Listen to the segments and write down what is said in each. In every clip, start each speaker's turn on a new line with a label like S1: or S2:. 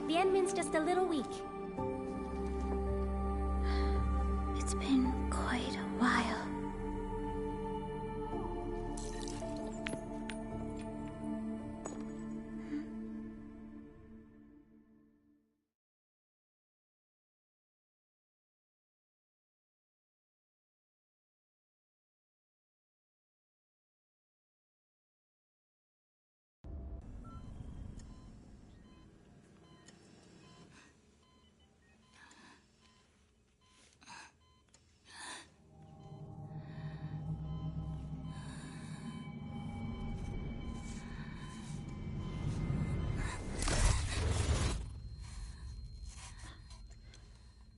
S1: The admin's just a little weak.
S2: It's been quite a while.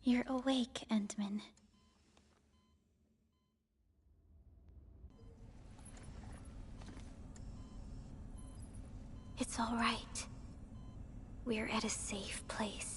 S2: You're awake, Endman. It's all right. We're at a safe place.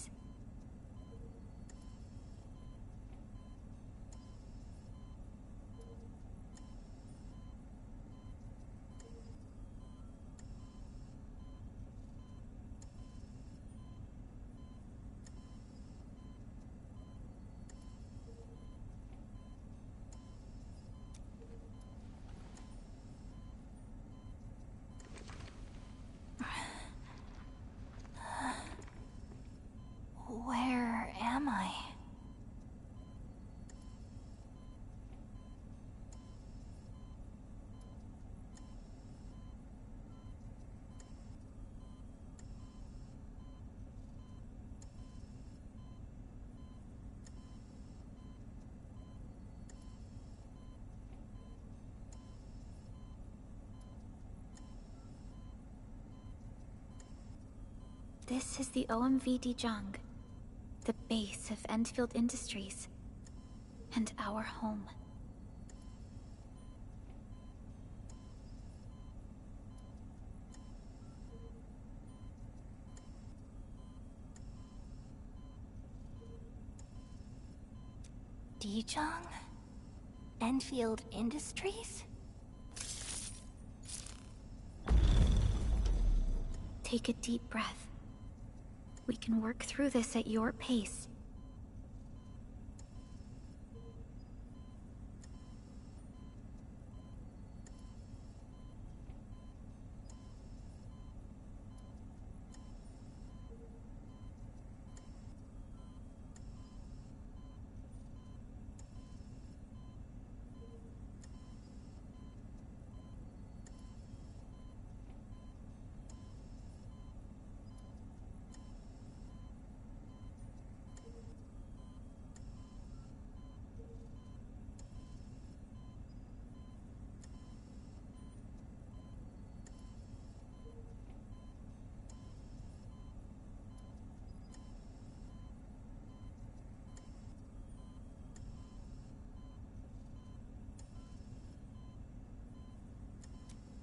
S2: Where am I? This is the OMV Jung, the base of Endfield Industries, and our home.
S1: Dijong? Endfield Industries?
S2: Take a deep breath. We can work through this at your pace.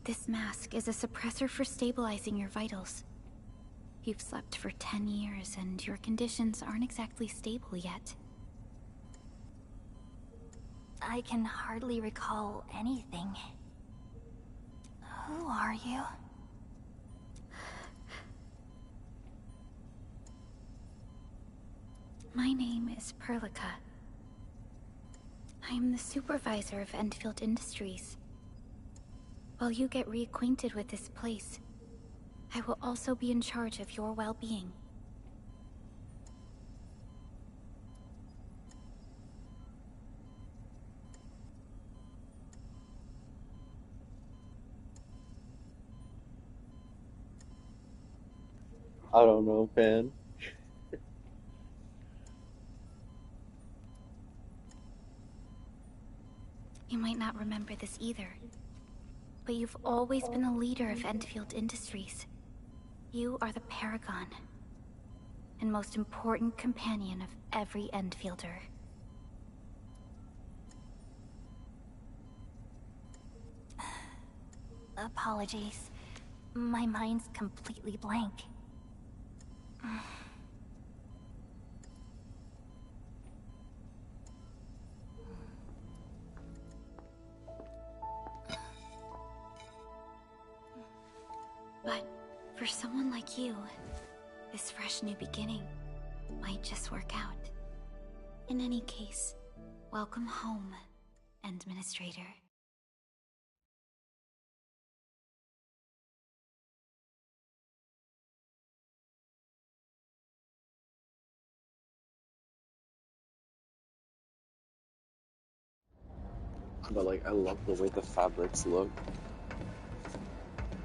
S2: This mask is a suppressor for stabilizing your vitals. You've slept for 10 years, and your conditions aren't exactly stable yet.
S1: I can hardly recall anything. Who are you?
S2: My name is Perlica. I am the supervisor of Endfield Industries. While you get reacquainted with this place, I will also be in charge of your well-being.
S3: I don't know, Pan.
S2: You might not remember this either, but you've always been the leader of Endfield Industries. You are the paragon, and most important companion of every Endfielder.
S1: Apologies. My mind's completely blank.
S2: But for someone like you, the this fresh new beginning might just work out. In any case, welcome home, Administrator.
S3: But like, I love the way the fabrics look,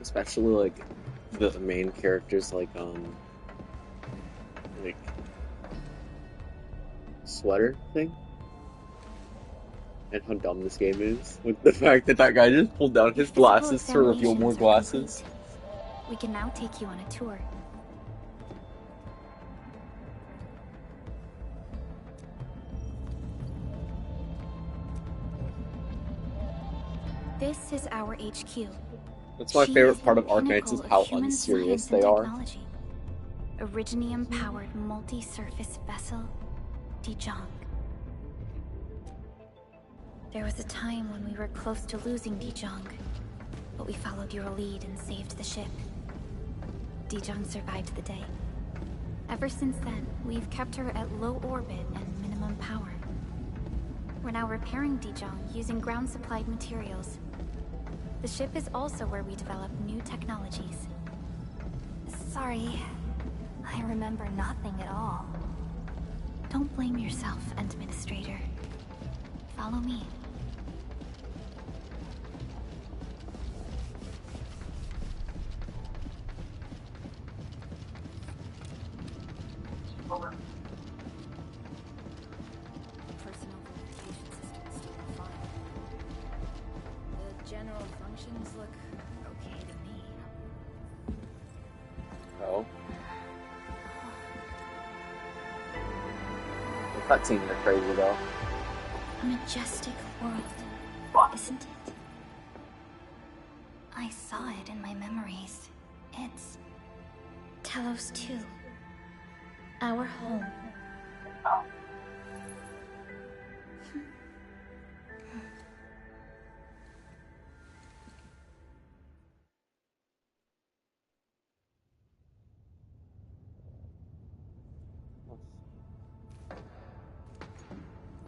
S3: especially like the main characters, like sweater thing, and how dumb this game is with the fact that that guy just pulled down his glasses to reveal more glasses.
S2: We can now take you on a tour. This is our HQ.
S3: That's my favorite part of Arknights is how unserious they are.
S2: Originium-powered multi-surface vessel, Dijong. There was a time when we were close to losing Dijong, but we followed your lead and saved the ship. Dijong survived the day. Ever since then, we've kept her at low orbit and minimum power. We're now repairing Dijong using ground-supplied materials. The ship is also where we develop new technologies.
S1: Sorry, I remember nothing at all.
S2: Don't blame yourself, Administrator. Follow me.
S4: Personal communication system still fine. The general functions look okay to me.
S3: Oh. The cutscenes are crazy though.
S2: A majestic world, isn't it?
S1: I saw it in my memories. It's...
S2: Talos 2. Our home.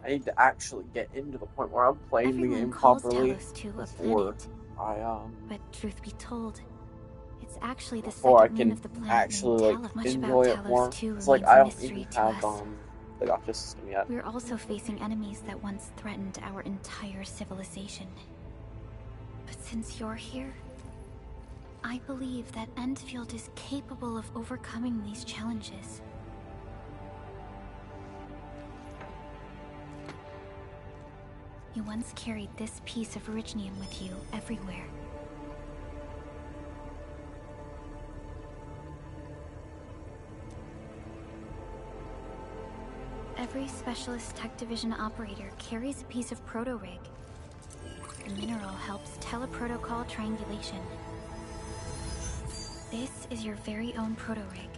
S3: I need to actually get into the point where I'm playing
S2: Everyone
S3: the game
S2: calls
S3: properly
S2: Talos 2 a
S3: before
S2: planet. But truth be told, it's actually the
S3: before I
S2: second moon
S3: can
S2: of the planet.
S3: actually like
S2: Much
S3: enjoy
S2: about
S3: it more.
S2: Talos 2
S3: It's like
S2: remains
S3: I
S2: a
S3: don't
S2: mystery
S3: even
S2: to
S3: have
S2: us.
S3: the gotcha system yet.
S2: We're also facing enemies that once threatened our entire civilization. But since you're here, I believe that Endfield is capable of overcoming these challenges. You once carried this piece of Originium with you everywhere. Every Specialist Tech Division operator carries a piece of proto-rig. The mineral helps teleprotocol triangulation. This is your very own proto-rig,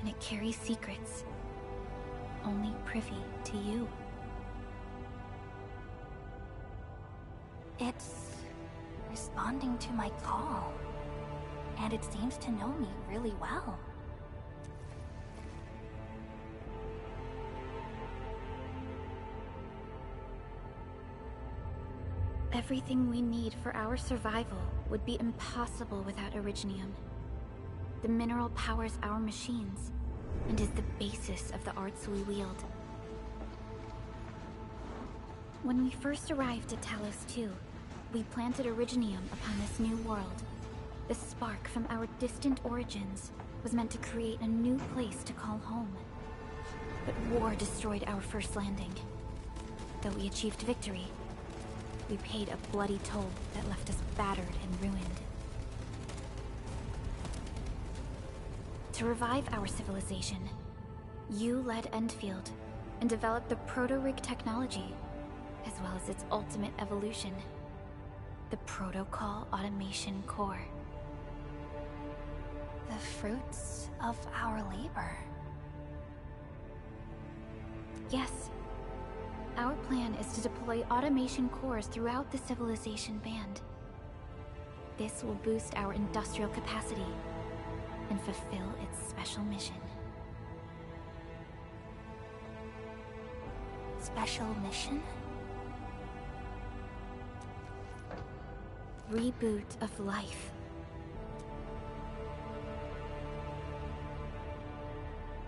S2: and it carries secrets only privy to you.
S1: It's responding to my call. And it seems to know me really well.
S2: Everything we need for our survival would be impossible without Originium. The mineral powers our machines, and is the basis of the arts we wield. When we first arrived at Talos 2, we planted Originium upon this new world. The spark from our distant origins was meant to create a new place to call home. But war destroyed our first landing. Though we achieved victory, we paid a bloody toll that left us battered and ruined. To revive our civilization, you led Endfield and developed the proto-rig technology, as well as its ultimate evolution, the Protocol Automation Core.
S1: The fruits of our labor.
S2: Yes. Our plan is to deploy automation cores throughout the civilization band. This will boost our industrial capacity and fulfill its special mission.
S1: Special mission?
S2: Reboot of life.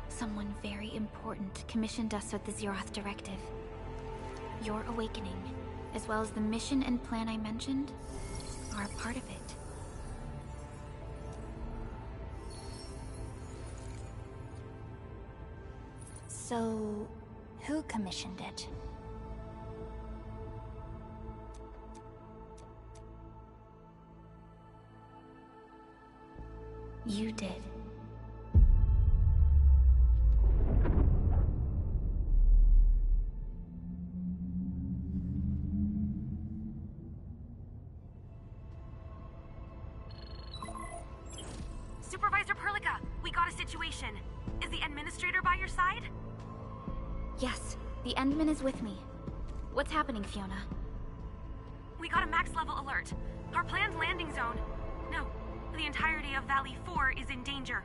S2: Someone very important commissioned us with the Zeroth Directive. Your awakening, as well as the mission and plan I mentioned, are a part of it.
S1: So, who commissioned it?
S2: You did.
S5: Supervisor Perlica, we got a situation. Is the administrator by your side?
S2: Yes, the Endman is with me. What's happening, Fiona?
S5: We got a max level alert. Our planned landing zone. No, the entirety of Valley 4 is in danger.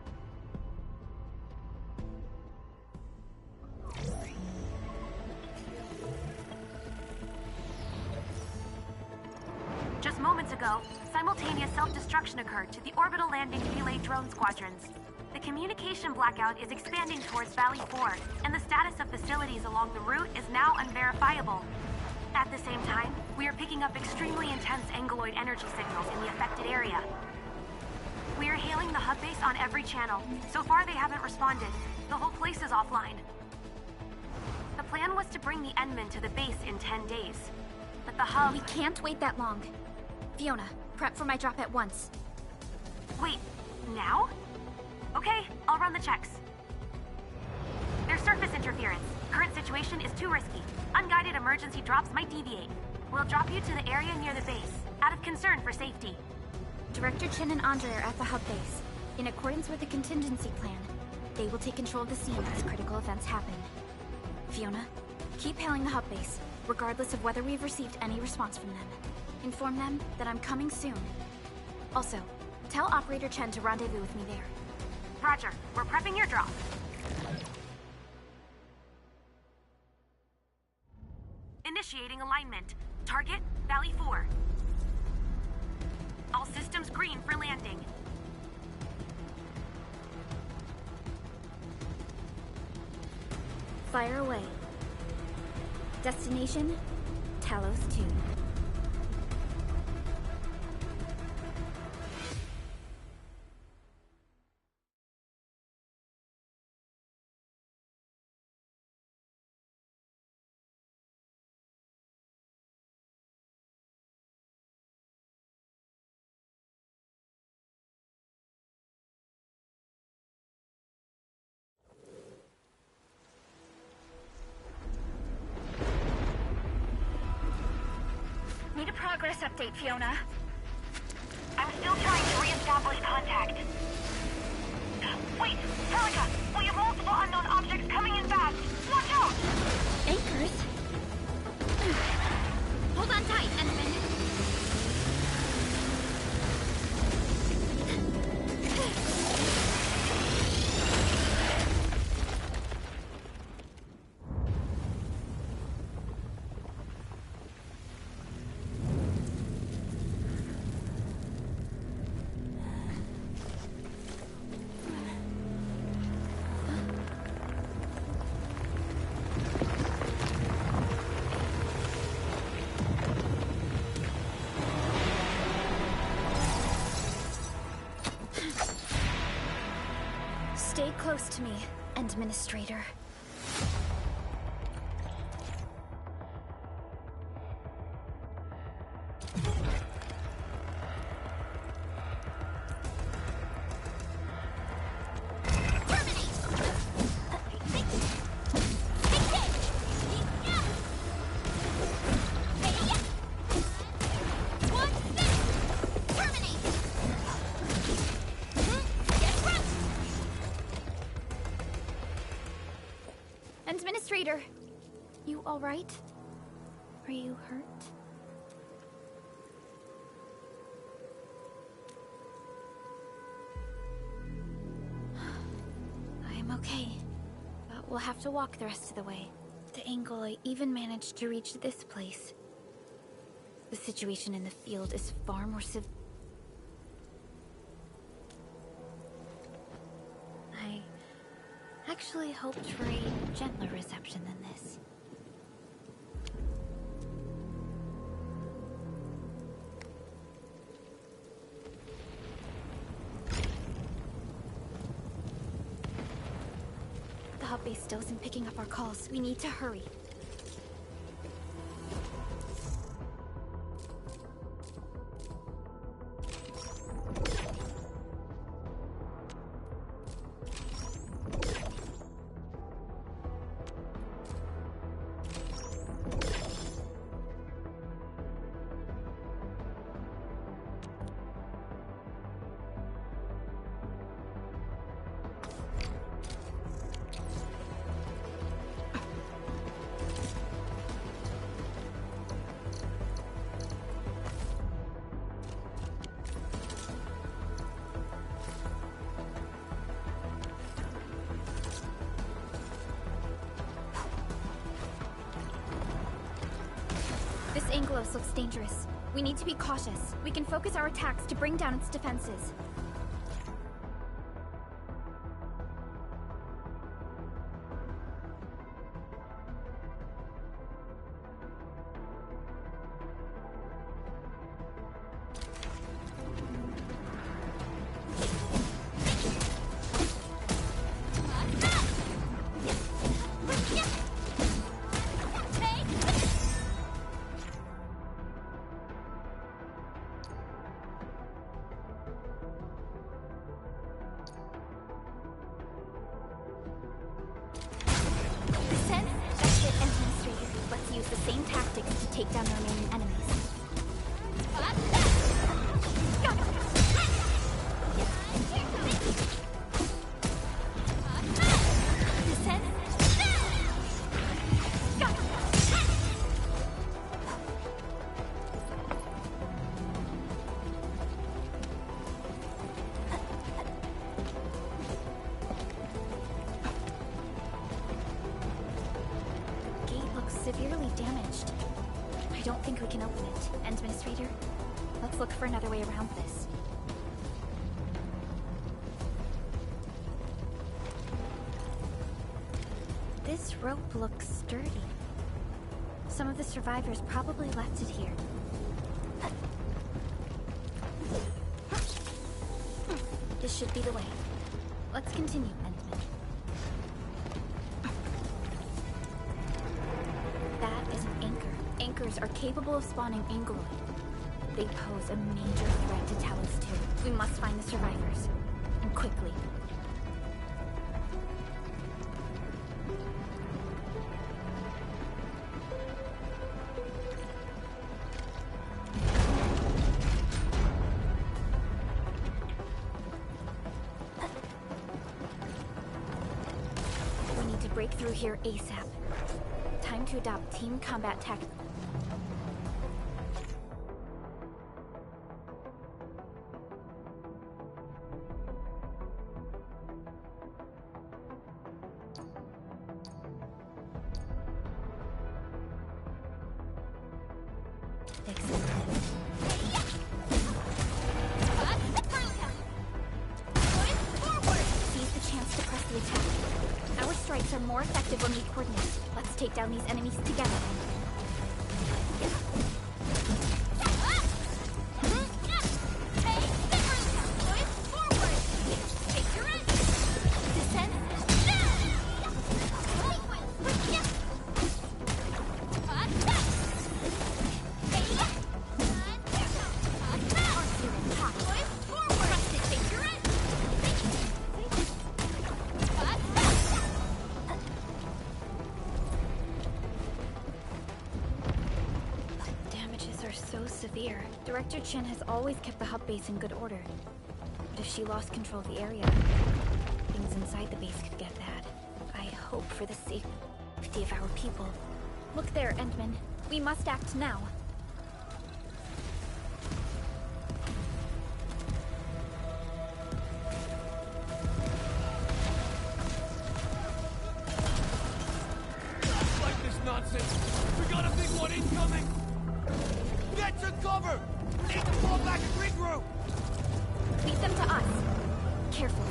S5: Just moments ago, simultaneous self-destruction occurred to the orbital landing relay drone squadrons. The communication blackout is expanding towards Valley 4, and the status of facilities along the route is now unverifiable. At the same time, we are picking up extremely intense angeloid energy signals in the affected area. We are hailing the hub base on every channel. So far, they haven't responded. The whole place is offline. The plan was to bring the Endman to the base in 10 days. But the hub...
S2: We can't wait that long. Fiona, prep for my drop at once.
S5: Wait, now? Okay, I'll run the checks. There's surface interference. Current situation is too risky. Unguided emergency drops might deviate. We'll drop you to the area near the base, out of concern for safety.
S2: Director Chen and Andre are at the hub base. In accordance with the contingency plan, they will take control of the scene as critical events happen. Fiona, keep hailing the hub base, regardless of whether we've received any response from them. Inform them that I'm coming soon. Also, tell Operator Chen to rendezvous with me there.
S5: Roger, we're prepping your drop. Initiating alignment. Target, Valley 4. All systems green for landing.
S2: Fire away. Destination, Talos 2.
S5: Need a progress update, Fiona. I'm still trying to re-establish contact. Wait, Perlica! We have multiple unknown objects coming in fast! Watch out!
S2: Anchors? Hold on tight, Endman. Stay close to me, Administrator. Administrator, you all right? Are you hurt? We'll have to walk the rest of the way. The angle I even managed to reach this place. The situation in the field is far more I actually hoped for a gentler reception than this. The hub base still isn't picking up our calls. We need to hurry. This Anglos looks dangerous. We need to be cautious. We can focus our attacks to bring down its defenses. Let's use the same tactics to take down the remaining enemies. Severely damaged. I don't think we can open it. Administrator, let's look for another way around this. This rope looks sturdy. Some of the survivors probably left it here. This should be the way. Let's continue, Endman. Anchors are capable of spawning Angoroid. They pose a major threat to Talos 2. We must find the survivors. And quickly. We need to break through here ASAP. Time to adopt team combat tactics. Seize the chance to press the attack. Our strikes are more effective when we coordinate. Let's take down these enemies together. Severe. Director Chen has always kept the hub base in good order. But if she lost control of the area, things inside the base could get bad. I hope for the safety of our people. Look there, Endman. We must act now.
S6: nonsense! We got a big one incoming! Get to cover! We need to fall back and regroup!
S2: Lead them to us. Careful.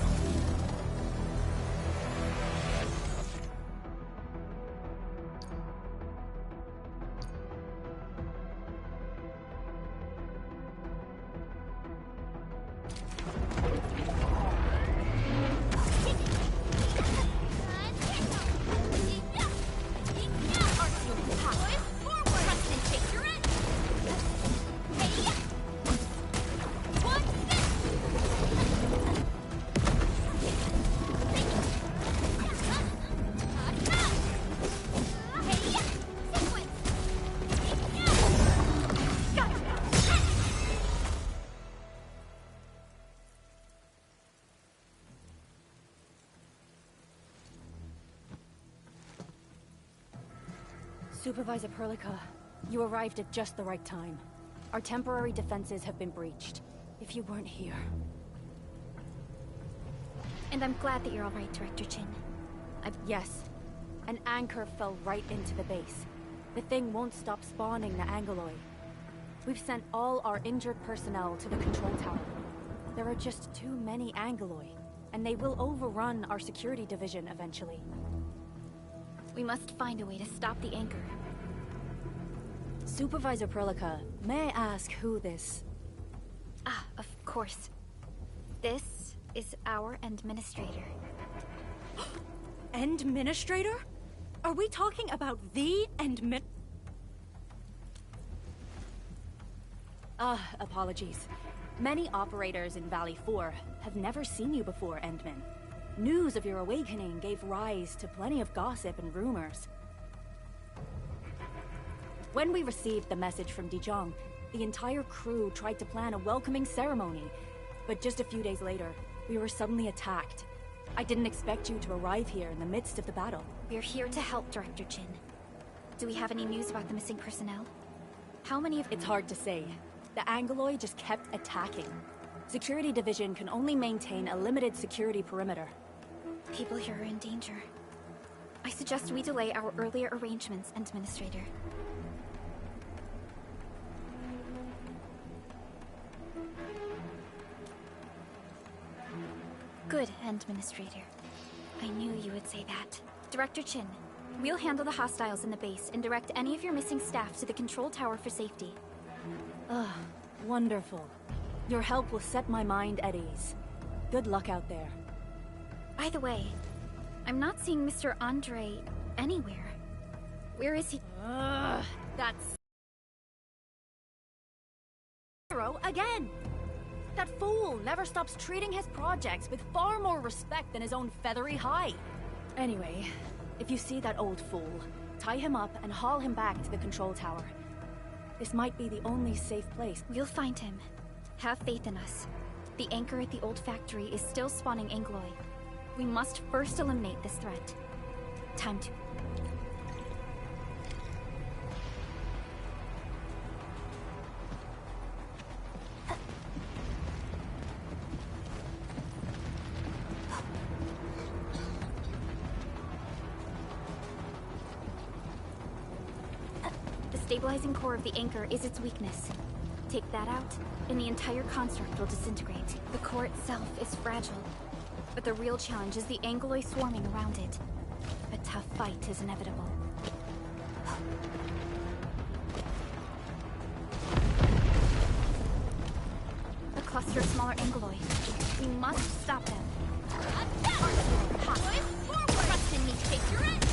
S4: Supervisor Perlica, you arrived at just the right time. Our temporary defenses have been breached. If you weren't here...
S2: And I'm glad that you're all right, Director Chin.
S4: Yes. An anchor fell right into the base. The thing won't stop spawning the Angoloi. We've sent all our injured personnel to the control tower. There are just too many Angoloi, and they will overrun our security division eventually.
S2: We must find a way to stop the anchor.
S4: Supervisor Perlica, may I ask who this...
S2: Ah, of course. This is our administrator.
S4: Endministrator? Are we talking about the Endmin... apologies. Many operators in Valley 4 have never seen you before, Endman. News of your awakening gave rise to plenty of gossip and rumors. When we received the message from Dijon, the entire crew tried to plan a welcoming ceremony, but just a few days later, we were suddenly attacked. I didn't expect you to arrive here in the midst of the battle.
S2: We're here to help, Director Chin. Do we have any news about the missing personnel? How many of...
S4: It's hard to say. The Angoloi just kept attacking. Security Division can only maintain a limited security perimeter.
S2: People here are in danger. I suggest we delay our earlier arrangements, Administrator. Good, Administrator. I knew you would say that. Director Chin, we'll handle the hostiles in the base and direct any of your missing staff to the control tower for safety.
S4: Wonderful. Your help will set my mind at ease. Good luck out there.
S2: By the way, I'm not seeing Mr. Andre anywhere. Where is he?
S4: That's... Hero again! That fool never stops treating his projects with far more respect than his own feathery hide. Anyway, if you see that old fool, tie him up and haul him back to the control tower. This might be the only safe place.
S2: We'll find him. Have faith in us. The anchor at the old factory is still spawning Angoloi. We must first eliminate this threat. Time to... The stabilizing core of the anchor is its weakness. Take that out, and the entire construct will disintegrate. The core itself is fragile, but the real challenge is the Angoloi swarming around it. A tough fight is inevitable. A cluster of smaller Angoloi. We must stop them. Trust in me, take your end!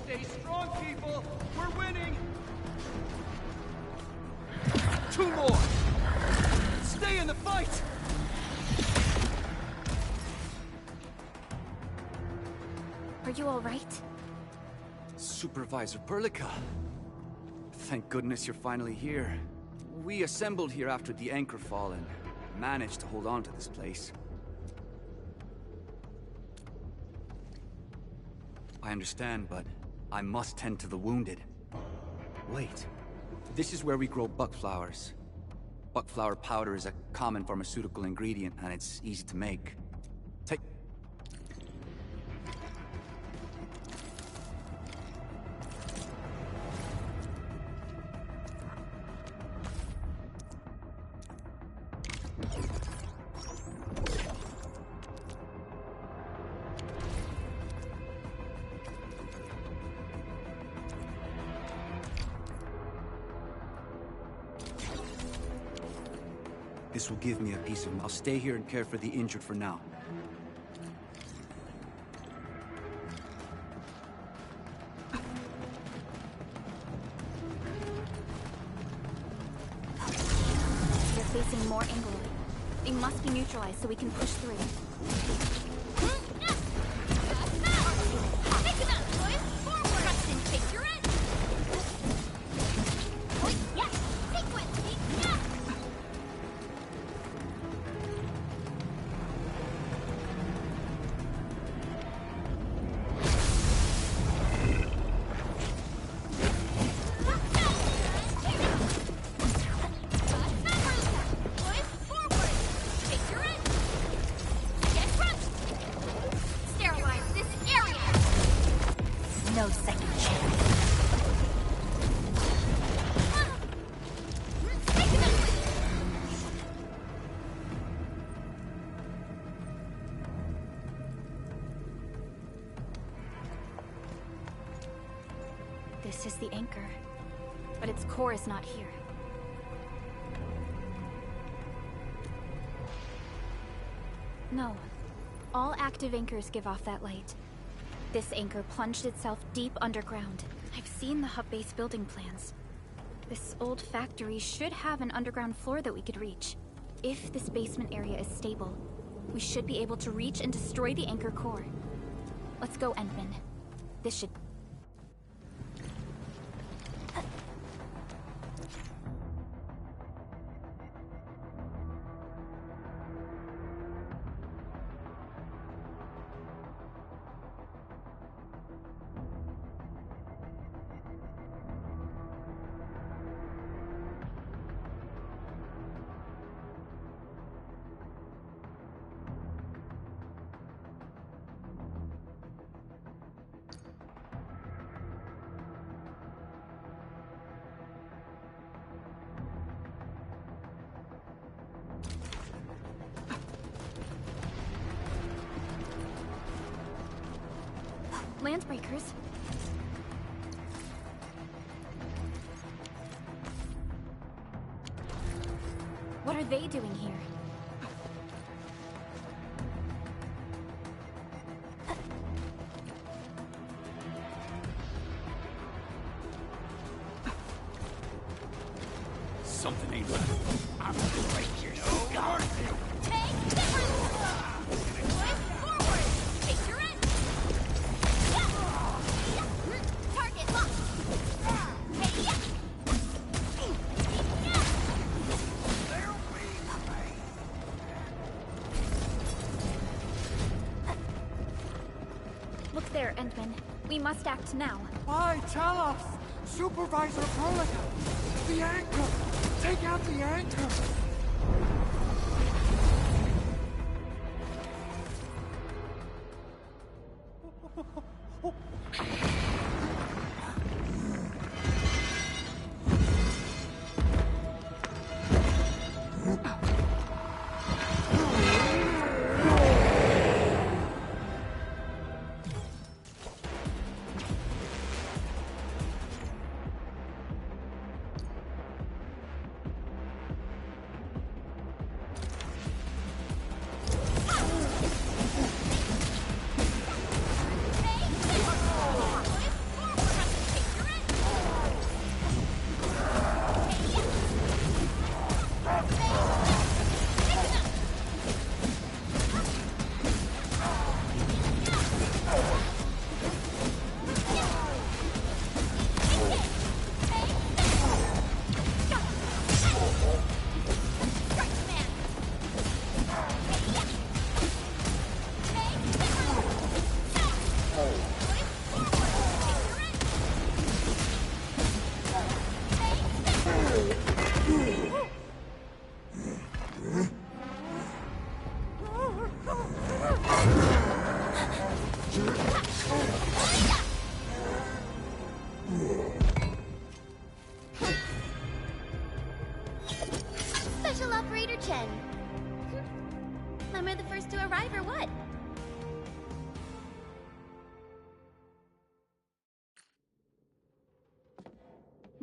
S6: Stay strong, people! We're winning! 2 more! Stay in the fight!
S2: Are you all right?
S6: Supervisor Perlica. Thank goodness you're finally here. We assembled here after the anchor fall and managed to hold on to this place. I understand, but I must tend to the wounded. Wait, this is where we grow buckflowers. Buckflower powder is a common pharmaceutical ingredient, and it's easy to make. Take... This will give me a piece of... I'll stay here and care for the injured for now.
S2: They're facing more Angloid. They must be neutralized so we can push through.
S1: No second chance.
S2: This is the anchor, but its core is not here. No. All active anchors give off that light. This anchor plunged itself deep underground. I've seen the hub base building plans. This old factory should have an underground floor that we could reach. If this basement area is stable, we should be able to reach and destroy the anchor core. Let's go, Endman. This should... Landbreakers. What are they doing here?
S6: Something ain't right. I'm gonna break your skull.
S2: Look there, Endman. We must act now.
S7: Why, tell us! Supervisor Prolica! The anchor! Take out the anchor!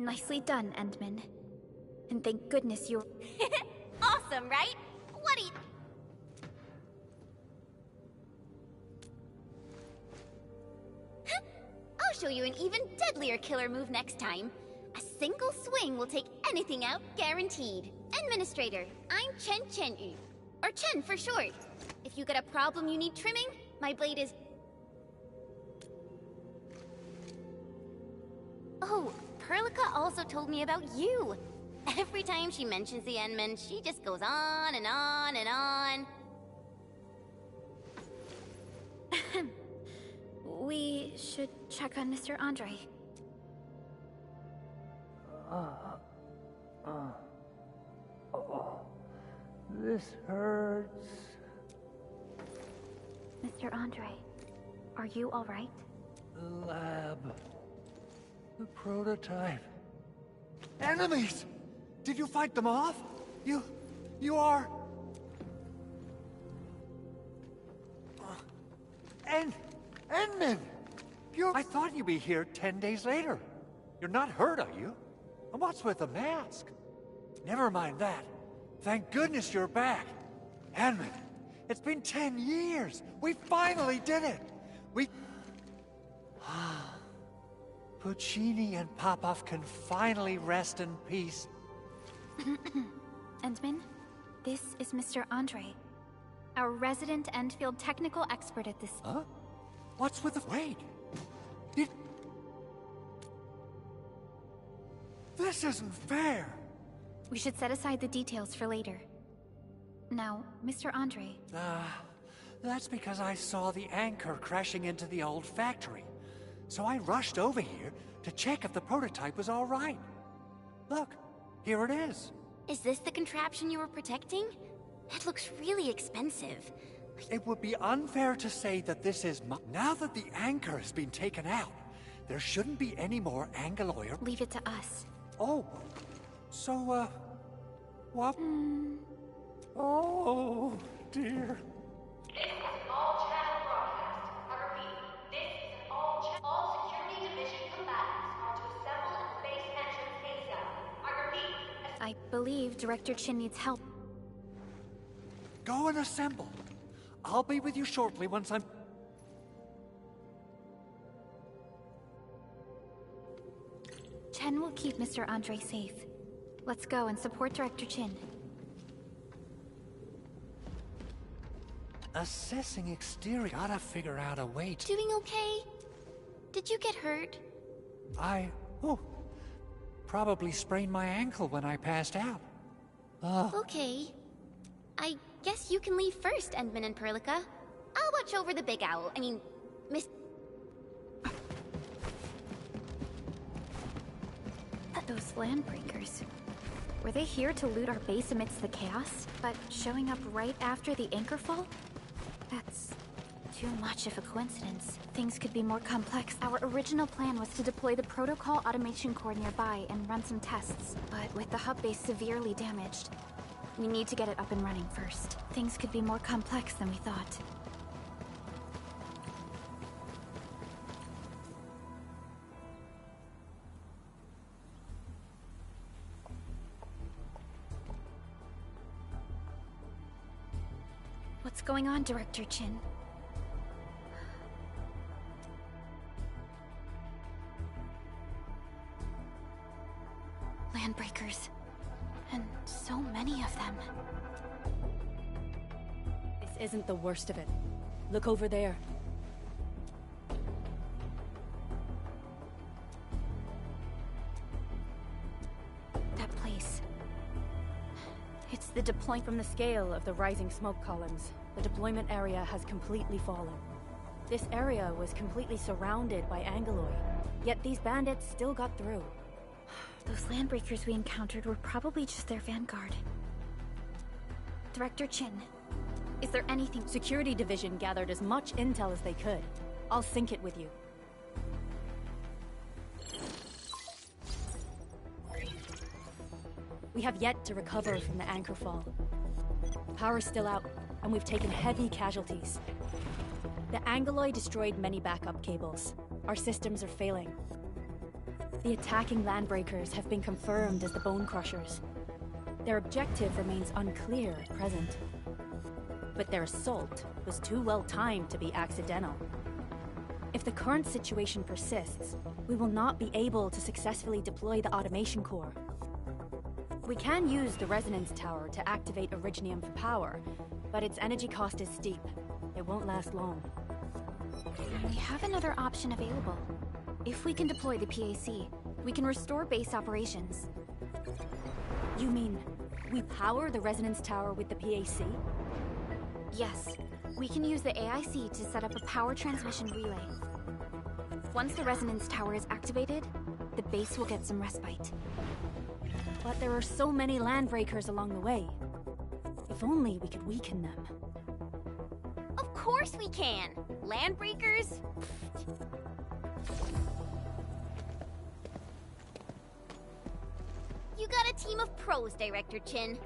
S2: Nicely done, Endman. And thank goodness you...
S8: Awesome, right? What do you... I'll show you an even deadlier killer move next time. A single swing will take anything out, guaranteed. Administrator, I'm Chen Chen-yu. Or Chen for short. If you got a problem you need trimming, my blade is... Oh, Perlica also told me about you. Every time she mentions the Endman, she just goes on and on and on.
S2: We should check on Mr. Andre.
S7: This hurts.
S2: Mr. Andre, are you alright?
S7: The lab. The prototype. Enemies! Did you fight them off? You are... Endman! I thought you'd be here 10 days later. You're not hurt, are you? And what's with the mask? Never mind that. Thank goodness you're back. Endman, it's been 10 years. We finally did it. We... Puccini and Popov can finally rest in peace.
S2: Endman, this is Mr. Andre, our resident Endfield technical expert at this...
S7: Huh? What's with the... Wait! This isn't fair!
S2: We should set aside the details for later. Now, Mr. Andre...
S7: That's because I saw the anchor crashing into the old factory. So I rushed over here to check if the prototype was all right. Look, here it is.
S8: Is this the contraption you were protecting? It looks really expensive.
S7: It would be unfair to say that this is Now that the anchor has been taken out, there shouldn't be any more Angaloy.
S2: Leave it to us.
S7: Oh, so, what? Oh, dear.
S9: This is an all-channel broadcast. I repeat, this is an all-channel. All security division combatants are to assemble at the base entrance ASAP. I repeat.
S2: I believe Director Chin needs help.
S7: Go and assemble. I'll be with you shortly once I'm...
S2: Chen will keep Mr. Andre safe. Let's go and support Director Chin.
S7: Assessing exterior. Gotta figure out a way to...
S8: Doing okay? Did you get hurt?
S7: Probably sprained my ankle when I passed out.
S8: Okay. I guess you can leave first, Endman and Perlica. I'll watch over the big owl. I mean, Miss...
S2: Those landbreakers. Were they here to loot our base amidst the chaos? But showing up right after the anchor fall? That's too much of a coincidence. Things could be more complex. Our original plan was to deploy the protocol automation core nearby and run some tests. But with the hub base severely damaged, we need to get it up and running first. Things could be more complex than we thought. What's going on, Director Chin? Landbreakers. And so many of them.
S4: This isn't the worst of it. Look over there.
S2: That place.
S4: It's the deployment from the scale of the rising smoke columns. The deployment area has completely fallen. This area was completely surrounded by Angaloy, yet these bandits still got through.
S2: Those landbreakers we encountered were probably just their vanguard. Director Chin, is there anything...
S4: Security Division gathered as much intel as they could. I'll sync it with you. We have yet to recover from the anchor fall. Power's still out, and we've taken heavy casualties. The Angaloy destroyed many backup cables. Our systems are failing. The attacking landbreakers have been confirmed as the Bone Crushers. Their objective remains unclear at present. But their assault was too well timed to be accidental. If the current situation persists, we will not be able to successfully deploy the automation core. We can use the resonance tower to activate Originium for power, but its energy cost is steep. It won't last long.
S2: We have another option available. If we can deploy the PAC, we can restore base operations.
S4: You mean, we power the resonance tower with the PAC?
S2: Yes, we can use the AIC to set up a power transmission relay. Once the resonance tower is activated, the base will get some respite.
S4: But there are so many landbreakers along the way. If only we could weaken them.
S8: Of course we can! Landbreakers? You got a team of pros, Director Chin.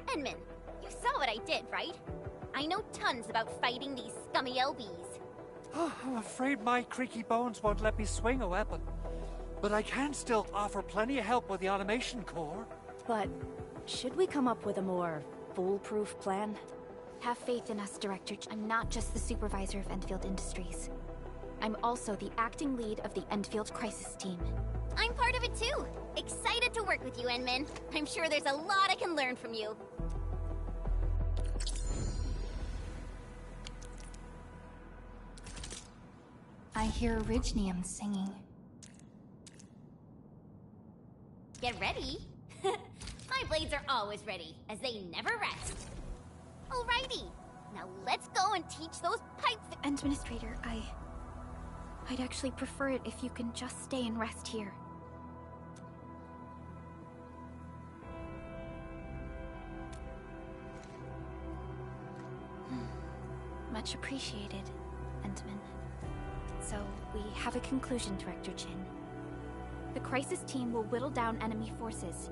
S8: Enman, you saw what I did, right? I know tons about fighting these scummy LBs.
S7: I'm afraid my creaky bones won't let me swing a weapon. But I can still offer plenty of help with the automation core.
S4: But should we come up with a more foolproof plan?
S2: Have faith in us, Director. I'm not just the supervisor of Endfield Industries. I'm also the acting lead of the Endfield Crisis Team.
S8: I'm part of it too. Excited to work with you, Enman. I'm sure there's a lot I can learn from you.
S1: I hear Originium singing.
S8: Get ready. My blades are always ready, as they never rest. Alrighty, now let's go and teach those pipe...
S2: Administrator, I'd actually prefer it if you can just stay and rest here. Much appreciated, Entman. So, we have a conclusion, Director Chin. The Crisis Team will whittle down enemy forces,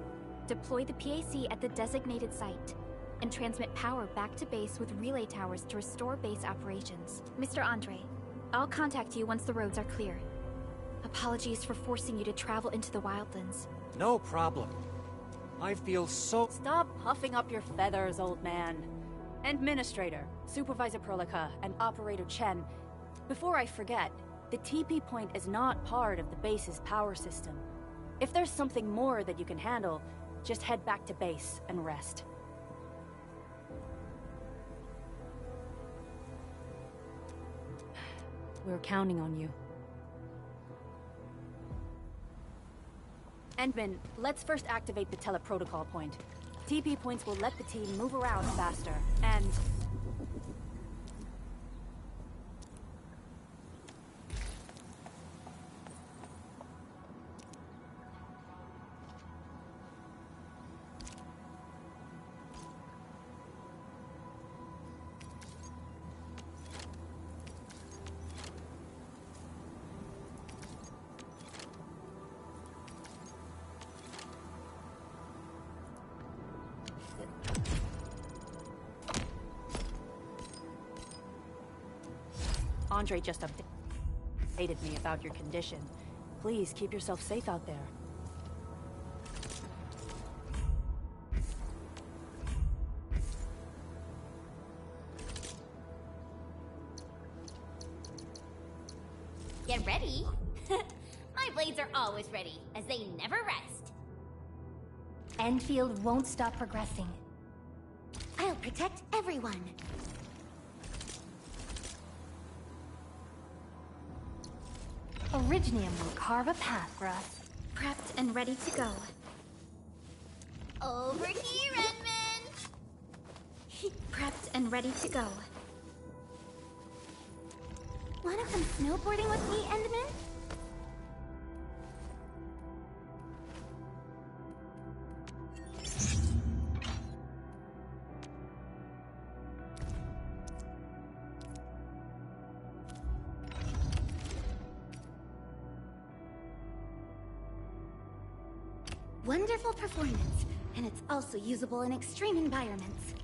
S2: deploy the PAC at the designated site, and transmit power back to base with relay towers to restore base operations. Mr. Andre, I'll contact you once the roads are clear. Apologies for forcing you to travel into the wildlands.
S7: No problem. I feel so...
S4: Stop puffing up your feathers, old man. Administrator, Supervisor Perlica, and Operator Chen, before I forget, the TP point is not part of the base's power system. If there's something more that you can handle, just head back to base and rest. We're counting on you. Endman, let's first activate the teleprotocol point. TP points will let the team move around faster, and... Andre just updated me about your condition. Please keep yourself safe out there.
S8: Get ready. My blades are always ready, as they never rest.
S1: Endfield won't stop progressing.
S8: I'll protect everyone.
S1: Originium will carve a path for us.
S2: Prepped and ready to go.
S8: Over here, Enman!
S2: Prepped and ready to go.
S8: Wanna come snowboarding with me, Endman? Wonderful performance, and it's also usable in extreme environments.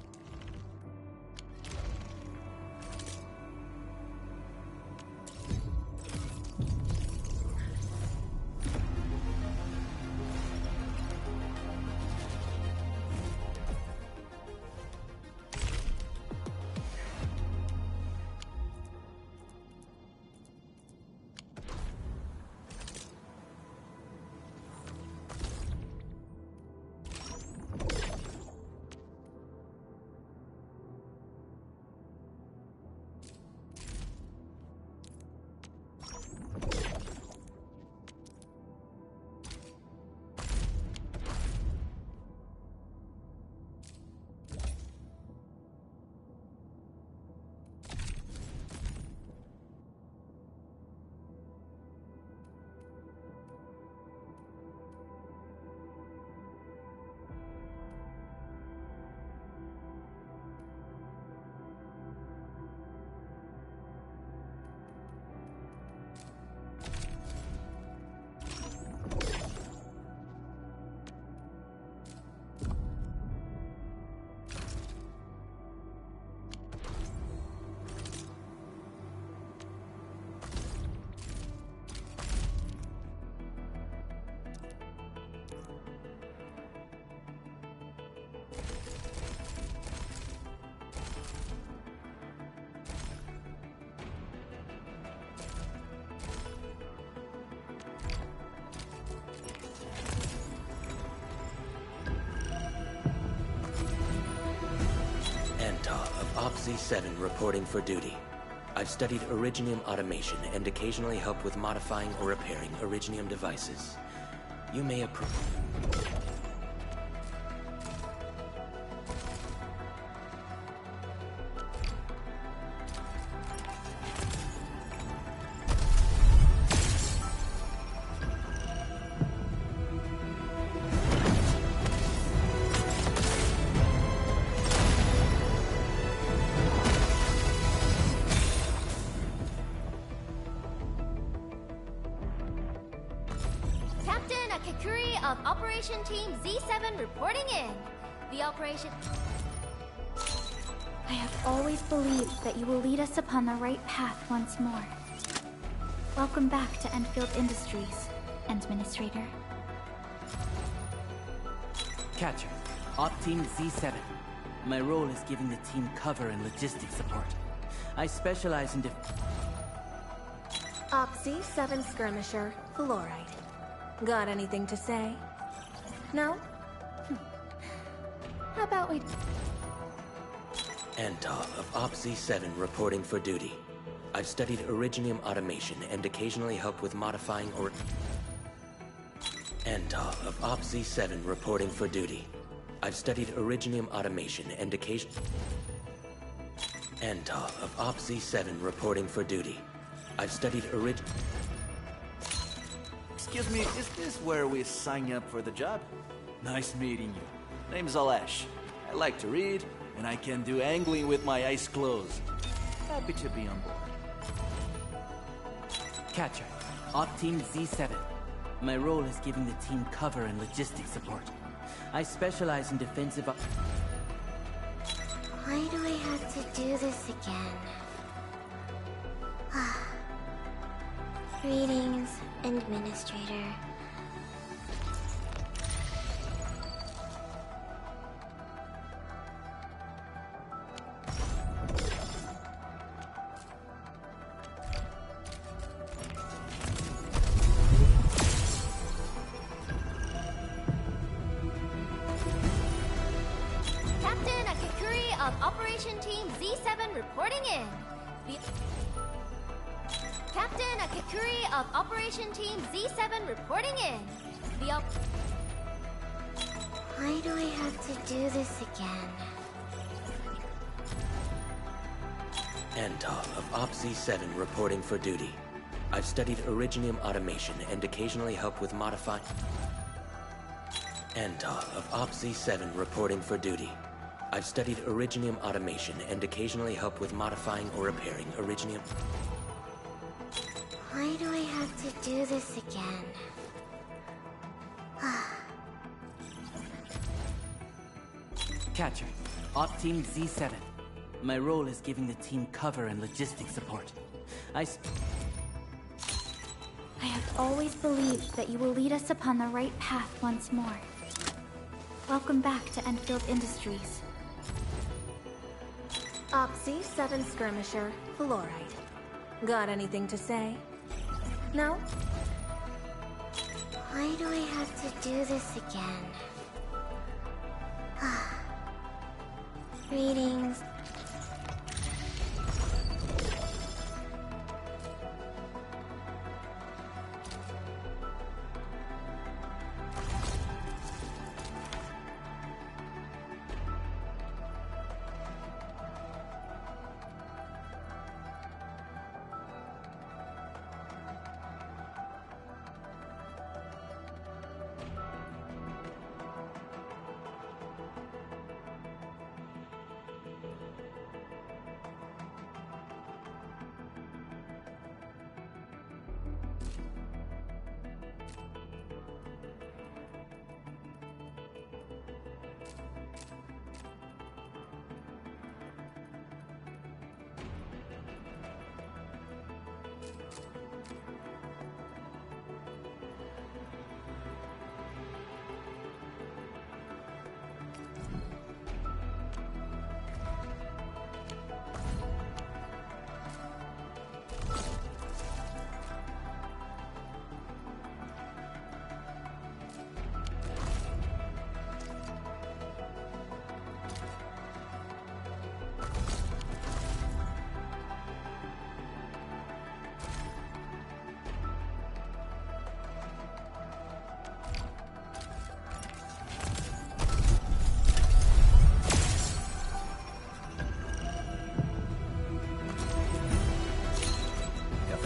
S10: Z7 reporting for duty. I've studied Originium automation and occasionally help with modifying or repairing Originium devices. You may approve.
S8: Captain Akakuri of Operation Team Z7 reporting in. The operation...
S2: I have always believed that you will lead us upon the right path once more. Welcome back to Endfield Industries, Administrator.
S11: Catcher, Op Team Z7. My role is giving the team cover and logistics support. I specialize in
S12: Op Z7 Skirmisher, Fluorite. Got anything to say? No? How about we...
S10: Antov of Op Z7 reporting for duty. I've studied Originium automation and occasionally help with modifying or... Antov of Op Z7 reporting for duty. I've studied Originium automation and occasion... Antov of Op Z7 reporting for duty. I've studied
S13: Excuse me, is this where we sign up for the job? Nice meeting you. Name's Alesh. I like to read, and I can do angling with my eyes closed. Happy to be on board.
S11: Catcher, Op Team Z7. My role is giving the team cover and logistics support. I specialize in defensive...
S8: Why do I have to do this again? Greetings, Administrator. Captain Akakuri of Operation Team Z7 reporting in. Captain Akakuri of Operation Team Z7 reporting in. Why do I have to do this again?
S10: Antov of Op Z7 reporting for duty. I've studied Originium automation and occasionally help with modifying... Antov of Op Z7 reporting for duty. I've studied Originium automation and occasionally help with modifying or repairing Originium...
S8: Why do I have to do this again?
S11: Catcher, Op Team Z7. My role is giving the team cover and logistics support. I
S2: have always believed that you will lead us upon the right path once more. Welcome back to Endfield Industries.
S12: Op Z7 Skirmisher, Fluorite. Got anything to say? No?
S8: Why do I have to do this again? Greetings.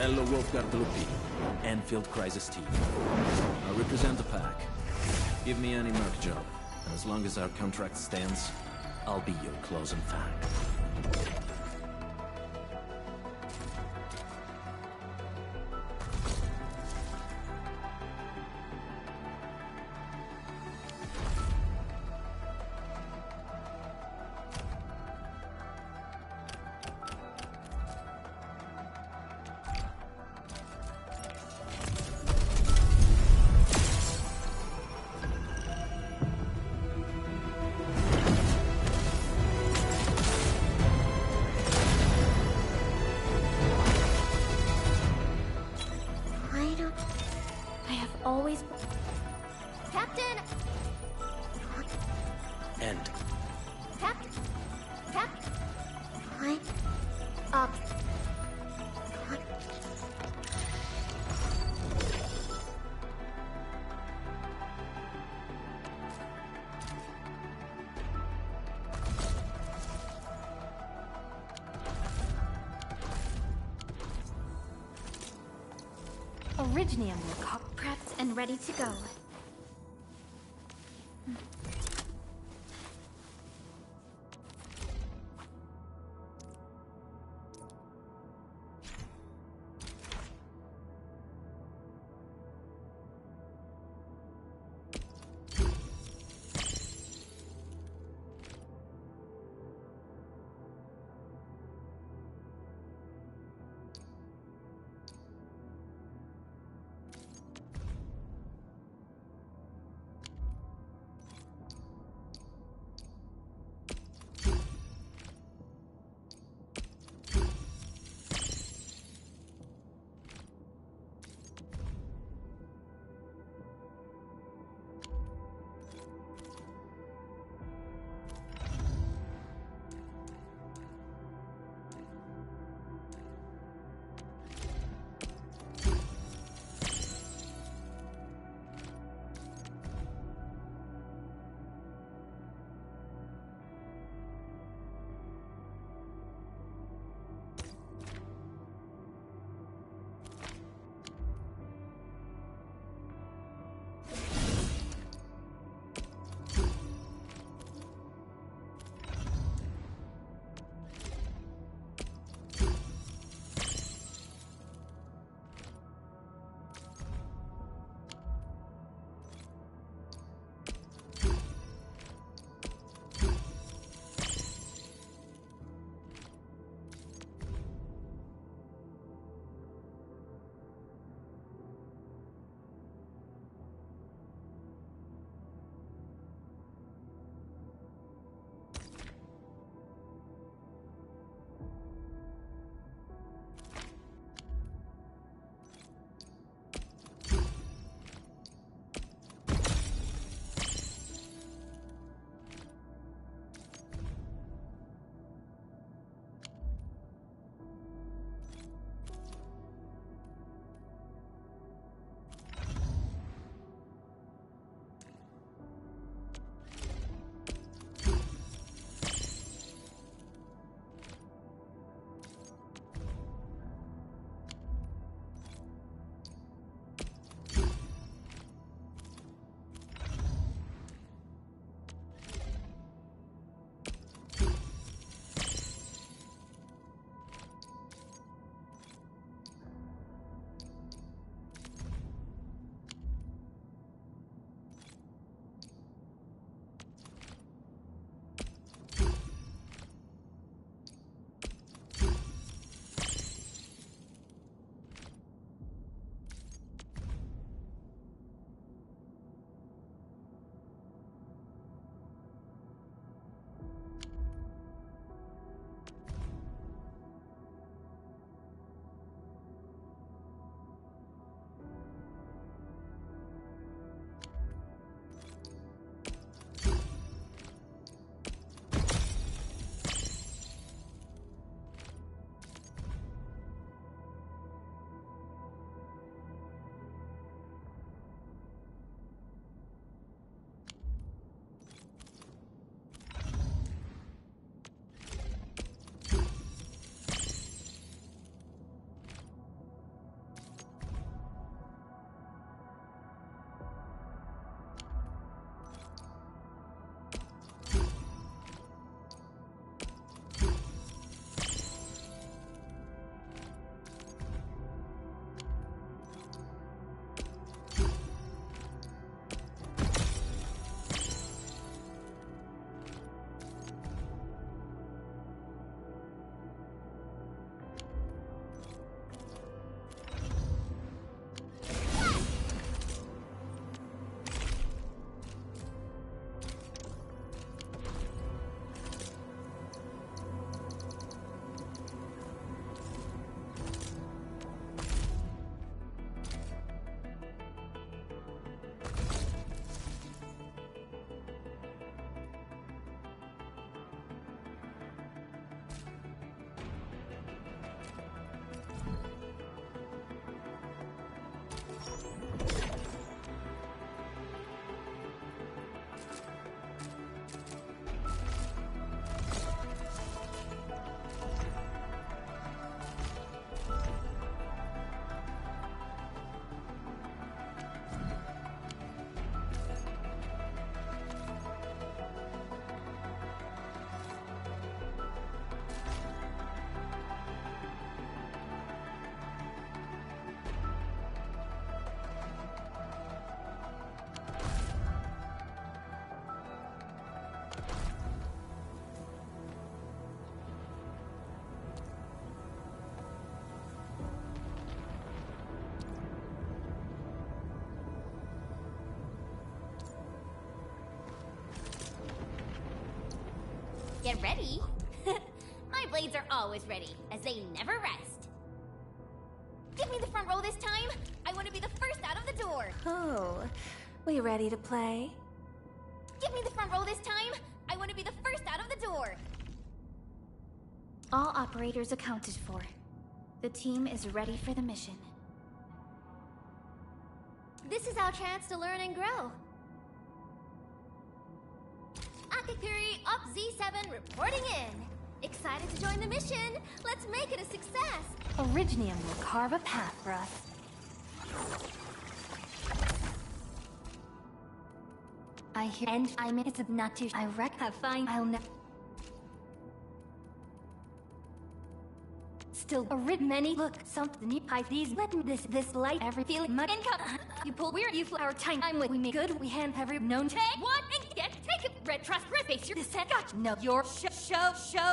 S14: Hello, Wolfgar Lupi. Endfield Crisis Team. I represent the pack. Give me any merc job, and as long as our contract stands, I'll be your closing fan.
S2: Always...
S8: Captain!
S10: End.
S8: Captain! Captain!
S2: I'm... up.
S1: Originium will come.
S2: Prepped and ready to go.
S8: Get ready. My blades are always ready, as they never rest. Give me the front row this time. I want to be the first out of the door.
S12: Oh, we ready to play?
S8: Give me the front row this time. I want to be the first out of the door.
S2: All operators accounted for. The team is ready for the mission.
S8: This is our chance to learn and grow. Akakuri Up Z7 reporting in. Excited to join the mission. Let's make it a success.
S1: Originium will carve a path for us. I hear and I'm it's not too I wreck have fine I'll never still a rid many look something you hide these let me this light every feeling my income you pull weird you our time I'm with we make good we hand every known take one and get take it red trust red face your descent got no your shows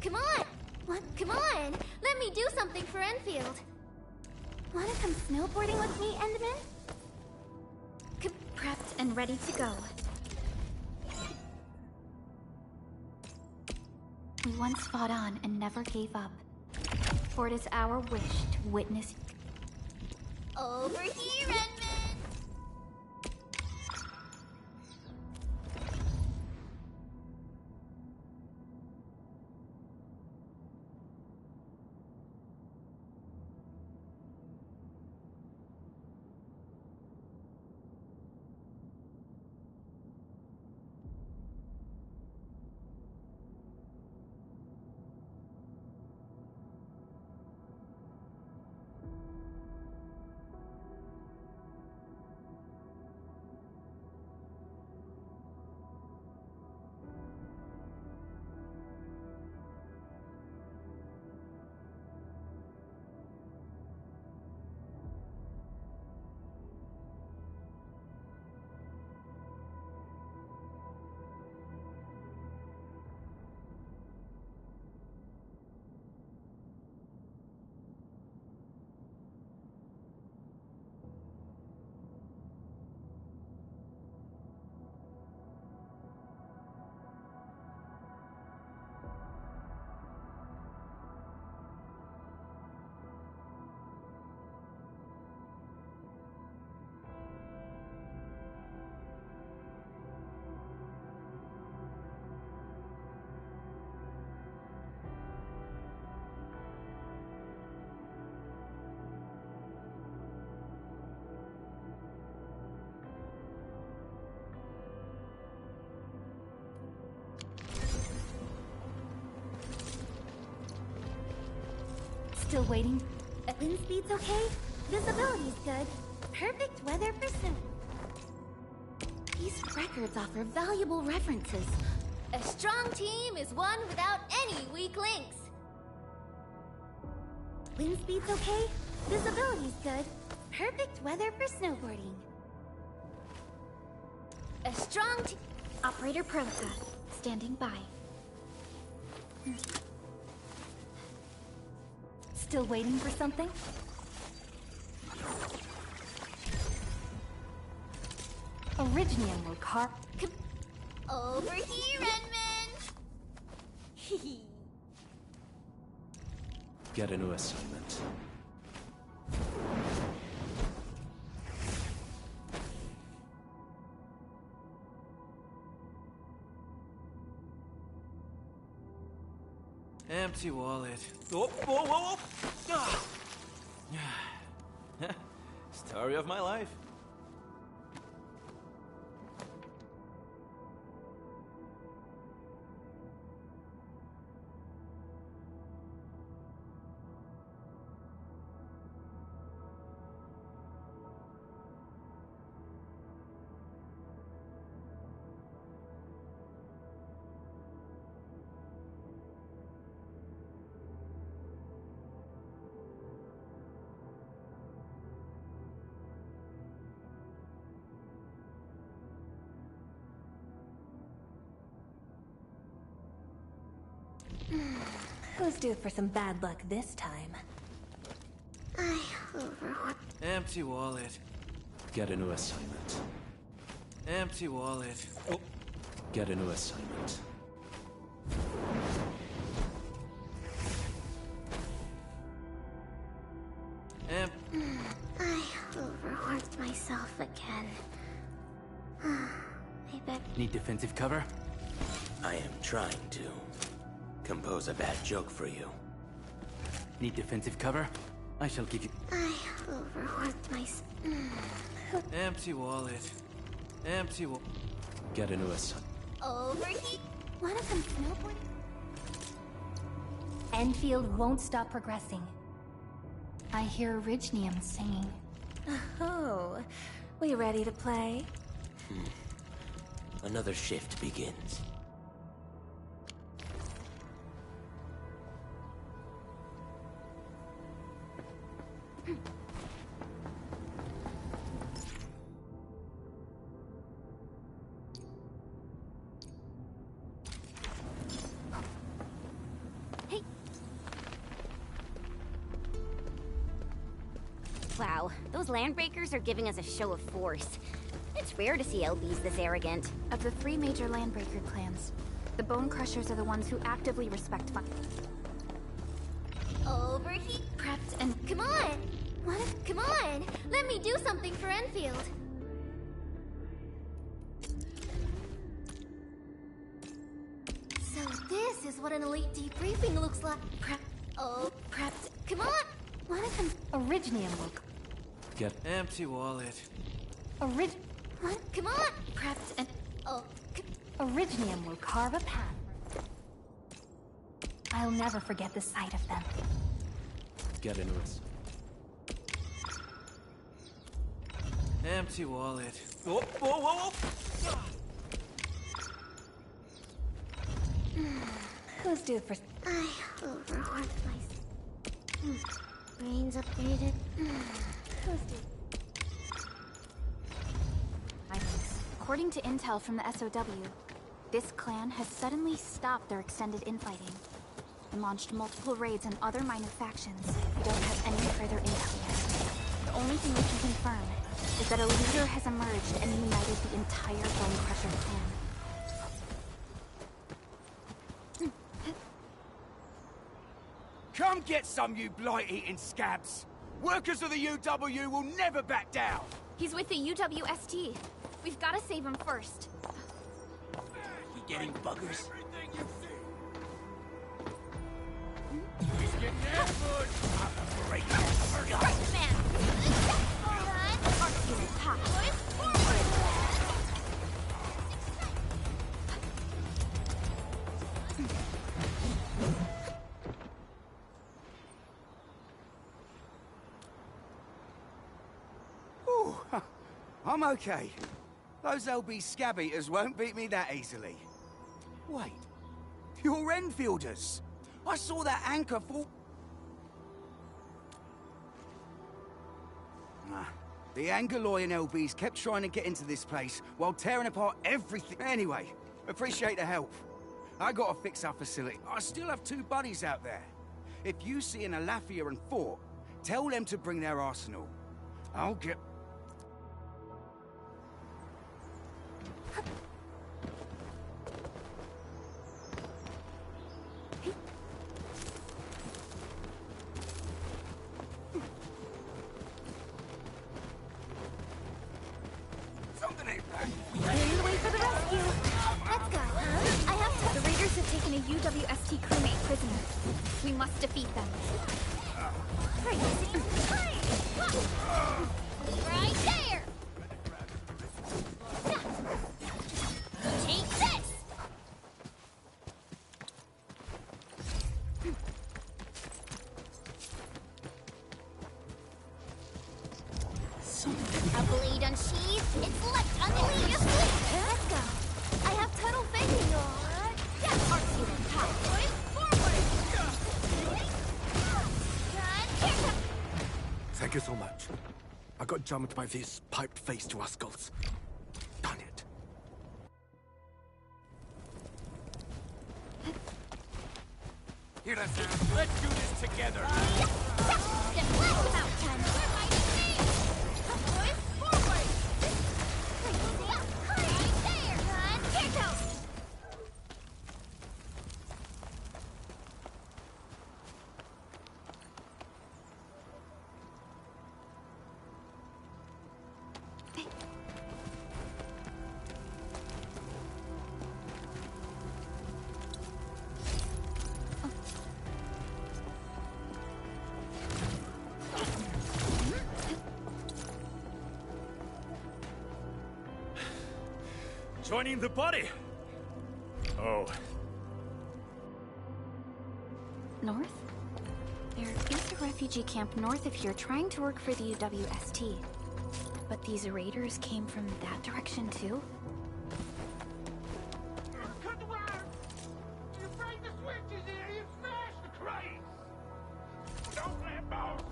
S8: Come on! What? Come on! Let me do something for Enfield! Wanna come snowboarding with me, Endman?
S2: Prepped and ready to go. We once fought on and never gave up. For it is our wish to witness...
S8: Over here, Endman!
S1: Still waiting?
S8: Wind speed's okay? Visibility's good. Perfect weather for snow. These records offer valuable references. A strong team is one without any weak links. Wind speed's okay? Visibility's good. Perfect weather for snowboarding. A strong team...
S2: Operator Perlica, standing by.
S1: Still waiting for something? Originium will carve...
S8: Over here, Enman!
S14: Get a new assignment.
S13: Empty wallet. Oh, whoa, whoa, whoa! Ah. Story of my life.
S12: Who's due for some bad luck this time?
S13: Empty wallet.
S14: Get a new assignment.
S13: Empty wallet. Oh.
S14: Get a new assignment.
S8: I overworked myself again. I bet...
S11: Need defensive cover?
S10: I am trying to compose a bad joke for you.
S11: Need defensive cover? I shall give you...
S8: I overworked myself.
S13: Empty wallet. Empty wallet.
S14: Get a new assignment.
S8: Over here. Wanna come snowboarding?
S1: Endfield won't stop progressing. I hear Originium singing.
S12: Oh, we ready to play?
S10: Another shift begins.
S8: Wow, those landbreakers are giving us a show of force. It's rare to see LBs this arrogant.
S2: Of the 3 major landbreaker clans, the Bone Crushers are the ones who actively respect fun.
S8: Over here.
S2: Prepped and...
S8: Come on! Come on! Let me do something for Enfield! So this is what an elite debriefing looks like. Prepped. Come on! Wanna come...
S1: Originium will...
S10: Get...
S13: Empty wallet.
S8: Come on! Prepped and...
S1: Originium will carve a path. I'll never forget the sight of them.
S14: Get into it.
S13: Empty wallet. Whoa, whoa, whoa, whoa!
S12: Who's due for...
S8: I overworked myself. Brains upgraded.
S12: Who's due...
S2: According to intel from the SOW, this clan has suddenly stopped their extended infighting and launched multiple raids on other minor factions. We don't have any further intel yet. The only thing we can confirm is that a leader has emerged and united the entire Bone Crusher clan.
S15: Come get some, you blight-eating scabs! Workers of the UW will never back down!
S2: He's with the UWST. We've got to save him first.
S11: You getting buggers?
S15: He's getting ambush!
S11: Break
S8: Man! Alright! Boys, forward!
S15: I'm okay. Those LB scab eaters won't beat me that easily. Wait, you're Enfielders. I saw that anchor fall. The Angaloy and LBs kept trying to get into this place while tearing apart everything. Anyway, appreciate the help. I gotta fix our facility. I still have 2 buddies out there. If you see an Alafia and Fort, tell them to bring their arsenal. I'll get... Something ain't right.
S2: Clear the way for the rescue. Let's go. I have to. The raiders have taken a UWST crewmate prisoner. We must defeat them.
S8: Right there! Take this! A blade unsheathed, it's left underneath your sleeve! Let's go! I have tunnel vision on! That parts you in halfway forward!
S15: Thank you so much. I got jumped by this piped-faced rascals. Done it. Here, let's do this together.
S16: Joining the party. Oh.
S2: North? There is a refugee camp north of here trying to work for the UWST. But these raiders came from that direction too?
S17: Cut the wire! You break the switches here, you smash the crates! Don't let boss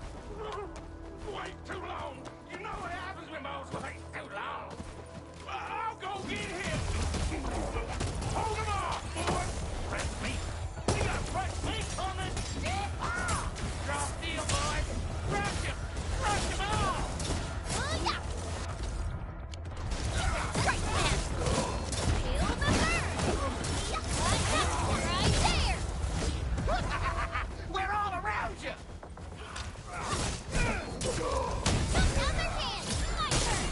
S17: wait too long! You know what happens when boss waits too long! I'll go get him! Hold him off, boys! Fresh meat! We got fresh meat coming! Drop deal, boys! Rush him! Rush him off!
S8: Right there! Feel the burn! Right there!
S17: We're all around you!
S8: Another hand! My turn!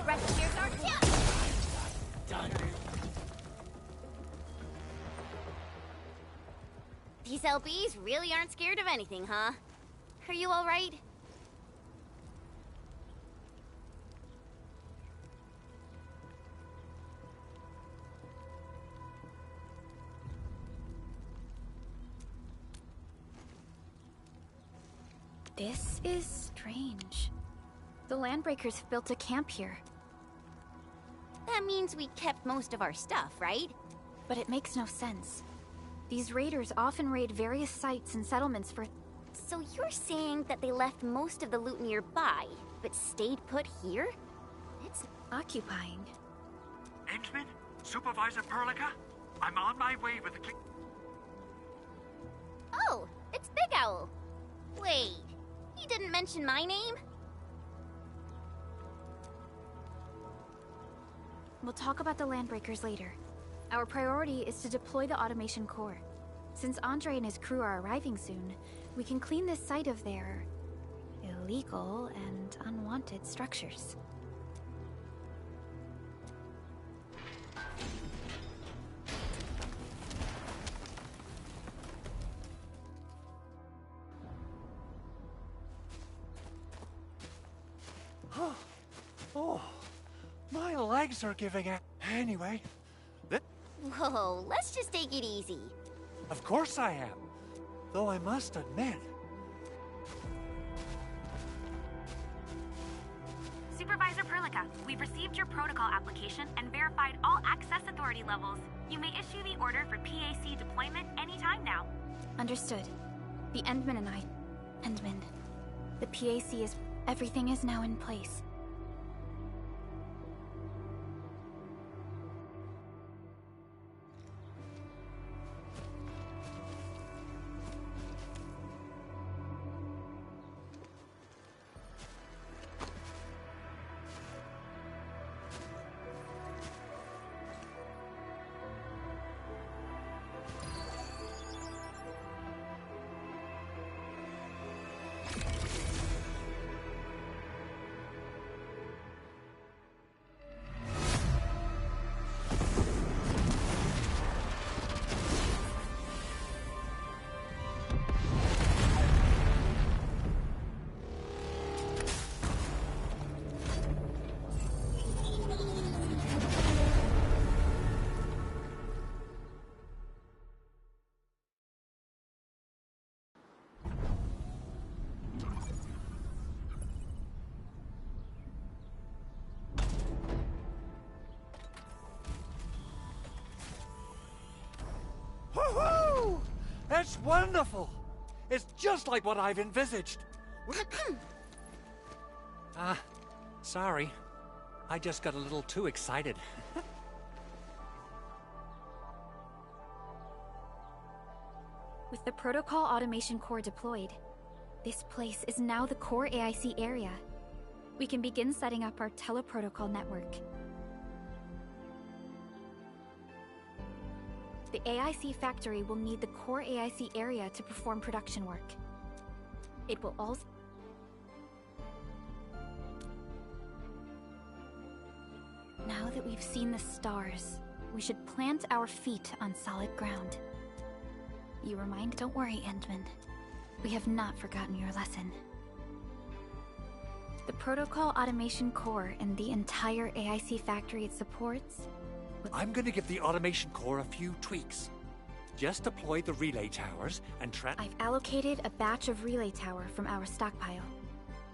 S8: Rescuers are down!
S17: Done.
S8: These LBs really aren't scared of anything, huh? Are you alright?
S2: This is strange. The Landbreakers have built a camp here.
S8: That means we kept most of our stuff, right?
S2: But it makes no sense. These raiders often raid various sites and settlements for...
S8: So you're saying that they left most of the loot nearby, but stayed put here? It's
S2: occupying.
S17: Endman? Supervisor Perlica? I'm on my way with the
S8: Oh, it's Big Owl. Wait, he didn't mention my name?
S2: We'll talk about the Landbreakers later. Our priority is to deploy the automation core. Since Andre and his crew are arriving soon, we can clean this site of their illegal and unwanted structures.
S7: Oh, my legs are giving out. Anyway,
S8: Whoa, let's just take it easy.
S7: of course I am. Though I must admit,
S5: Perlica. We've received your protocol application and verified all access authority levels. You may issue the order for PAC deployment anytime now.
S2: Understood. The Endman and I... Endman. The PAC is... Everything is now in place.
S7: Woohoo! That's wonderful! It's just like what I've envisaged. Sorry. I just got a little too excited.
S2: With the Protocol Automation Core deployed, this place is now the core AIC area. We can begin setting up our teleprotocol network. The AIC factory will need the core AIC area to perform production work. It will also... Now that we've seen the stars, we should plant our feet on solid ground. You remind... Don't worry, Endman. We have not forgotten your lesson. The Protocol Automation Core and the entire AIC factory it supports...
S7: I'm gonna give the automation core a few tweaks. Just deploy the relay towers and
S2: I've allocated a batch of relay tower from our stockpile.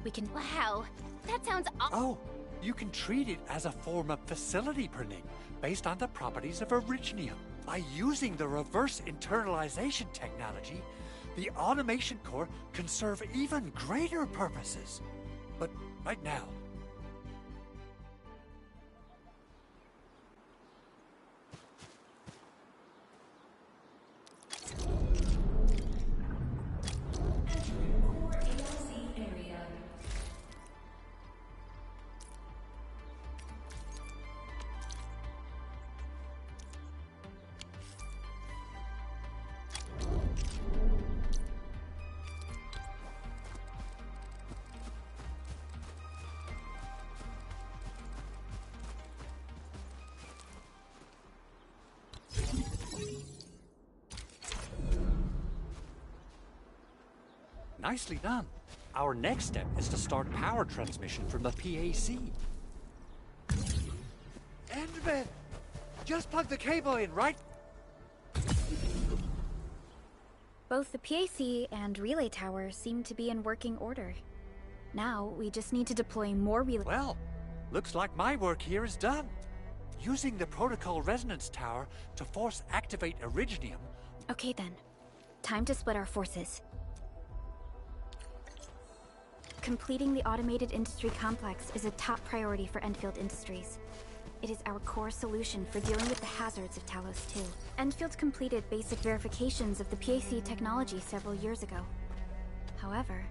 S2: We can...
S8: Wow, that sounds
S7: Oh, you can treat it as a form of facility printing based on the properties of Originium. By using the reverse internalization technology, the automation core can serve even greater purposes. But right now, nicely done. Our next step is to start power transmission from the PAC. Endman! Just plug the cable in, right?
S2: Both the PAC and relay tower seem to be in working order. Now, we just need to deploy more relay...
S7: Well, looks like my work here is done. Using the protocol resonance tower to force activate Originium...
S2: Okay then. Time to split our forces. Completing the automated industry complex is a top priority for Endfield Industries. It is our core solution for dealing with the hazards of Talos 2. Endfield completed basic verifications of the PAC technology several years ago. However,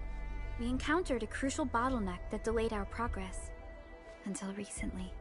S2: we encountered a crucial bottleneck that delayed our progress. Until recently.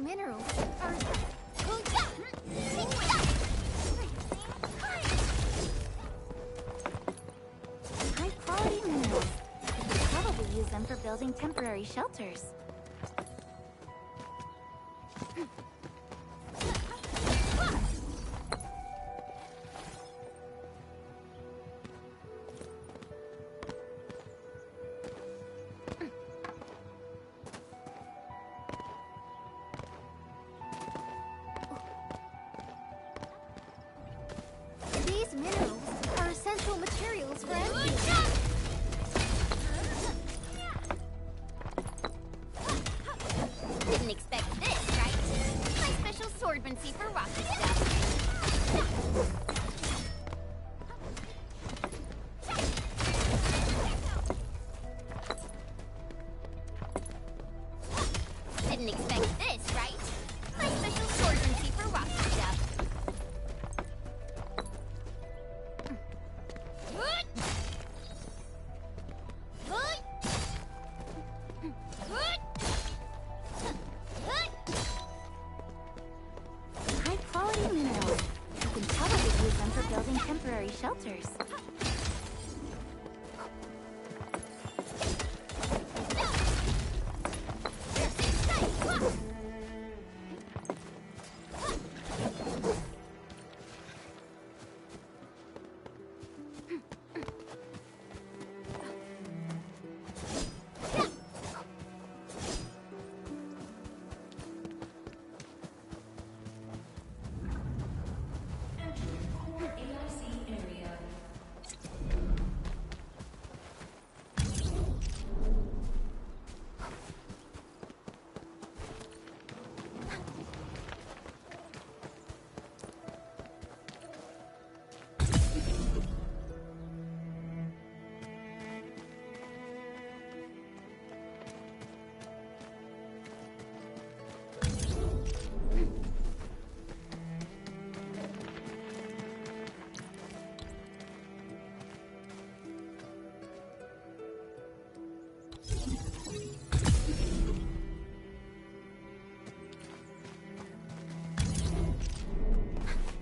S8: minerals are...
S2: High-quality minerals. We could probably use them for building temporary shelters.
S8: These minerals are essential materials for Endfield. Didn't expect this, right? My special swordmancy for rocky stuff. Didn't expect this, right? My special swordmancy for rocky stuff.
S2: High-quality minerals. You can probably use them for building temporary shelters.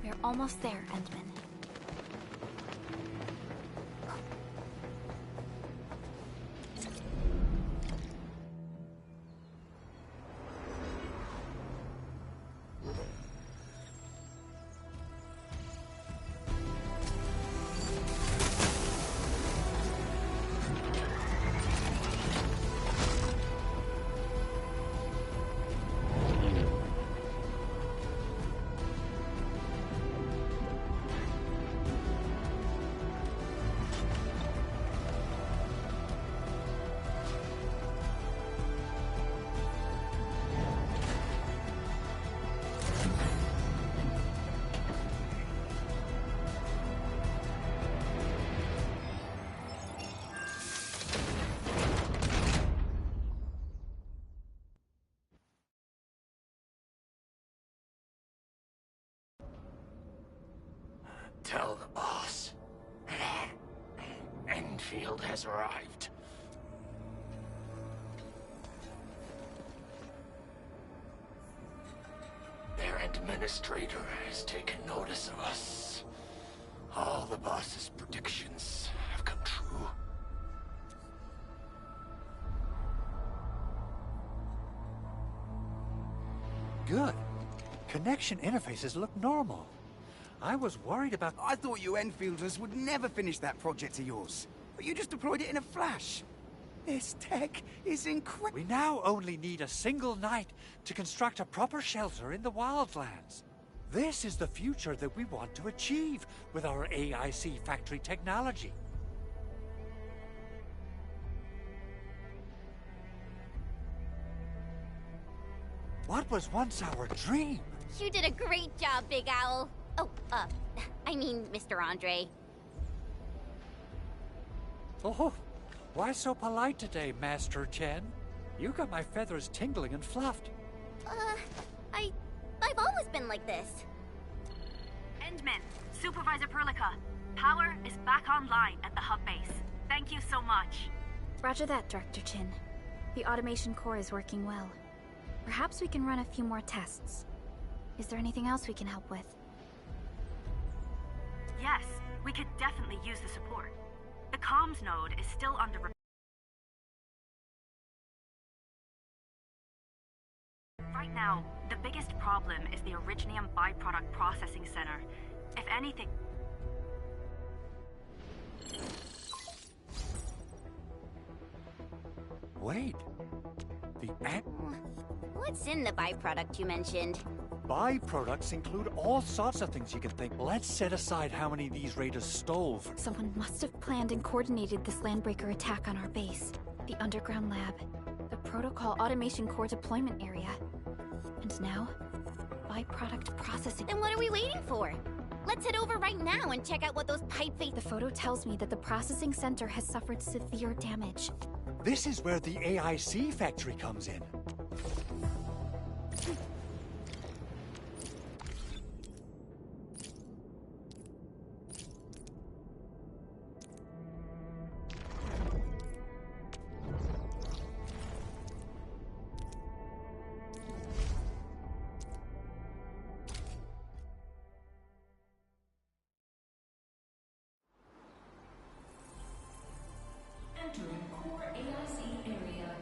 S2: We're almost there, Endman.
S18: Tell the boss. Enfield has arrived. Their administrator has taken notice of us. All the boss's predictions have come true.
S7: Good. Connection interfaces look normal. I was worried about...
S15: I thought you Enfielders would never finish that project of yours. But you just deployed it in a flash. This tech is incredible.
S7: We now only need a single night to construct a proper shelter in the wildlands. This is the future that we want to achieve with our AIC factory technology. What was once our dream?
S8: You did a great job, Big Owl. Oh, I mean, Mr. Andre.
S7: Oh, why so polite today, Master Chen? You got my feathers tingling and fluffed.
S8: I've always been like this.
S5: Endman, Supervisor Perlica, power is back online at the hub base. Thank you so much.
S2: Roger that, Director Chin. The automation core is working well. Perhaps we can run a few more tests. Is there anything else we can help with?
S5: Yes, we could definitely use the support. The comms node is still under repair. Right now, the biggest problem is the Originium byproduct processing center. If anything...
S7: Wait.
S8: What's in the byproduct you mentioned?
S7: Byproducts include all sorts of things you can think. Let's set aside how many these raiders stole.
S2: Someone must have planned and coordinated this landbreaker attack on our base. The underground lab, the protocol automation core deployment area. And now, byproduct processing.
S8: Then what are we waiting for? Let's head over right now and check out what those pipe face—
S2: The photo tells me that the processing center has suffered severe damage.
S7: This is where the AIC factory comes in.
S9: Entering core AIC area.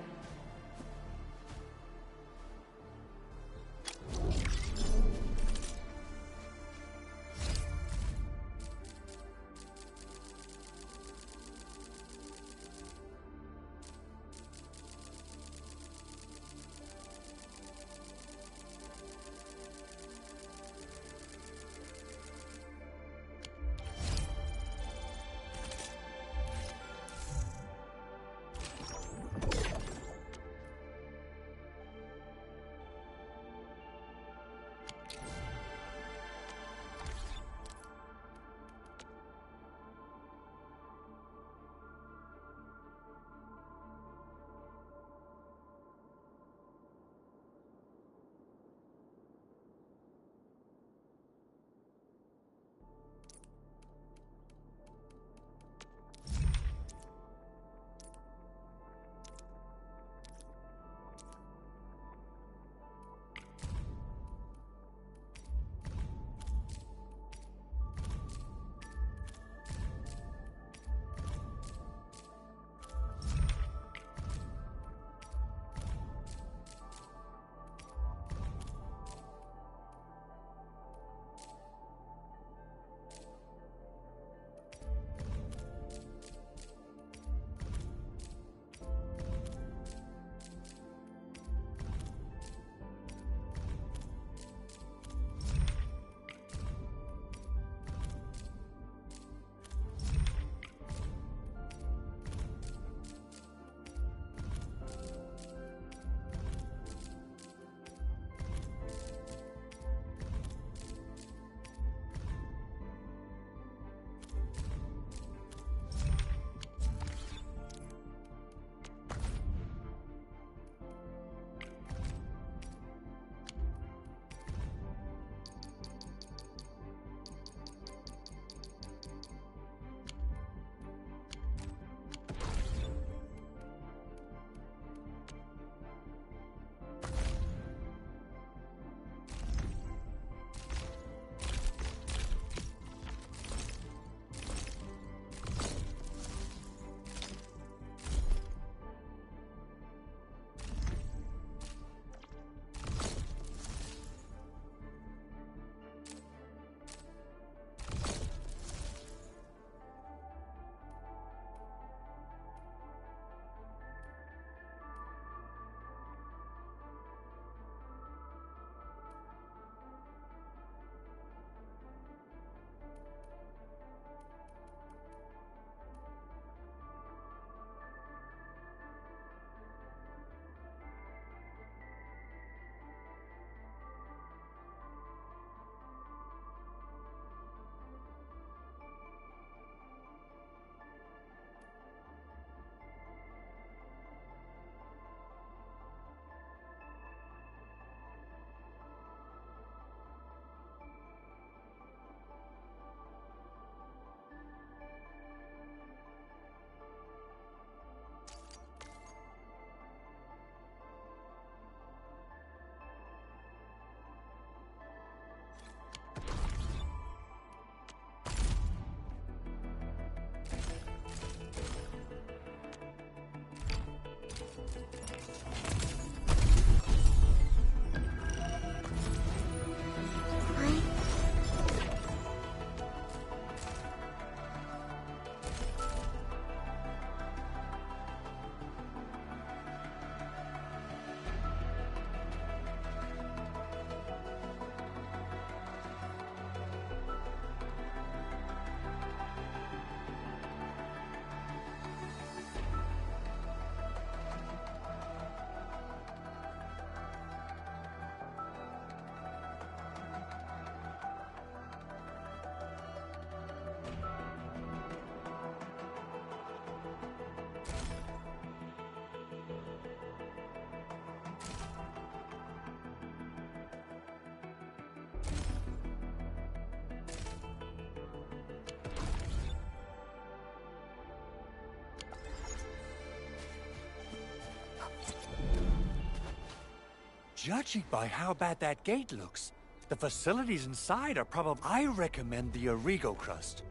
S7: Judging by how bad that gate looks, the facilities inside are probably... I recommend the Origo crust.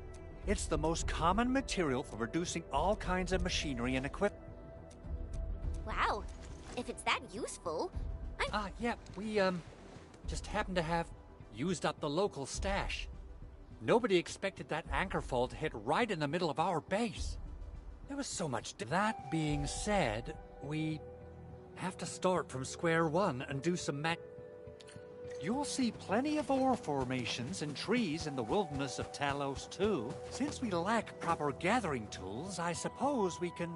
S7: It's the most common material for producing all kinds of machinery and equipment.
S8: Wow. If it's that useful,
S7: Yeah, we, just happen to have used up the local stash. Nobody expected that anchor fall to hit right in the middle of our base. There was so much... That being said, we have to start from square one and do some You'll see plenty of ore formations and trees in the wilderness of Talos too. Since we lack proper gathering tools, I suppose we can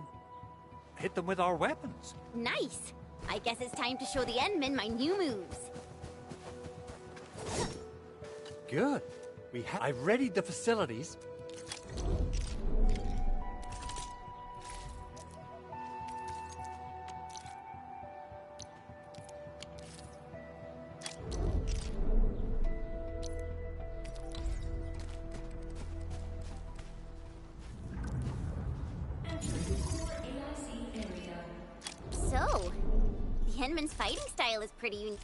S7: hit them with our weapons.
S8: nice. I guess it's time to show the Endmen my new moves.
S7: Good. I've readied the facilities.
S8: So, the Endmen's fighting style is pretty unique.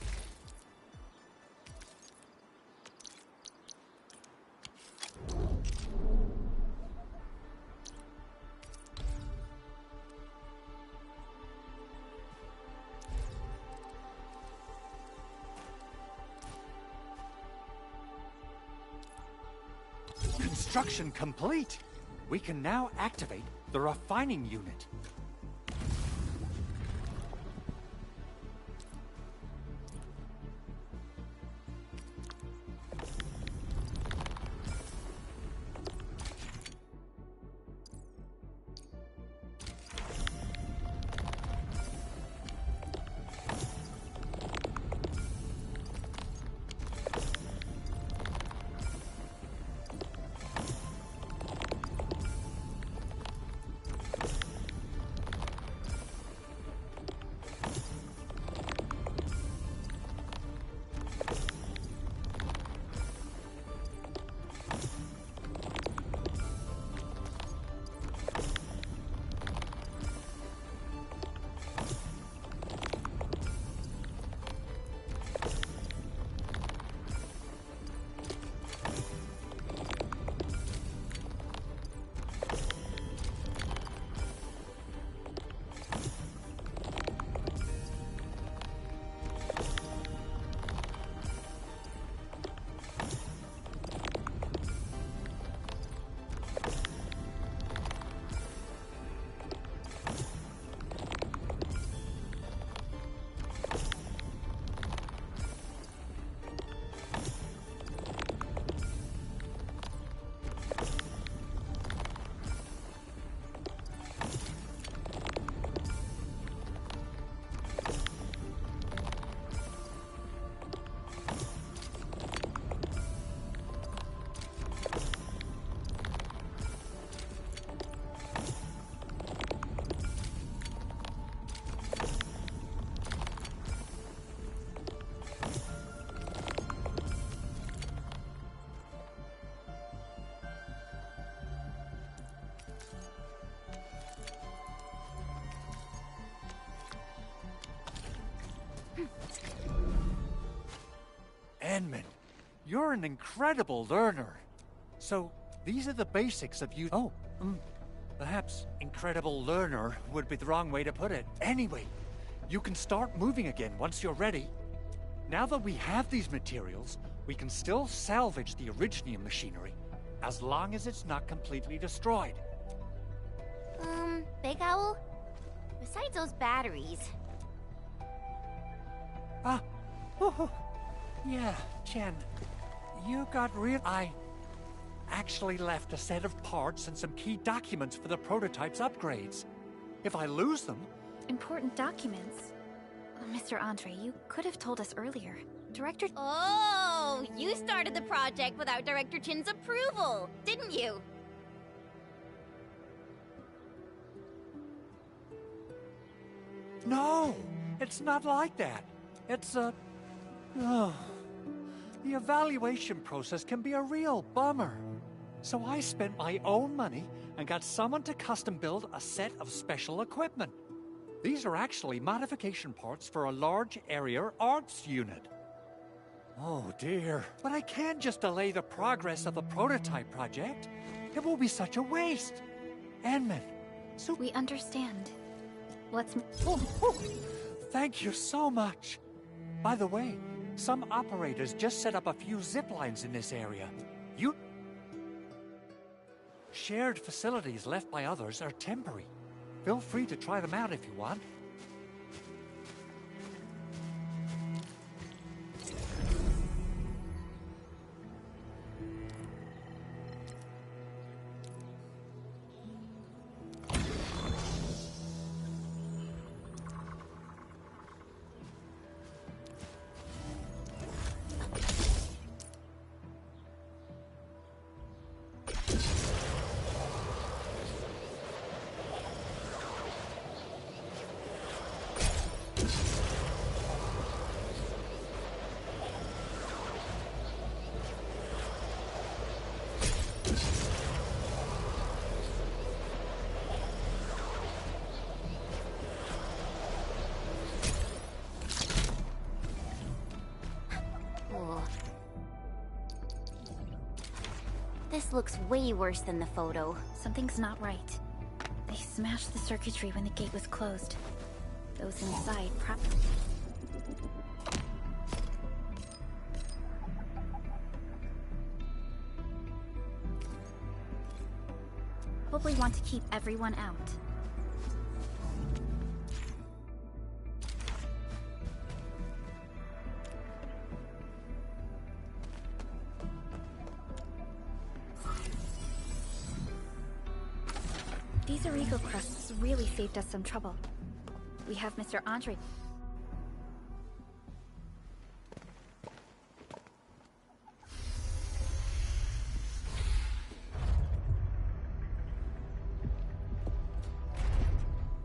S7: Construction complete. We can now activate the refining unit. Endman, you're an incredible learner. So, these are the basics of you. Perhaps incredible learner would be the wrong way to put it. Anyway, you can start moving again once you're ready. Now that we have these materials, we can still salvage the Originium machinery, as long as it's not completely destroyed.
S8: Big Owl? Besides those batteries...
S7: Yeah, Chen. You got real... I actually left a set of parts and some key documents for the prototype's upgrades. If I lose them...
S2: Important documents? Mr. Andre, you could have told us earlier. Director...
S8: Oh, you started the project without Director Chin's approval, didn't you?
S7: No! It's not like that. It's a... The evaluation process can be a real bummer. So I spent my own money and got someone to custom build a set of special equipment. These are actually modification parts for a large area arts unit. Oh dear, but I can't just delay the progress of the prototype project. It will be such a waste. Enman, so...
S2: We understand. Let's...
S7: Thank you so much. By the way, some operators just set up a few zip lines in this area. Shared facilities left by others are temporary. Feel free to try them out if you want.
S8: This looks way worse than the photo.
S2: Something's not right. They smashed the circuitry when the gate was closed. Those inside probably want to keep everyone out. These Origo crusts really saved us some trouble. We have Mr. Andre.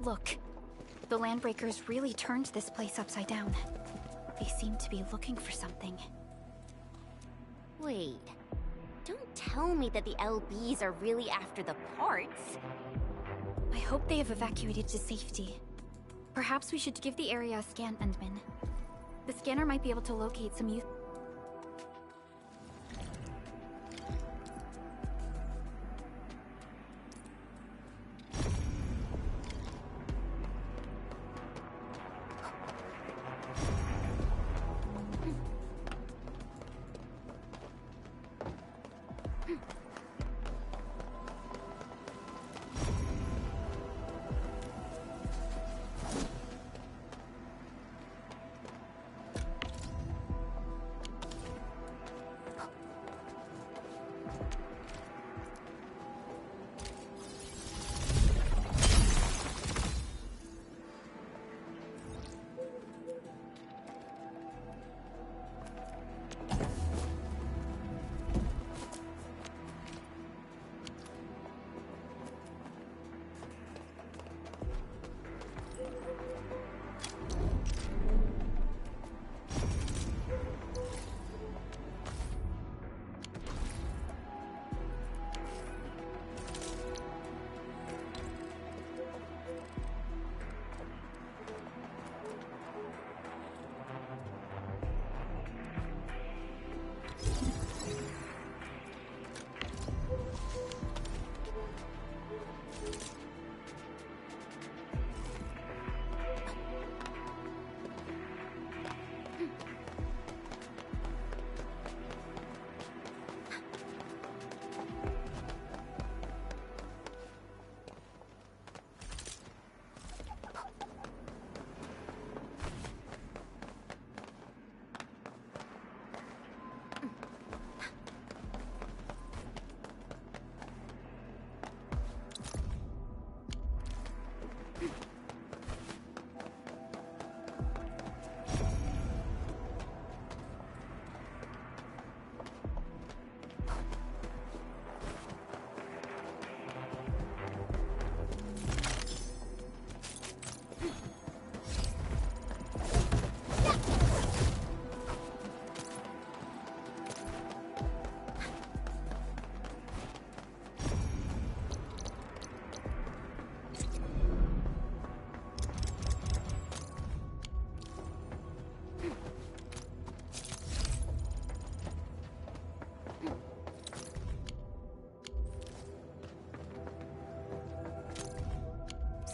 S2: Look, the Landbreakers really turned this place upside down. They seem to be looking for something.
S8: Wait, don't tell me that the LBs are really after the parts.
S2: I hope they have evacuated to safety. Perhaps we should give the area a scan, Endman. The scanner might be able to locate some youth.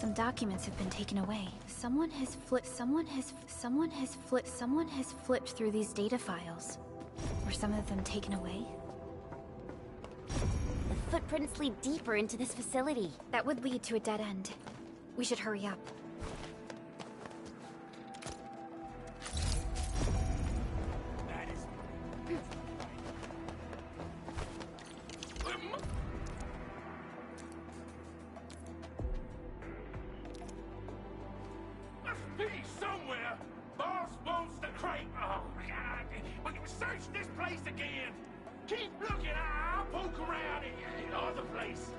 S2: Some documents have been taken away. Someone has flipped through these data files. Were some of them taken away?
S8: The footprints lead deeper into this facility.
S2: That would lead to a dead end. We should hurry up.
S17: Must be somewhere. Boss wants the crate. Oh, God. We can search this place again. Keep looking. I'll poke around in other places.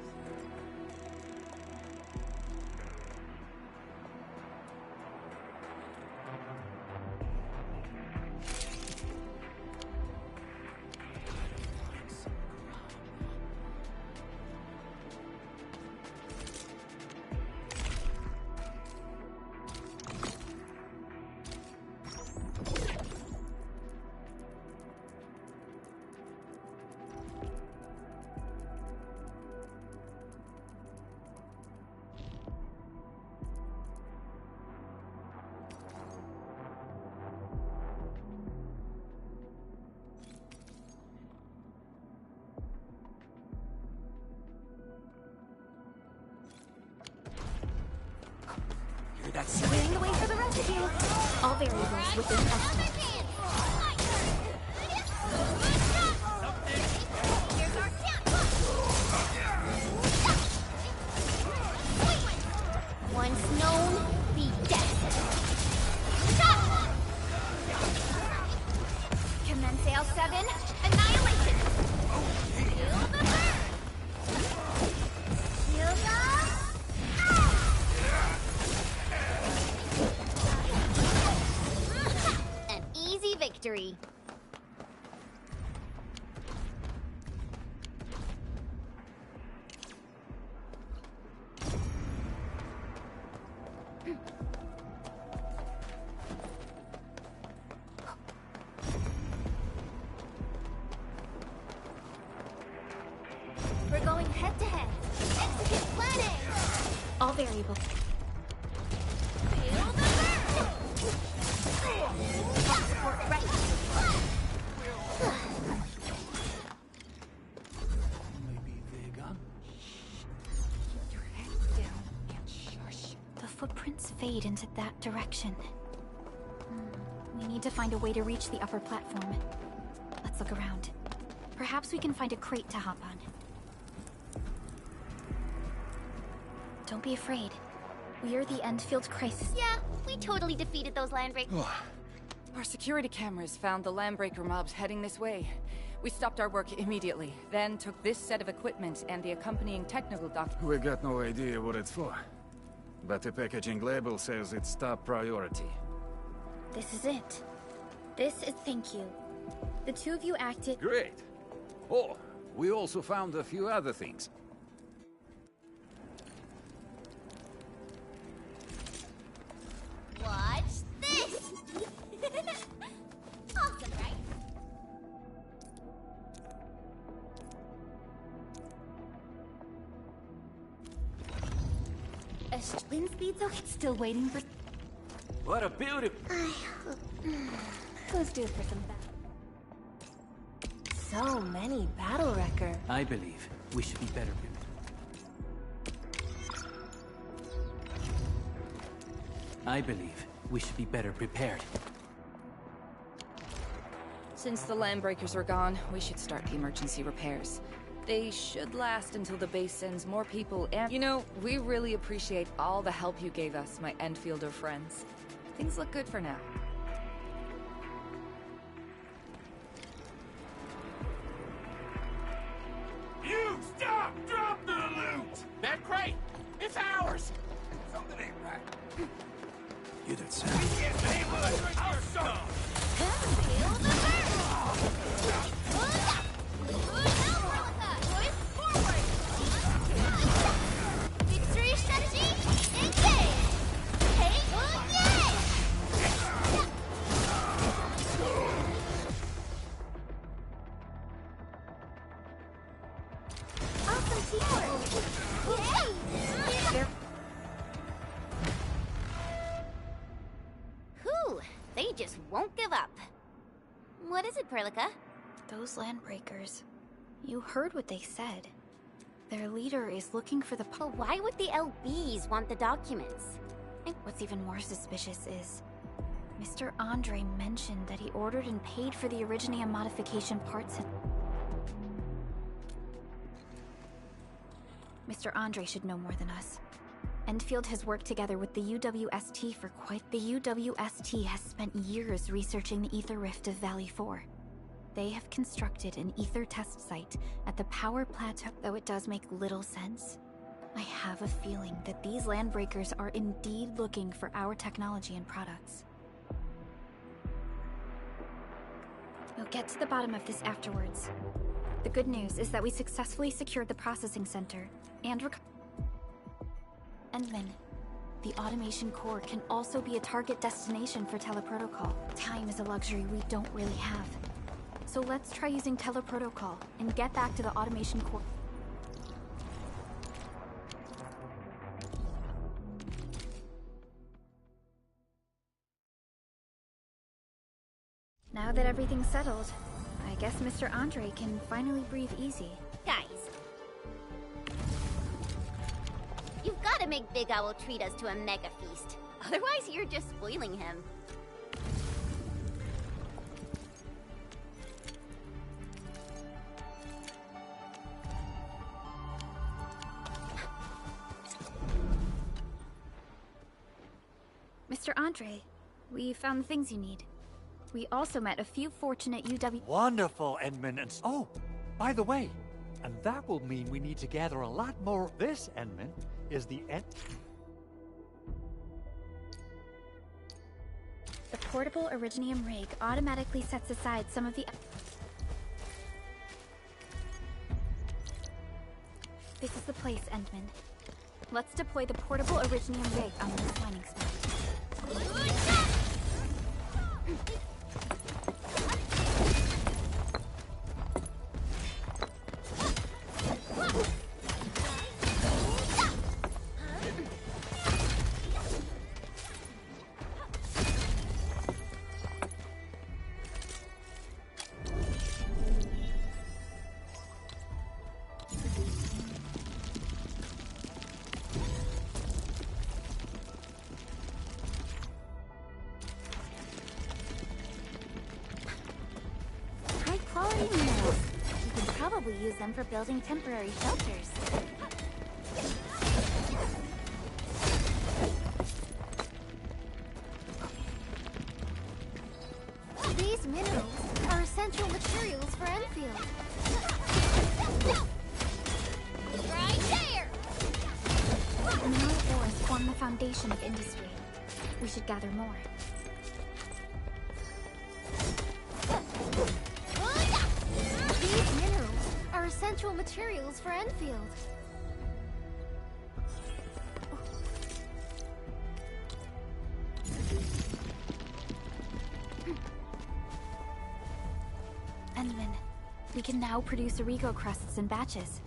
S2: That's clearing the way for the rescue. All variables within estimate.
S8: Once known, be dead. Commence AL7, annihilation. Feel the burn. Feel the... An easy victory. We're going head to head. Execute plan A.
S2: All variables.
S8: Feel the burn. Support ready.
S2: The footprints fade into that direction. We need to find a way to reach the upper platform. Let's look around. Perhaps we can find a crate to hop on. Don't be afraid. We are the Endfield crisis.
S8: Yeah, we totally defeated those landbreakers.
S4: Our security cameras found the landbreaker mobs heading this way. We stopped our work immediately, then took this set of equipment and the accompanying technical documents.
S19: We got no idea what it's for. But the packaging label says it's top priority.
S2: This is it. This is thank you. The two of you acted...
S19: Great! Oh, we also found a few other things.
S8: Watch this! Awesome, right?
S1: Wind speed's okay. Still waiting for...
S14: What a beauty!
S12: Who's due for some So many battle wrecker.
S11: I believe we should be better. I believe we should be better prepared.
S4: Since the landbreakers are gone, we should start the emergency repairs. They should last until the base sends more people and... You know, we really appreciate all the help you gave us, my Endfielder friends. Things look good for now.
S17: You stop! Drop the loot! That crate! It's ours! Something ain't right.
S19: You did say.
S17: I'll stop!
S8: Feel the burn! Victory strategy, engage! Hey, yay! Awesome teamwork! Yay! What is it, Perlica?
S2: Those landbreakers. You heard what they said. Their leader is looking for the
S8: But why would the LBs want the documents?
S2: What's even more suspicious is... Mr. Andre mentioned that he ordered and paid for the Originium modification parts and... Mr. Andre should know more than us. Endfield has worked together with the UWST for quite... The UWST has spent years researching the Ether Rift of Valley 4. They have constructed an Ether test site at the power plateau, though it does make little sense. I have a feeling that these landbreakers are indeed looking for our technology and products. We'll get to the bottom of this afterwards. The good news is that we successfully secured the processing center, and Endman, the automation core can also be a target destination for teleprotocol. Time is a luxury we don't really have. So let's try using teleprotocol and get back to the automation core. Now that everything's settled, I guess Mr. Andre can finally breathe easy.
S8: Guys, you've got to make Big Owl treat us to a mega feast. Otherwise, you're just spoiling him.
S2: Mr. Andre, we found the things you need. We also met a few fortunate UW...
S7: Wonderful, Endman, and... Oh, by the way, and that will mean we need to gather a lot more... This, Endman, is the
S2: The portable Originium rig automatically sets aside some of the... This is the place, Endman. Let's deploy the portable Originium rig on this mining spot.
S8: Use them for building temporary shelters.
S12: These minerals are essential materials for Endfield.
S8: Right there!
S2: Mineral ores form the foundation of industry. We should gather more.
S12: These minerals are essential materials for Endfield.
S2: Endman, we can now produce Origo crusts in batches.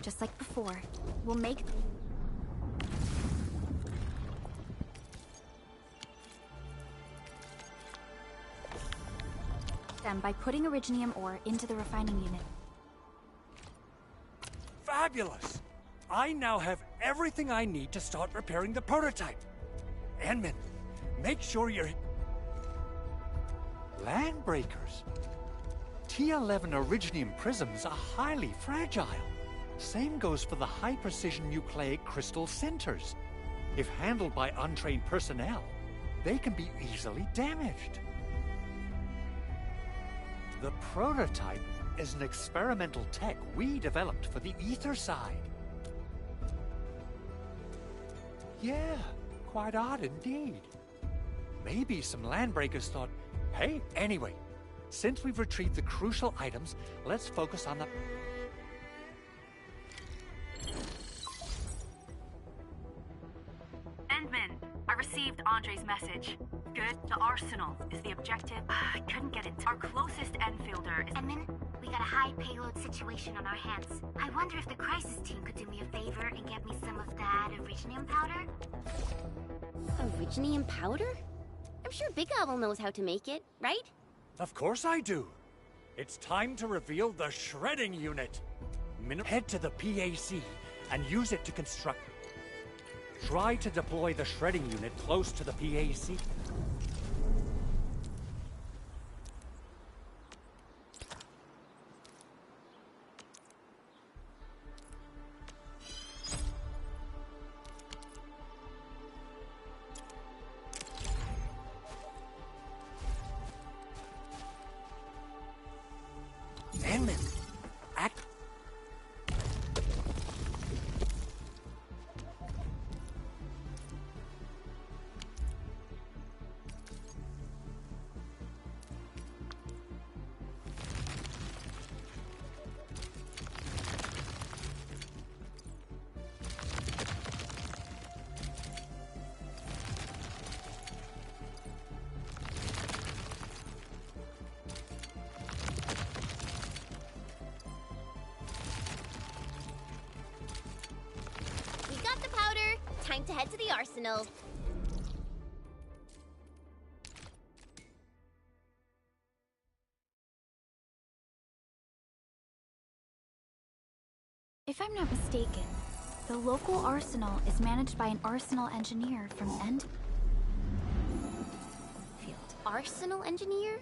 S2: Just like before, we'll make... them by putting Originium ore into the refining unit.
S7: Fabulous! I now have everything I need to start repairing the prototype. Endman, make sure you're... Landbreakers. T11 Originium prisms are highly fragile. Same goes for the high-precision nucleic crystal centers. If handled by untrained personnel, they can be easily damaged. The prototype is an experimental tech we developed for the ether side. Yeah, quite odd indeed. Maybe some landbreakers thought, hey, anyway, since we've retrieved the crucial items, let's focus on the...
S5: Endman, I received Andre's message. Good. The Arsenal is the objective. I couldn't get it. Our closest Enfielder is...
S9: Endman, we got a high payload situation on our hands. I wonder if the crisis team could do me a favor and get me some of that Originium powder?
S8: Originium powder? I'm sure Big Owl knows how to make it, right?
S7: Of course I do. It's time to reveal the shredding unit. Head to the PAC and use it to construct. Try to deploy the shredding unit close to the PAC. Enman, act.
S8: We got the powder. Time to head to the arsenal.
S2: If I'm not mistaken, the local arsenal is managed by an arsenal engineer from Endfield.
S8: Arsenal engineer?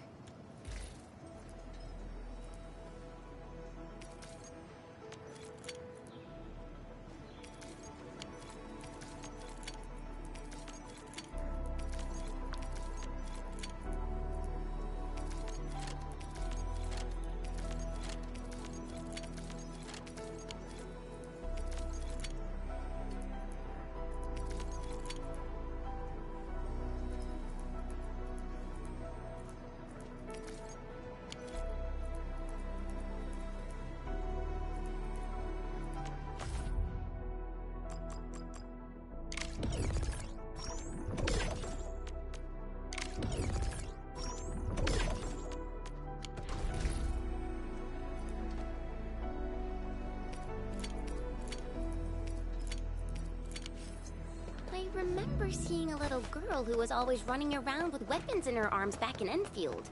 S8: I remember seeing a little girl who was always running around with weapons in her arms back in Endfield.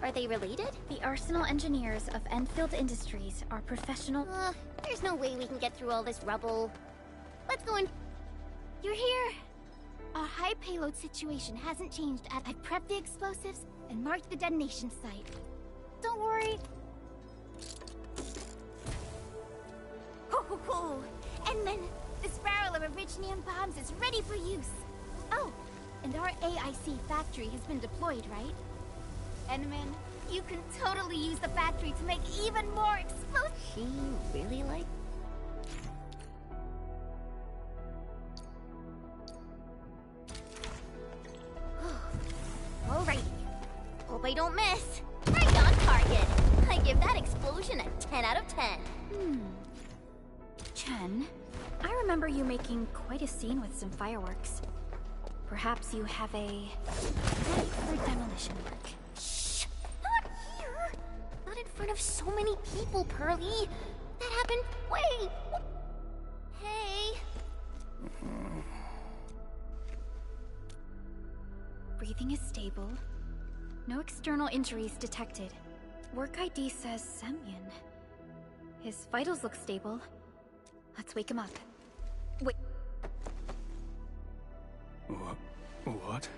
S8: Are they related?
S2: The arsenal engineers of Endfield Industries are professional.
S8: There's no way we can get through all this rubble. Let's go in.
S2: You're here! Our high payload situation hasn't changed. I've prepped the explosives and marked the detonation site. Don't worry.
S8: Ho ho ho! Endman, this barrel of originium bombs is ready for use.
S2: Oh, and our AIC factory has been deployed, right?
S8: Endman, you can totally use the factory to make even more explosives. She really like? Alrighty. Hope I don't miss. Right on target. I give that explosion a 10 out of 10.
S2: Chen, I remember you making quite a scene with some fireworks. Perhaps you have a knack for demolition work.
S8: Shh! Not here! Not in front of so many people, Pearly. That happened way... Hey.
S2: Breathing is stable. No external injuries detected. Work ID says Semyon. His vitals look stable. Let's wake him up. Wait.
S20: What?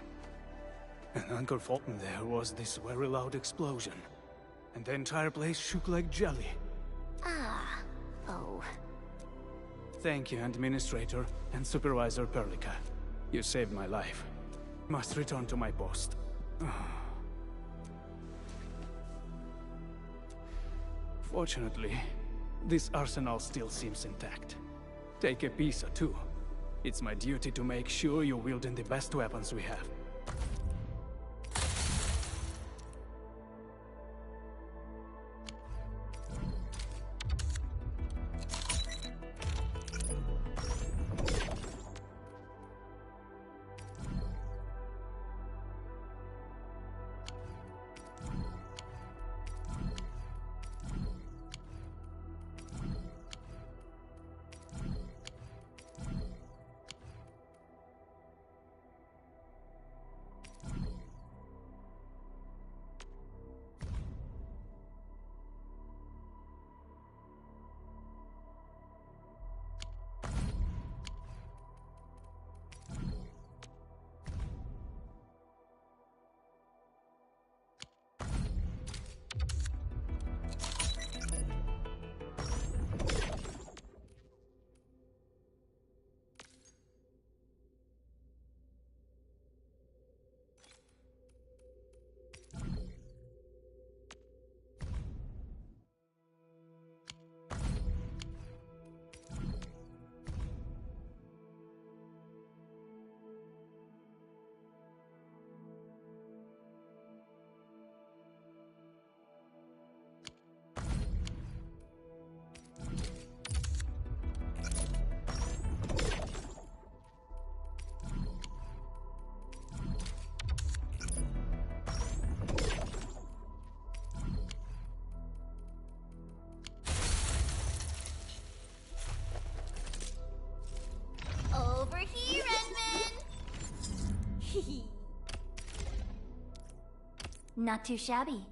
S20: An anchor fault in there was this very loud explosion. And the entire place shook like jelly.
S8: Ah. Oh.
S20: Thank you, Administrator and Supervisor Perlica. You saved my life. Must return to my post. Fortunately, this arsenal still seems intact. Take a piece or two. It's my duty to make sure you're wielding the best weapons we have.
S1: Not too shabby.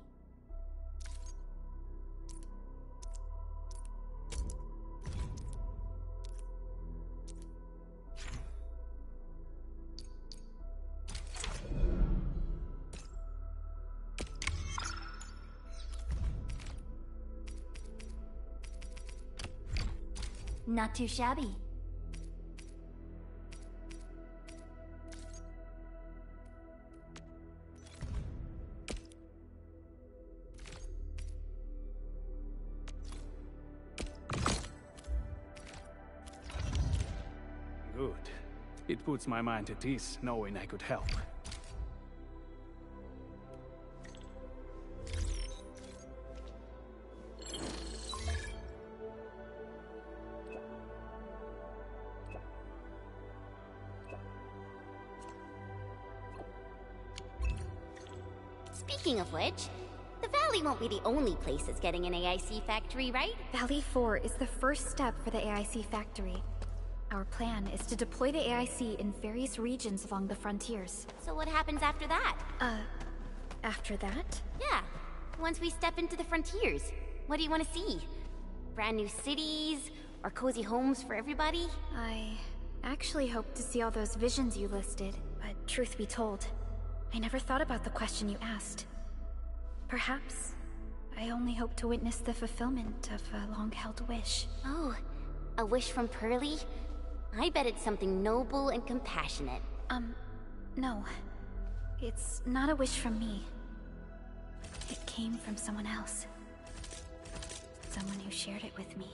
S1: Not too shabby.
S20: Good. It puts my mind at ease knowing I could help.
S8: Speaking of which, the Valley won't be the only place that's getting an AIC factory, right?
S2: Valley 4 is the first step for the AIC factory. Our plan is to deploy the AIC in various regions along the frontiers.
S8: So what happens after that?
S2: After that?
S8: Yeah, once we step into the frontiers. What do you want to see? Brand new cities? Or cozy homes for everybody?
S2: I actually hoped to see all those visions you listed, but truth be told, I never thought about the question you asked. Perhaps I only hope to witness the fulfillment of a long-held wish.
S8: Oh, a wish from Pearly? I bet it's something noble and compassionate.
S2: No. It's not a wish from me. It came from someone else. Someone who shared it with me.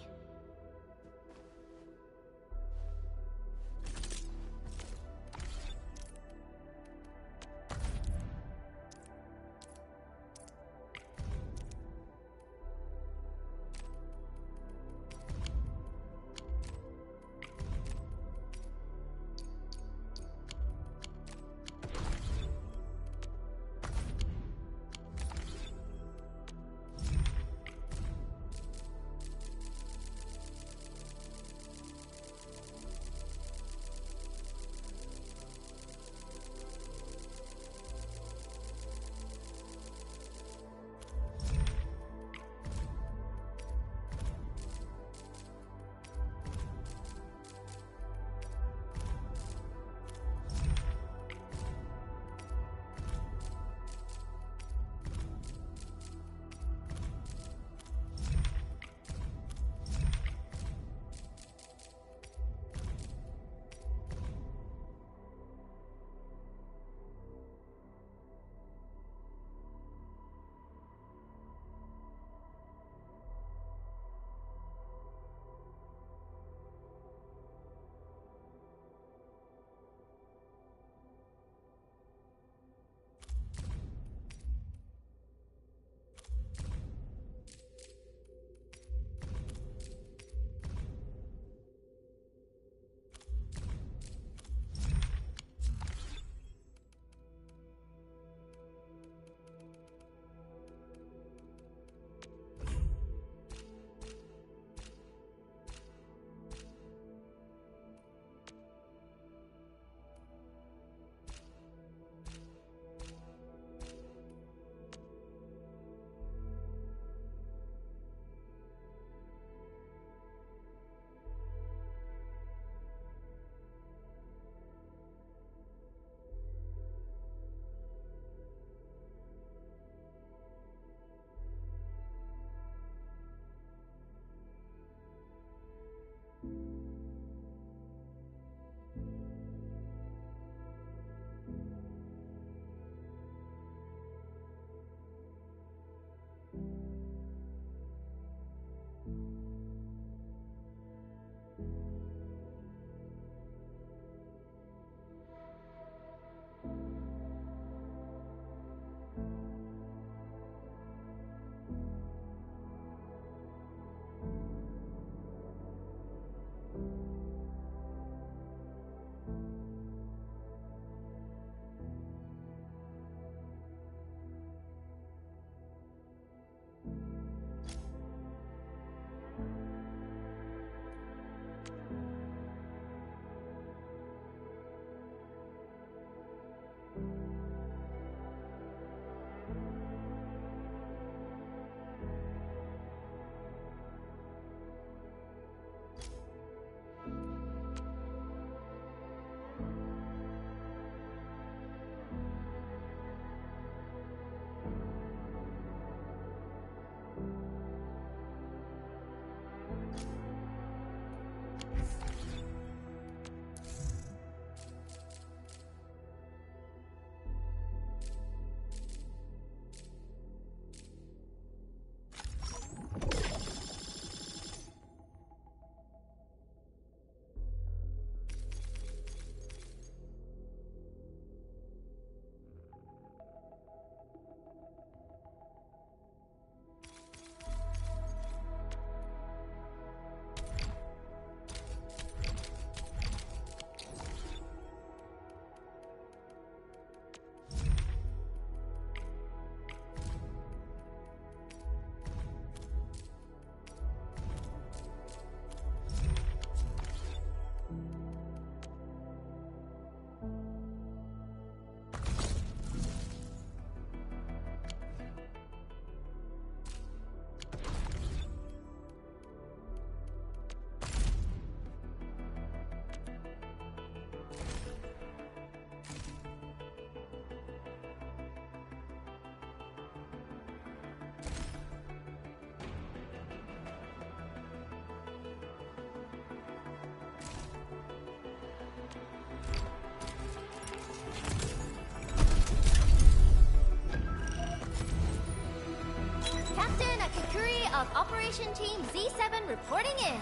S8: Operation Team Z7 reporting in.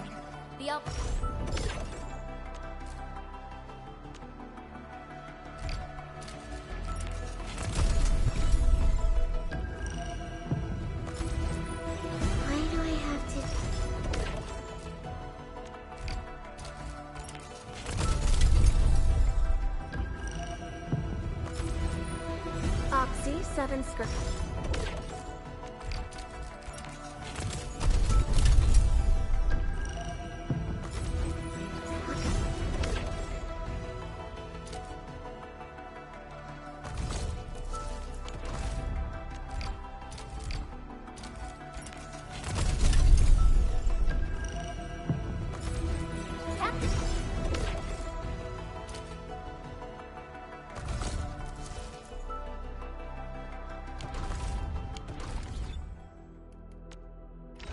S8: The op... Why do I have to...
S12: Oxy 7 script.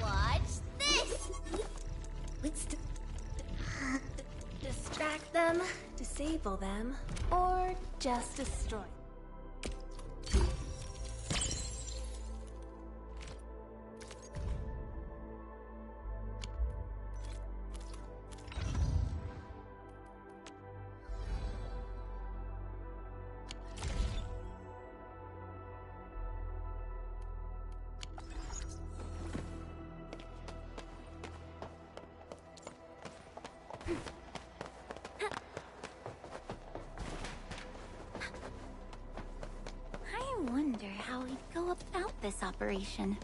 S8: Watch this!
S12: Let's distract them, disable them, or just destroy.
S2: I wonder how we'd go about this operation.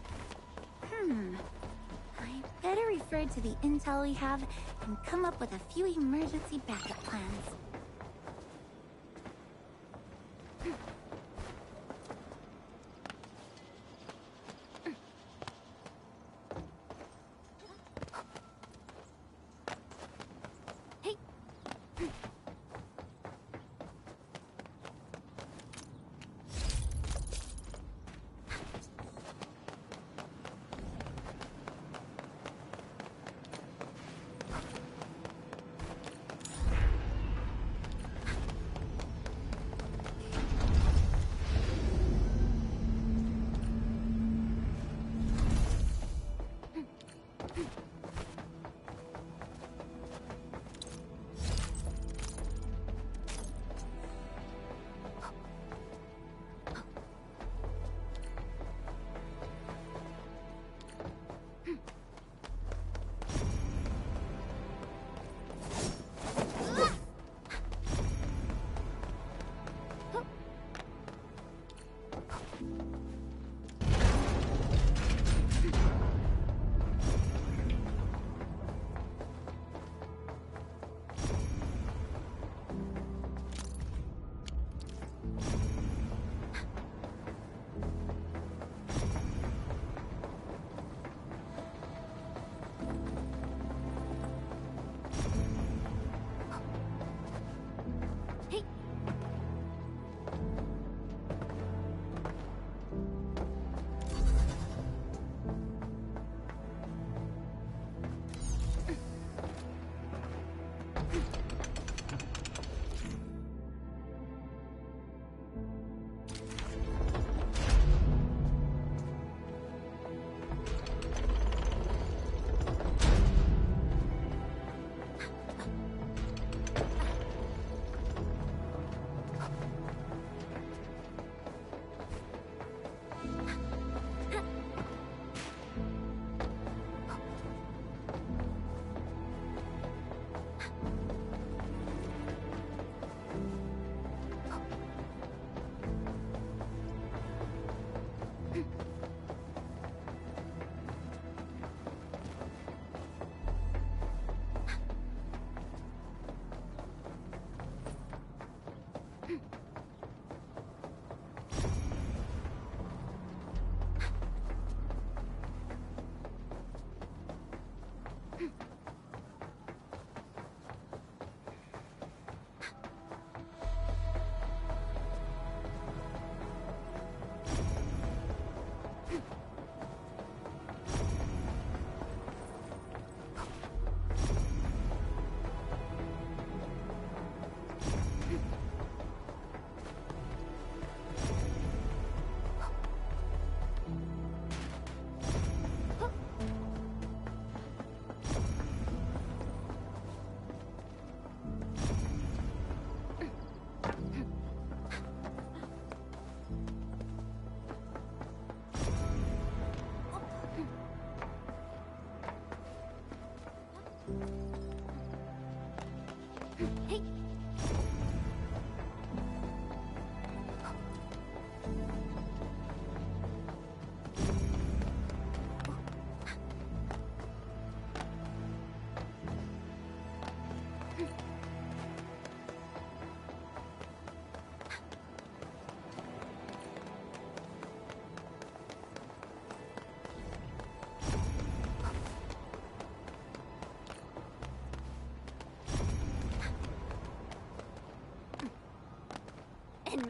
S2: I better refer to the intel we have and come up with a few emergency backup plans.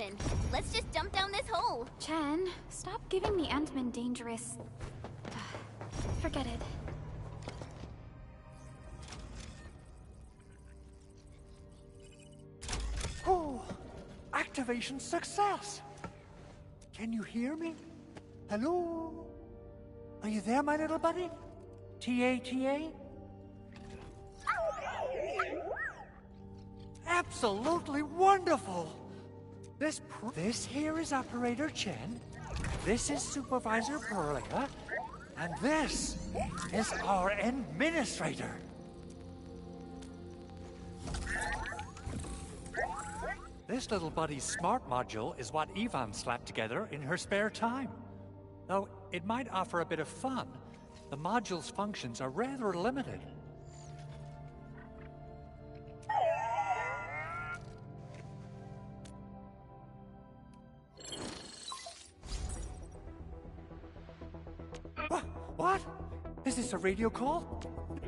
S8: Ant-Man. Let's just jump down this hole.
S2: Chen, stop giving the Ant-Man dangerous... Forget it.
S7: Oh, activation success! Can you hear me? Hello? Are you there, my little buddy? T-A-T-A? Absolutely wonderful! This here is Operator Chen, this is Supervisor Perlica, and this is our Administrator. This little buddy's smart module is what Yvonne slapped together in her spare time. Though it might offer a bit of fun, the module's functions are rather limited. What? Is this a radio call?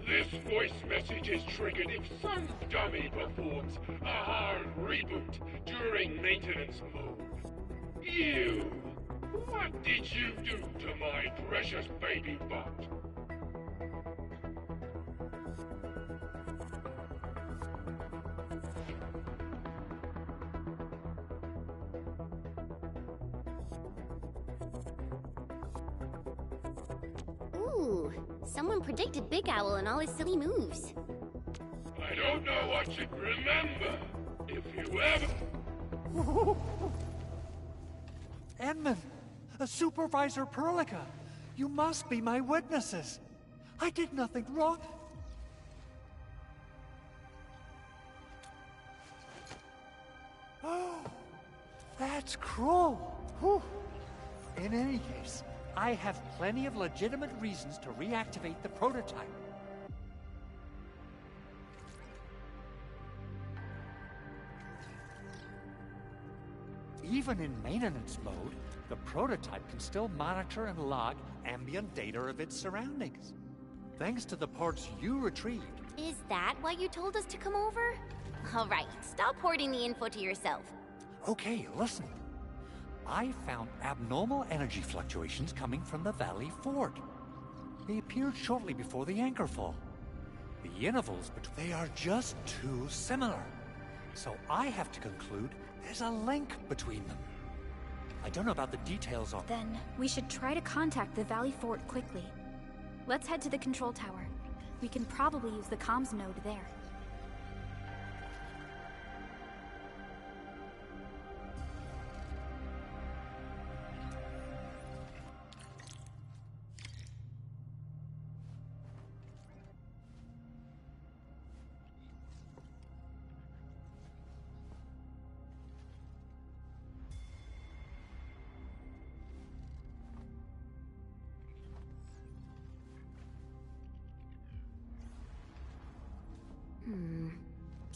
S17: This voice message is triggered if some dummy performs a hard reboot during maintenance mode. You! What did you do to my precious baby bot?
S8: Ooh, someone predicted Big Owl and all his silly moves.
S17: I don't know what you'd remember if you ever...
S7: Edmund, Supervisor Perlica, you must be my witnesses. I did nothing wrong. Oh, that's cruel. Whew. In any case, I have plenty of legitimate reasons to reactivate the prototype. Even in maintenance mode, the prototype can still monitor and log ambient data of its surroundings. Thanks to the parts you retrieved.
S8: Is that why you told us to come over? All right, stop hoarding the info to yourself.
S7: Okay, listen. I found abnormal energy fluctuations coming from the Valley Fort. They appeared shortly before the anchor fall. The intervals between... They are just too similar. So I have to conclude there's a link between them. I don't know about the details on...
S2: Then we should try to contact the Valley Fort quickly. Let's head to the control tower. We can probably use the comms node there.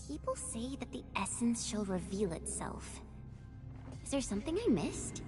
S8: People say that the essence shall reveal itself. Is there something I missed?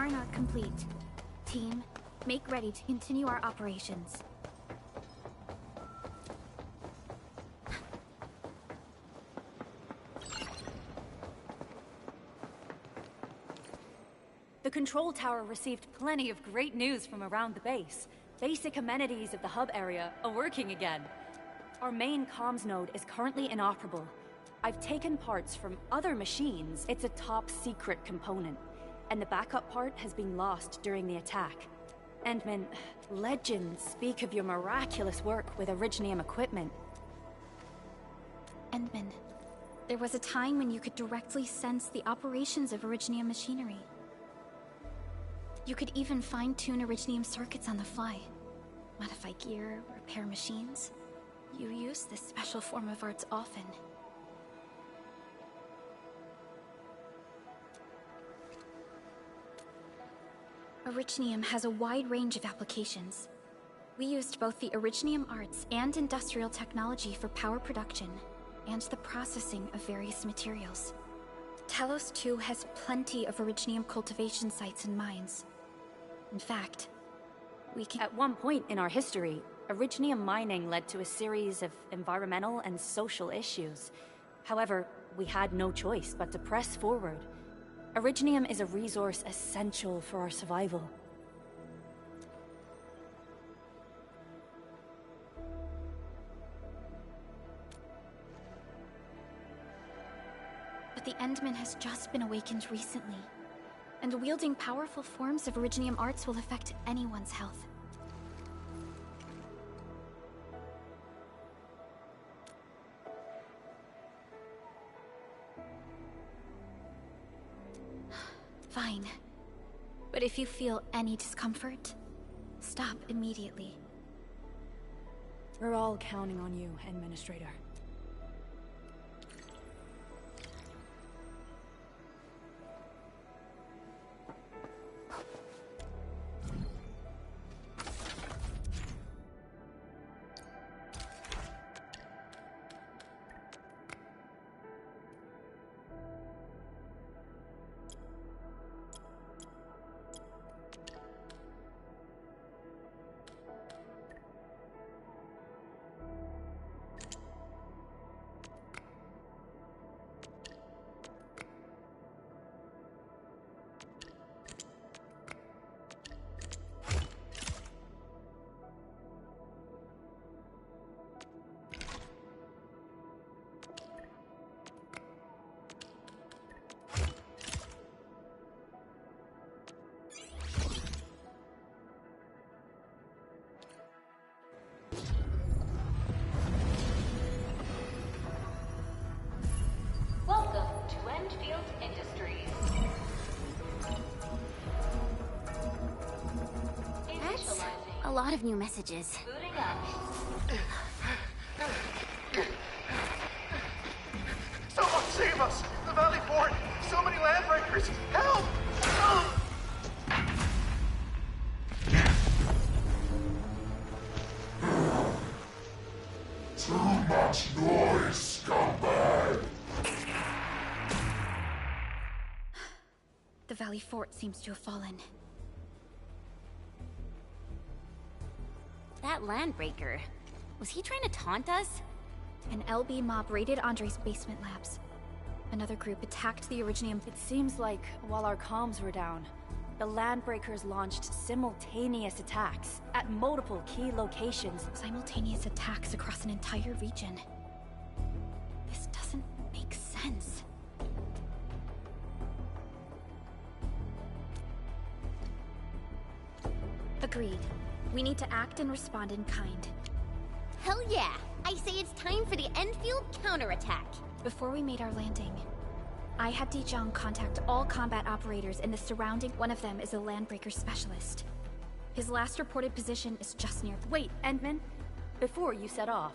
S2: are not complete. Team, make ready to continue our operations.
S4: The control tower received plenty of great news from around the base. Basic amenities of the hub area are working again. Our main comms node is currently inoperable. I've taken parts from other machines. It's a top secret component, and the backup part has been lost during the attack. Endman, legends speak of your miraculous work with Originium equipment.
S2: Endman, there was a time when you could directly sense the operations of Originium machinery. You could even fine-tune Originium circuits on the fly. Modify gear, repair machines. You use this special form of arts often. Originium has a wide range of applications. We used both the Originium arts and industrial technology for power production, and the processing of various materials. Talos 2 has plenty of Originium cultivation sites and mines. In fact, we can—
S4: At one point in our history, Originium mining led to a series of environmental and social issues. However, we had no choice but to press forward. Originium is a resource essential for our survival.
S2: But the Endman has just been awakened recently, and wielding powerful forms of Originium arts will affect anyone's health. Fine. But if you feel any discomfort, stop immediately.
S4: We're all counting on you, Administrator.
S9: Welcome to Endfield Industries.
S8: That's a lot of new messages.
S9: Booting up.
S17: Someone save us! The Valley Fort! So many landbreakers! Help!
S18: Too much noise, scumbag!
S2: The Valley Fort seems to have fallen.
S8: That landbreaker, was he trying to taunt us?
S2: An LB mob raided Andre's basement labs. Another group attacked the Originium.
S4: It seems like while our comms were down, the Landbreakers launched simultaneous attacks at multiple key locations.
S2: Simultaneous attacks across an entire region. This doesn't make sense. Agreed. We need to act and respond in kind.
S8: Hell yeah! I say it's time for the Endfield counterattack.
S2: Before we made our landing, I had Dijong contact all combat operators in the surrounding. One of them is a Landbreaker specialist. His last reported position is just near—
S4: Wait, Endman. Before you set off,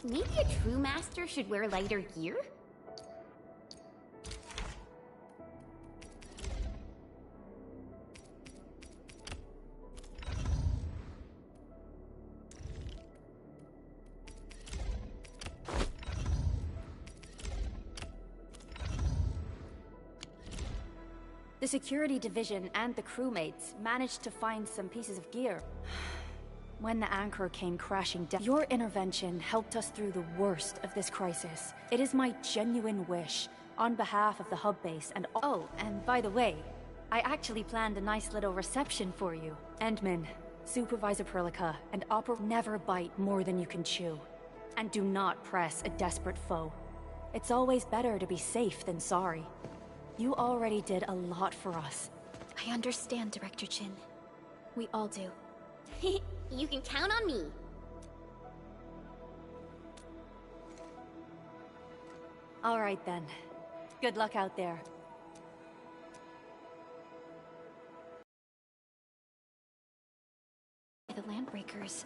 S8: Maybe a true master should wear lighter gear?
S4: The security division and the crewmates managed to find some pieces of gear. When the anchor came crashing down, your intervention helped us through the worst of this crisis. It is my genuine wish, on behalf of the hub base and oh, and by the way, I actually planned a nice little reception for you. Endman, Supervisor Perlica, and never bite more than you can chew. And do not press a desperate foe. It's always better to be safe than sorry. You already did a lot for us.
S2: I understand, Director Chin. We all do.
S8: You can count on me.
S4: All right then. Good luck out there.
S2: The Landbreakers.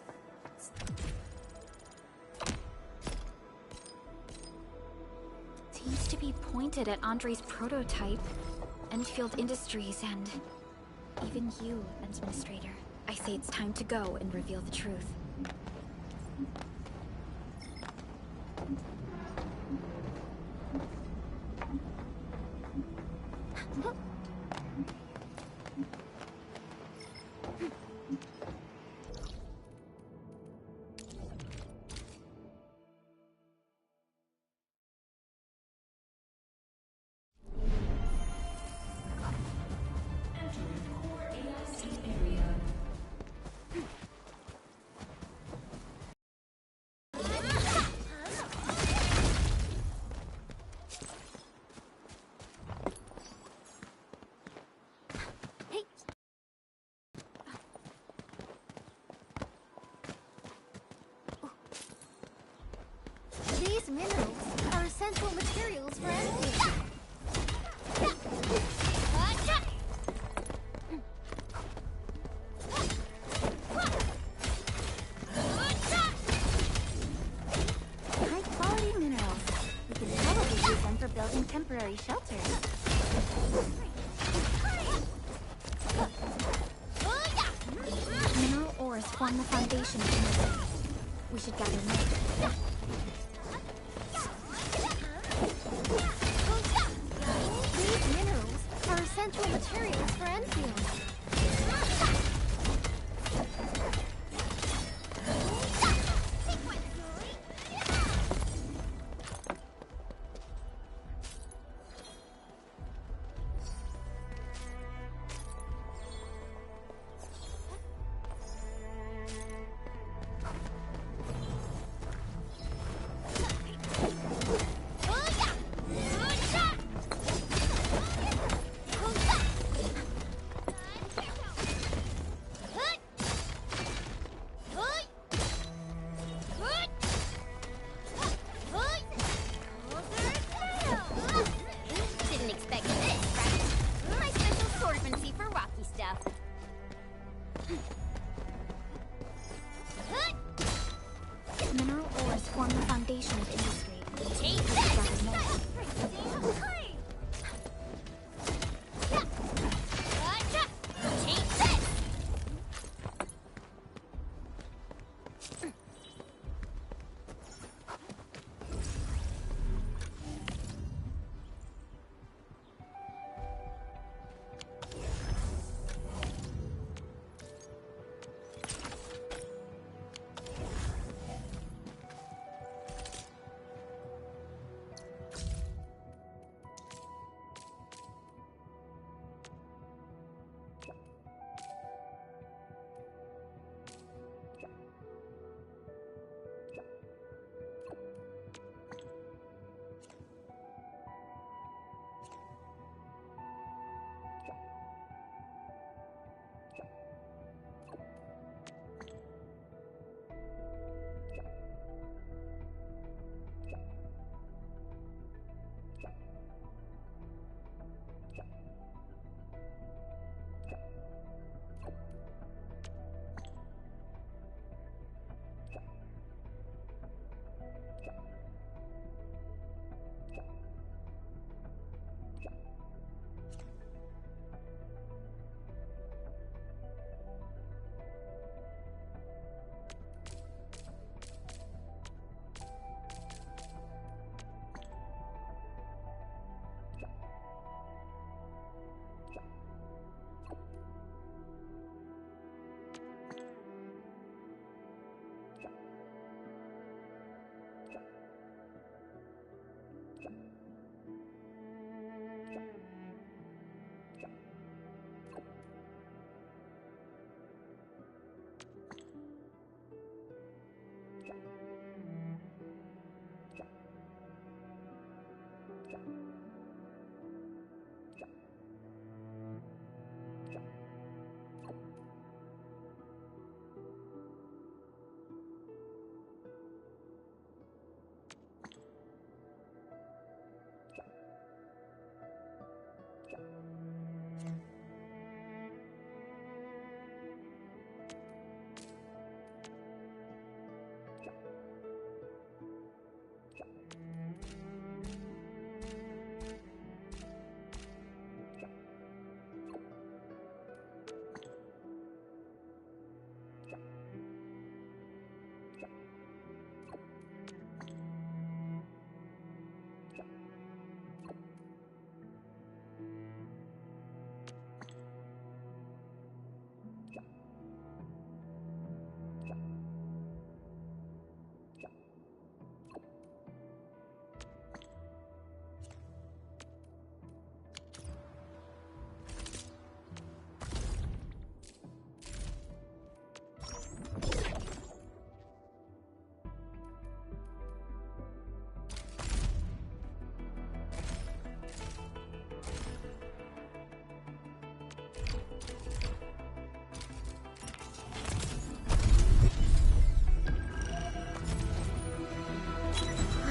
S2: Seems to be pointed at Andre's prototype, Endfield Industries, and even you, Administrator. I say it's time to go and reveal the truth.
S1: These minerals are essential materials for Endfield.
S2: High-quality minerals. We could probably use them for building temporary shelters. Mineral ores form the foundation of the city. We should gather more.
S1: These minerals are essential materials for Endfield.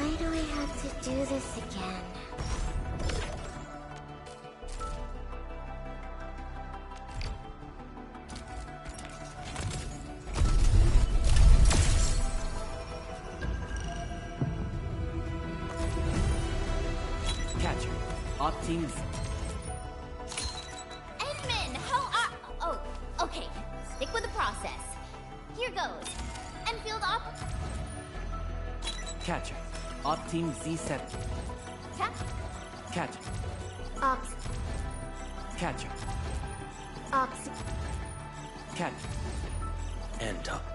S8: Why do I have to do this again?
S11: Catcher. Op Team Z.
S8: Edmund, how are... Oh, okay. Stick with the process. Here goes. Enfield op...
S11: Catcher. Op Team Z7.
S8: Tap.
S11: Catcher.
S8: Ops.
S11: Catcher.
S8: Ops.
S11: Catcher.
S10: And top.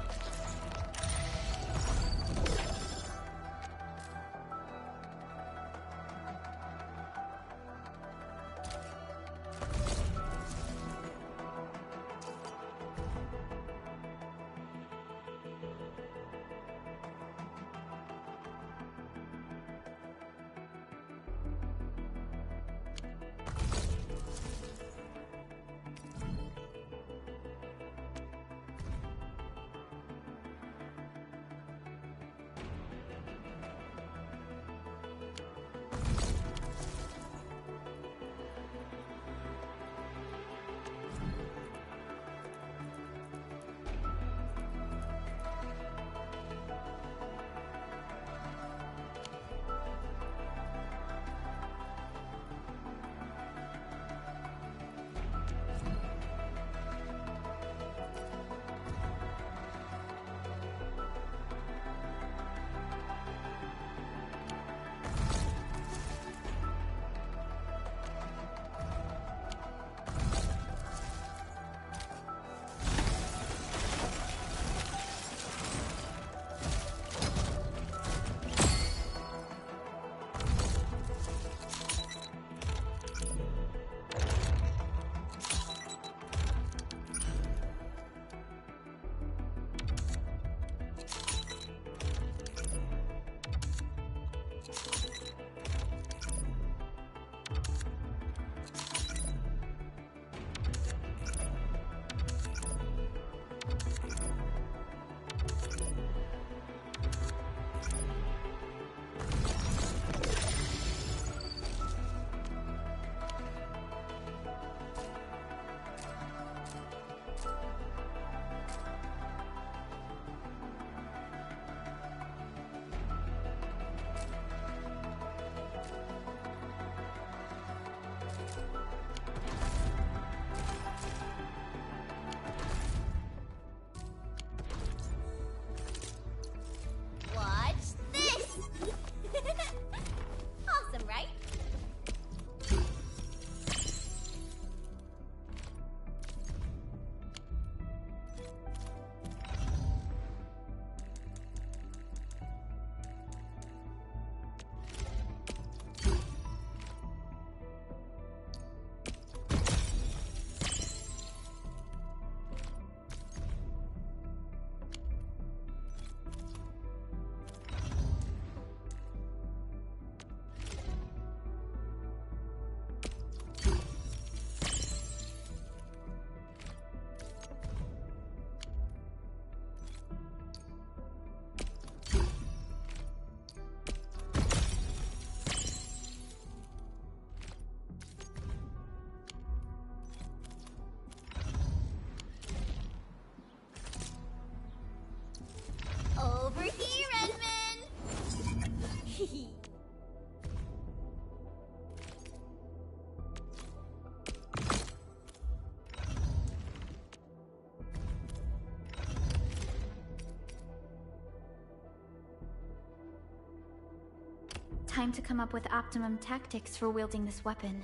S2: Time to come up with optimum tactics for wielding this weapon.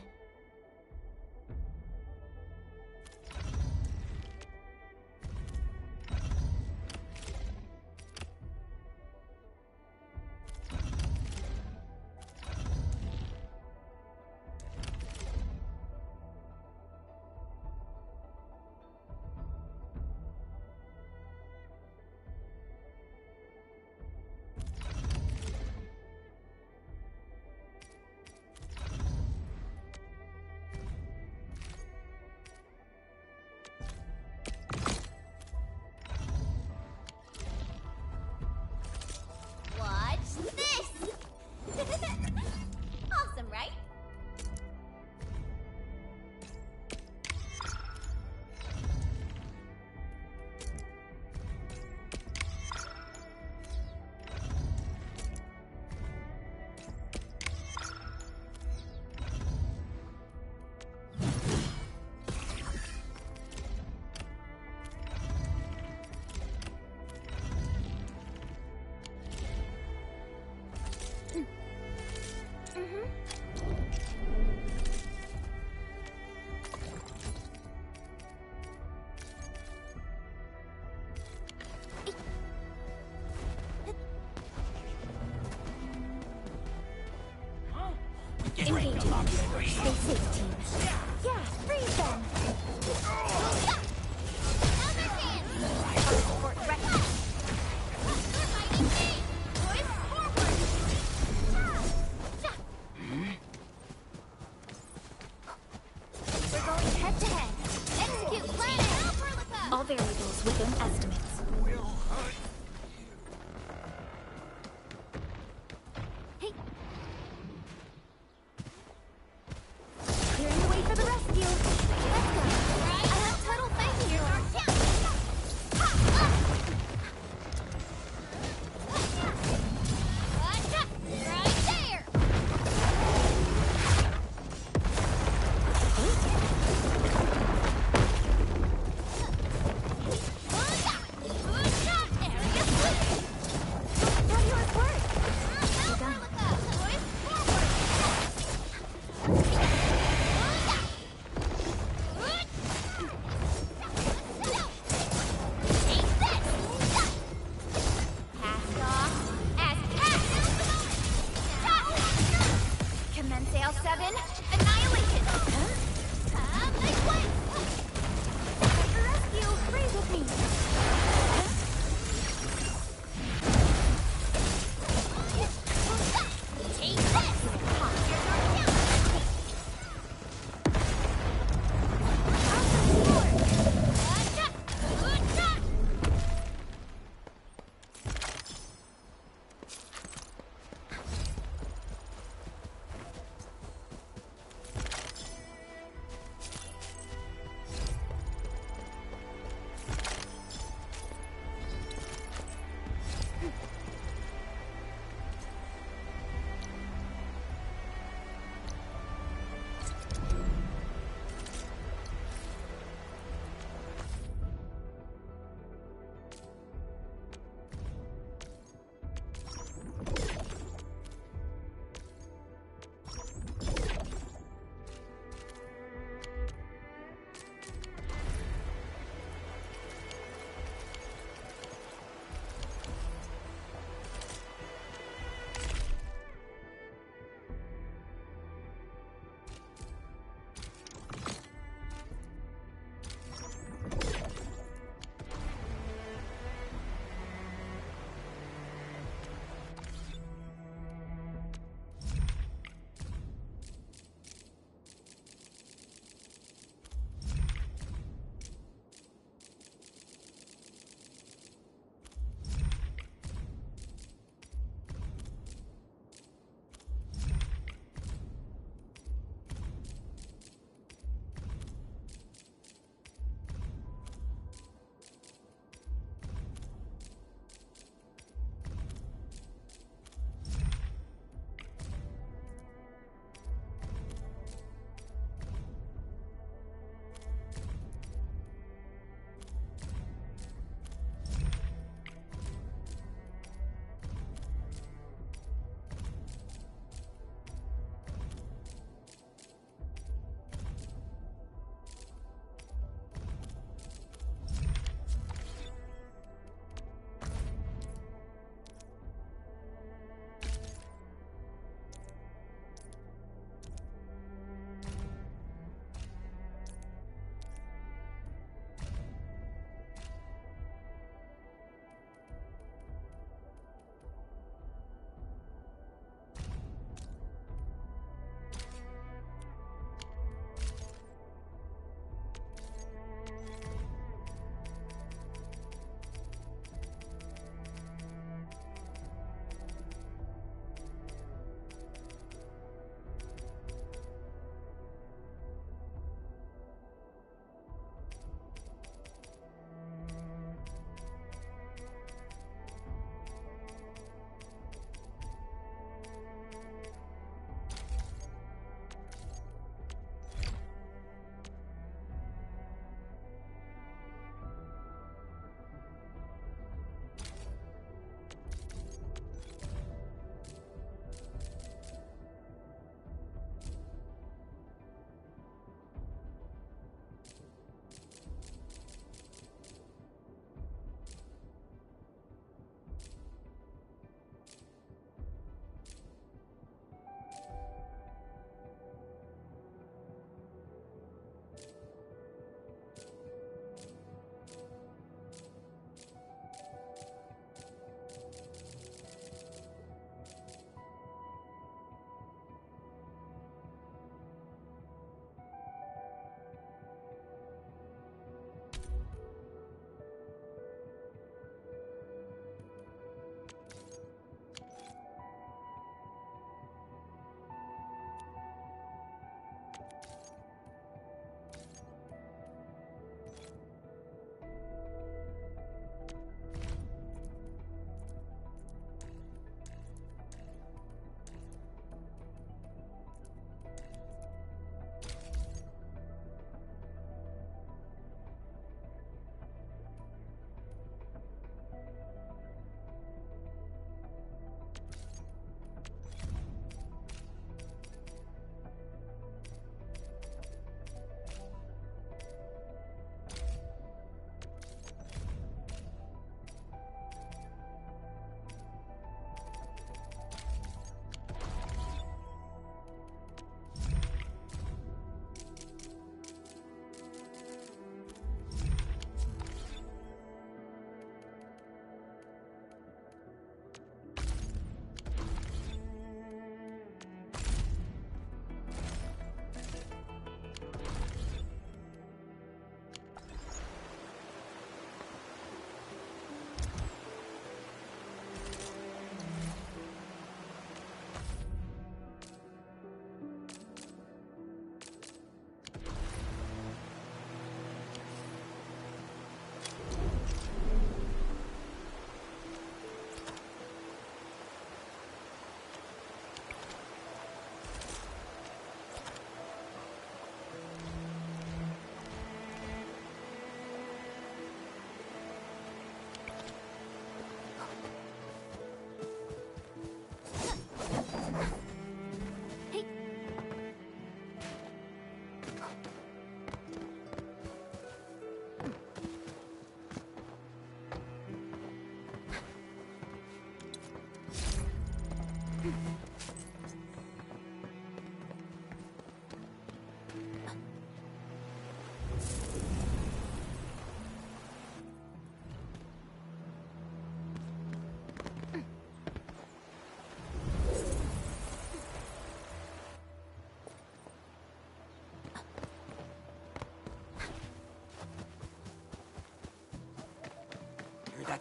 S8: Watch this! Awesome, right?
S2: Engaging. Stay safe, team. Yeah, freeze them!
S8: We're going head to head. Execute plan A.
S2: All variables within estimates.
S8: Clearing the way for the rescue. Let's go. I have total faith in you. Right there. Commence L7, annihilation! Nice one! Rescue, freeze with me! Take this!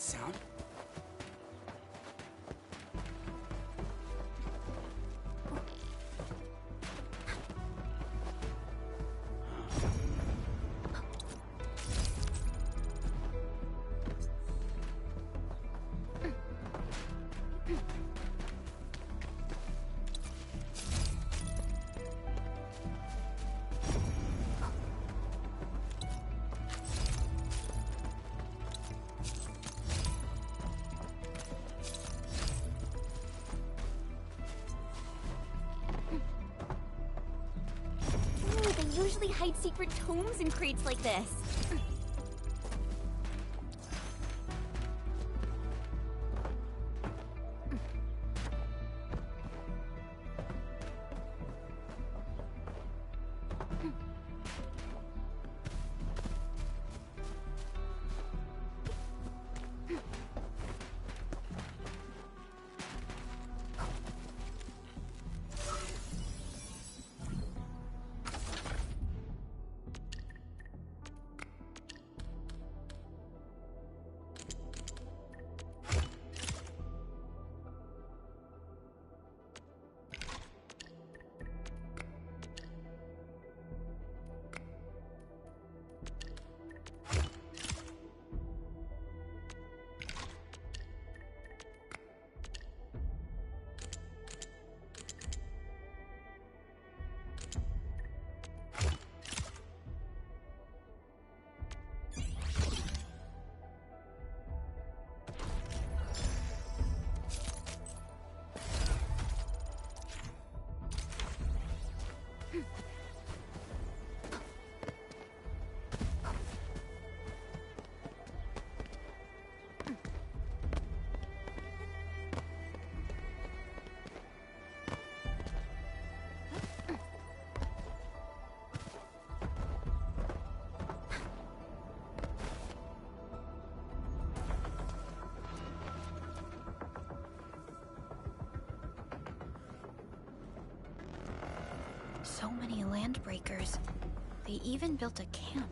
S15: that sound?
S8: They usually hide secret tomes in crates like this.
S2: So many landbreakers. They even built a camp.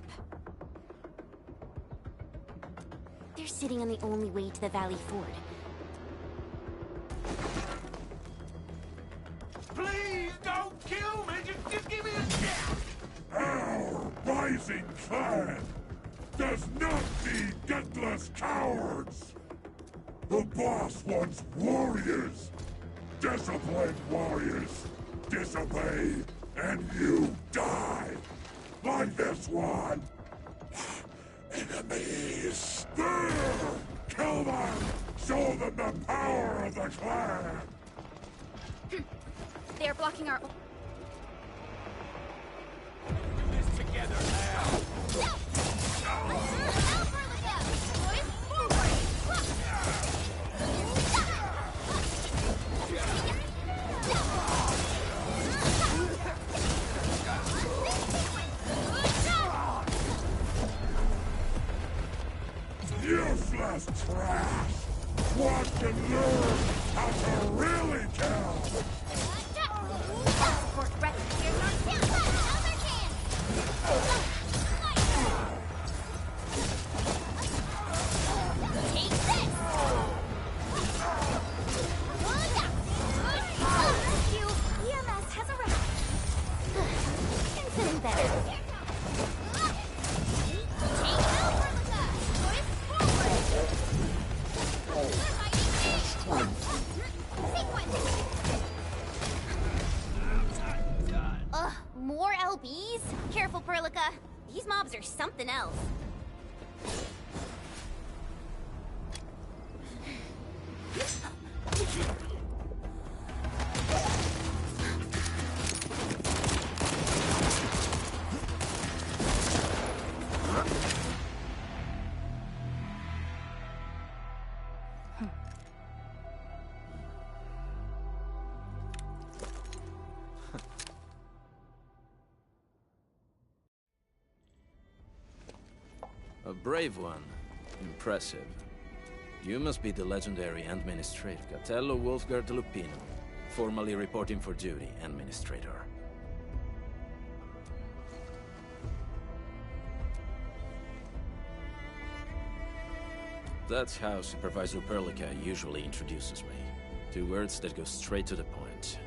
S8: They're sitting on the only way to the Valley Ford.
S17: Please don't kill me! Just give me a chance!
S21: Our rising clan does not need gutless cowards! The boss wants warriors! Disciplined warriors! Disobey, and you die! Like this one! Enemies! There! Kill them! Show them the power of the clan!
S8: They're blocking our...
S17: This together now!
S21: Useless trash! Watch and learn how to really kill!
S8: More LBs? Careful, Perlica. These mobs are something else.
S14: A brave one. Impressive. You must be the legendary Administrator Catello Wolfgard Lupino, formally reporting for duty, Administrator. That's how Supervisor Perlica usually introduces me. 2 words that go straight to the point.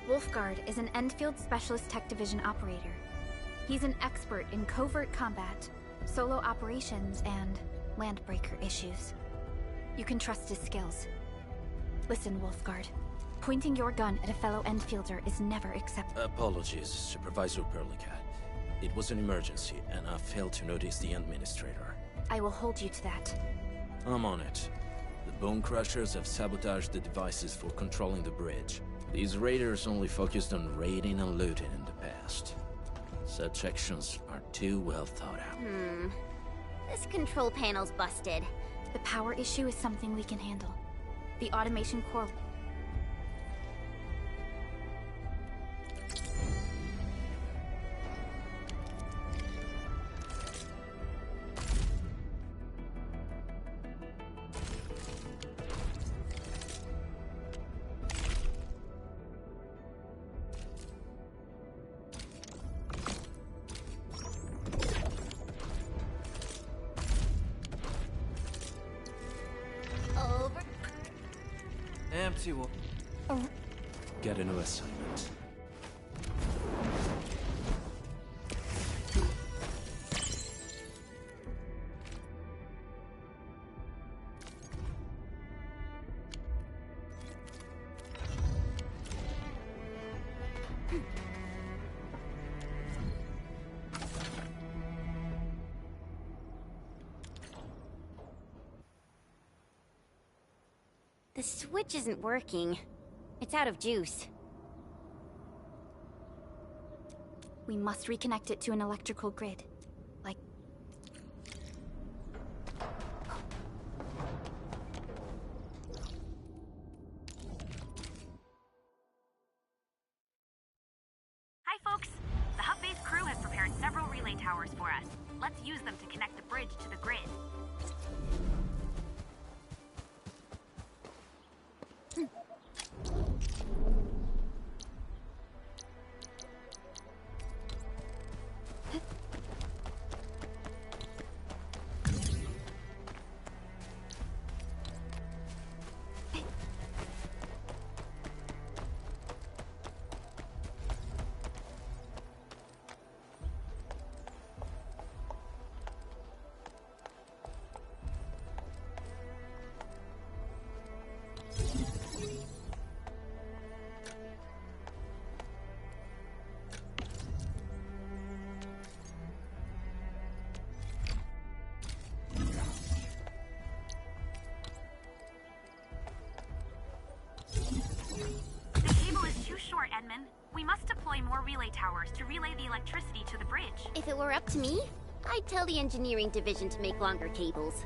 S2: Wolfguard is an Endfield Specialist Tech Division operator. He's an expert in covert combat, solo operations, and landbreaker issues. You can trust his skills. Listen, Wolfguard. Pointing your gun at a fellow Endfielder is never acceptable.
S14: Apologies, Supervisor Perlica. It was an emergency, and I failed to notice the Administrator.
S2: I will hold you to that.
S14: I'm on it. The Bone Crushers have sabotaged the devices for controlling the bridge. These raiders only focused on raiding and looting in the past. Such actions are too well thought out.
S8: This control panel's busted.
S2: The power issue is something we can handle. The automation core...
S8: Over.
S13: Empty one.
S14: Get a new assignment.
S8: The switch isn't working. It's out of juice.
S2: We must reconnect it to an electrical grid. Like...
S5: Hi, folks. The hub-base crew has prepared several relay towers for us. Let's use them to connect the bridge to the grid. Edmund. We must deploy more relay towers to relay the electricity to the bridge.
S8: If it were up to me, I'd tell the engineering division to make longer cables.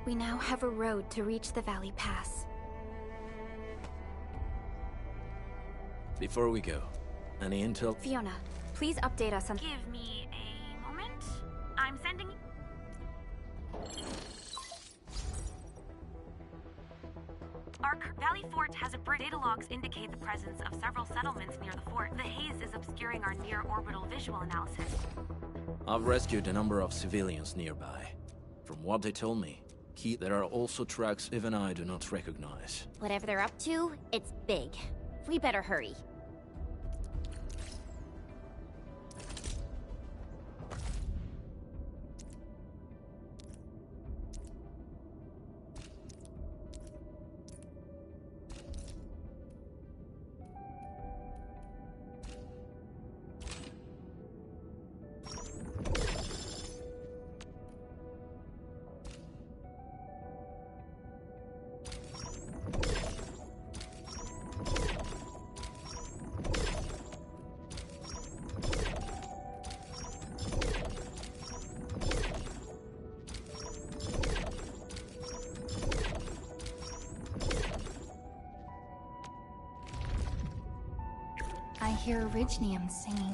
S2: We now have a road to reach the Valley Pass.
S14: Before we go, any intel?
S2: Fiona, please update us on...
S5: Give me a moment. I'm sending... Our Valley Fort has a bridge. Data logs indicate the presence of several settlements near the fort. The haze is obscuring our near-orbital visual analysis.
S14: I've rescued a number of civilians nearby. From what they told me, there are also tracks even I do not recognize.
S8: Whatever they're up to, it's big. We better hurry.
S1: hear Originium singing.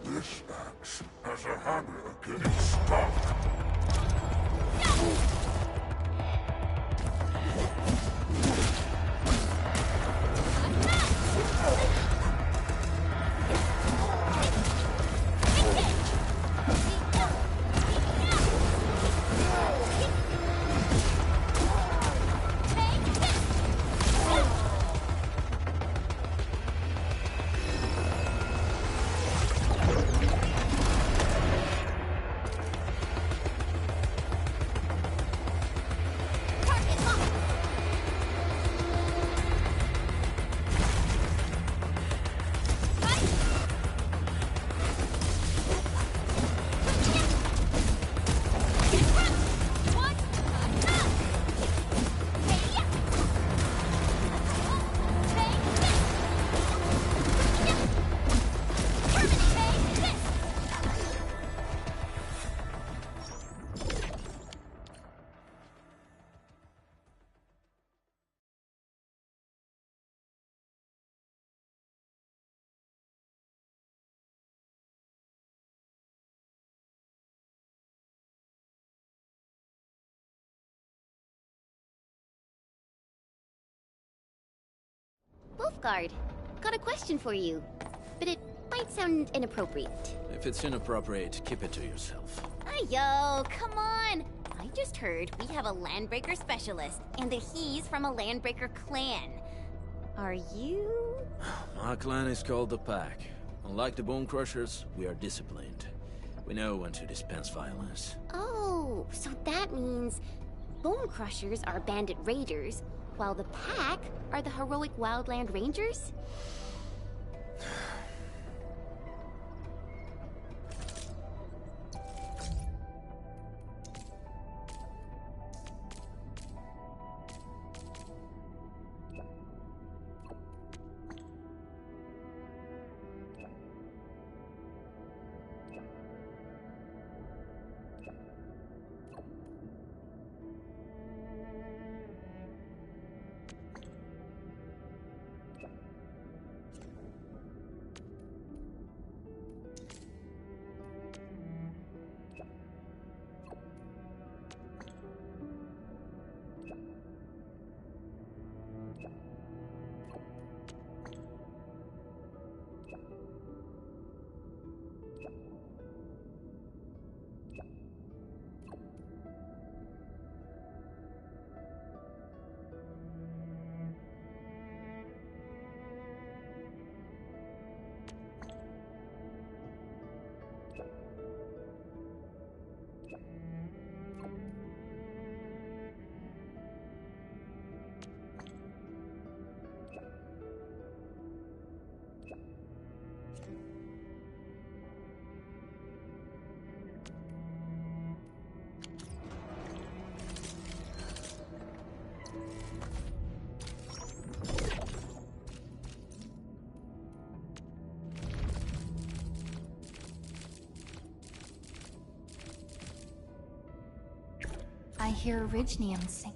S21: This axe has a habit of getting stuck.
S8: Wolfguard, got a question for you, but it might sound inappropriate.
S14: If it's inappropriate, keep it to yourself.
S8: Yo, come on! I just heard we have a Landbreaker specialist, and that he's from a Landbreaker clan. Are you?
S14: My clan is called the Pack. Unlike the Bone Crushers, we are disciplined. We know when to dispense violence.
S8: Oh, so that means Bone Crushers are bandit raiders, while the Pack are the heroic Wildland Rangers?
S1: I hear Originium sing.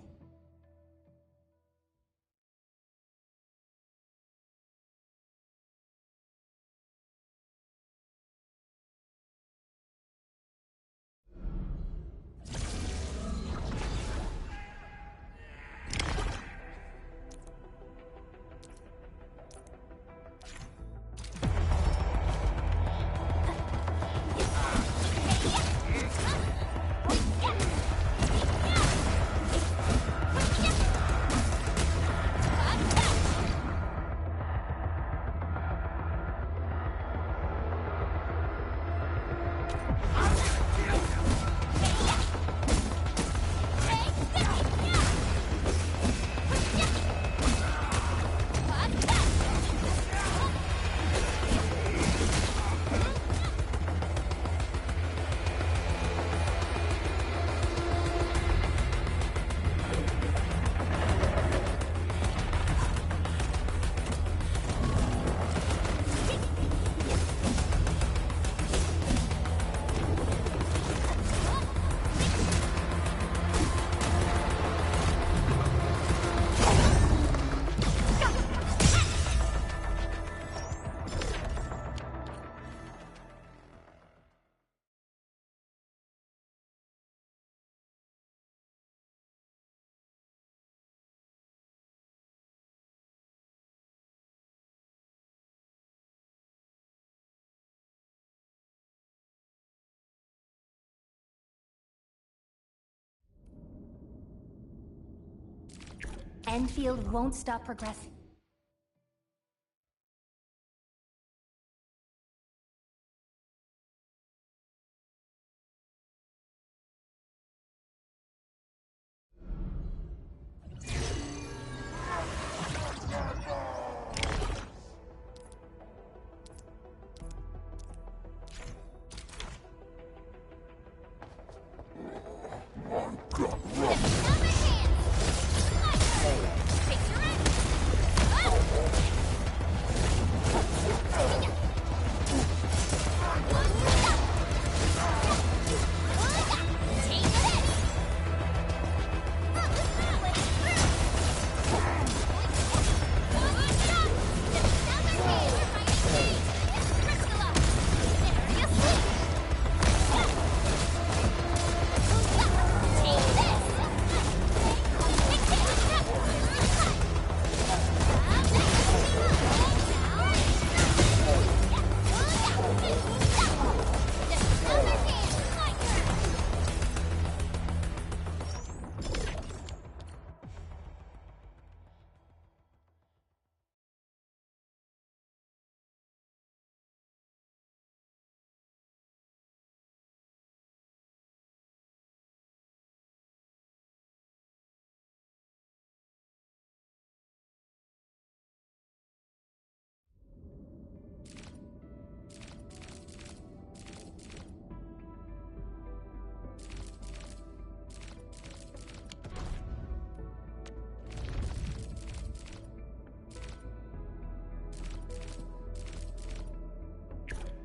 S1: Endfield won't stop progressing.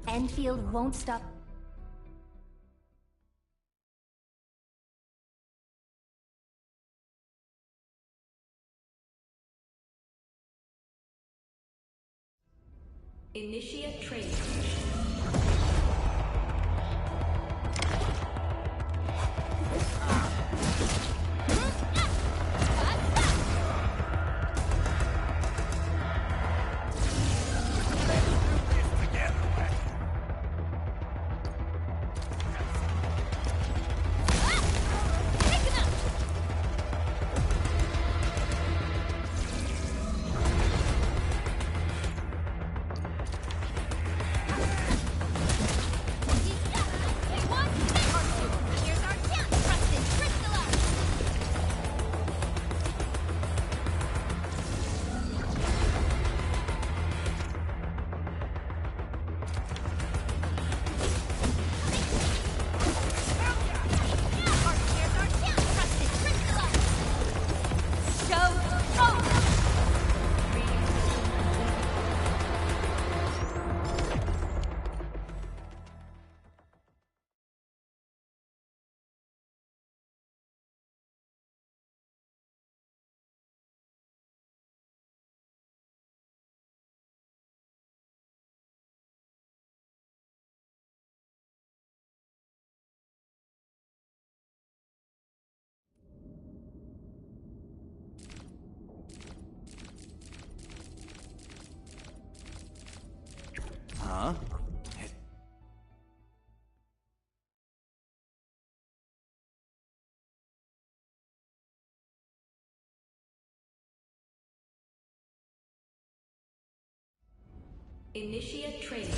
S1: Endfield won't stop.
S9: Initiate training.
S13: Huh?
S9: Initiate training.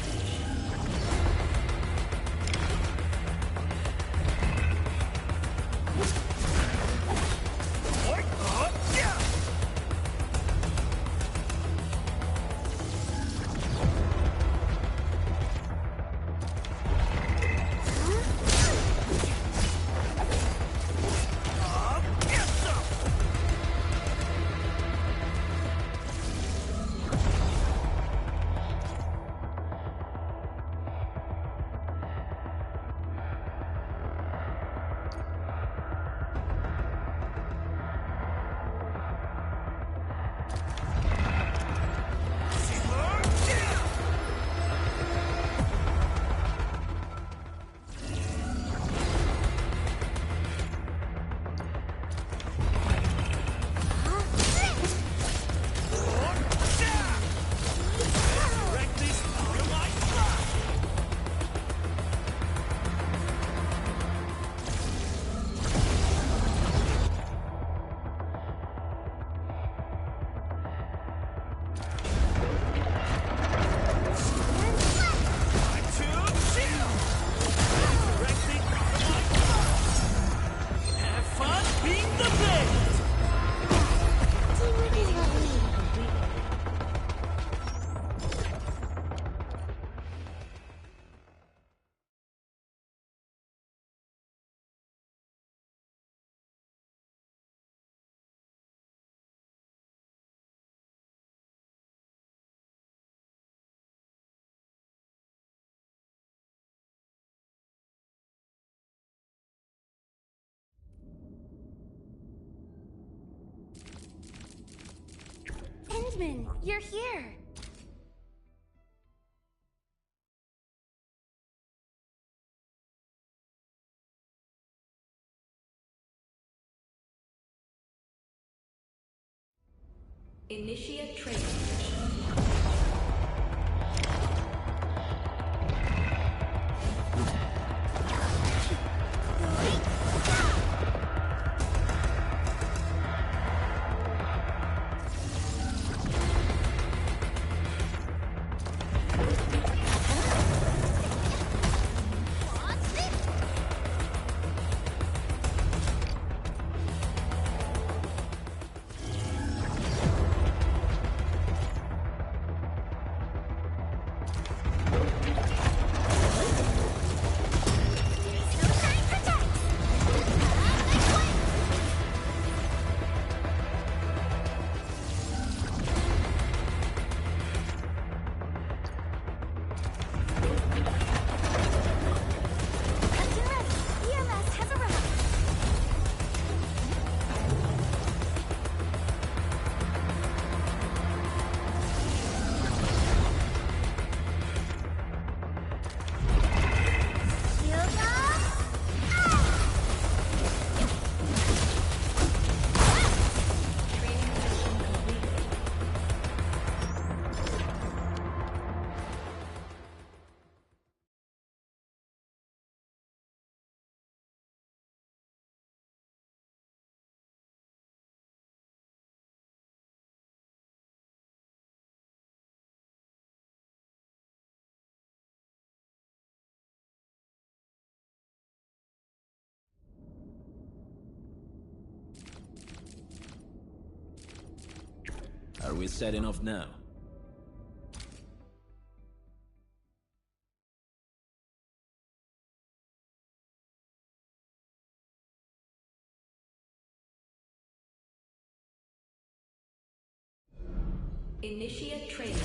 S1: Fishman, you're here!
S9: Initiate training.
S14: Are we setting off now?
S9: Initiate training.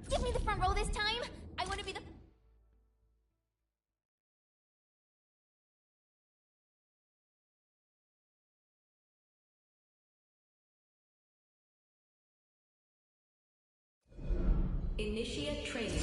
S8: Give me the front row this time! I want to be the...
S9: Initiate training.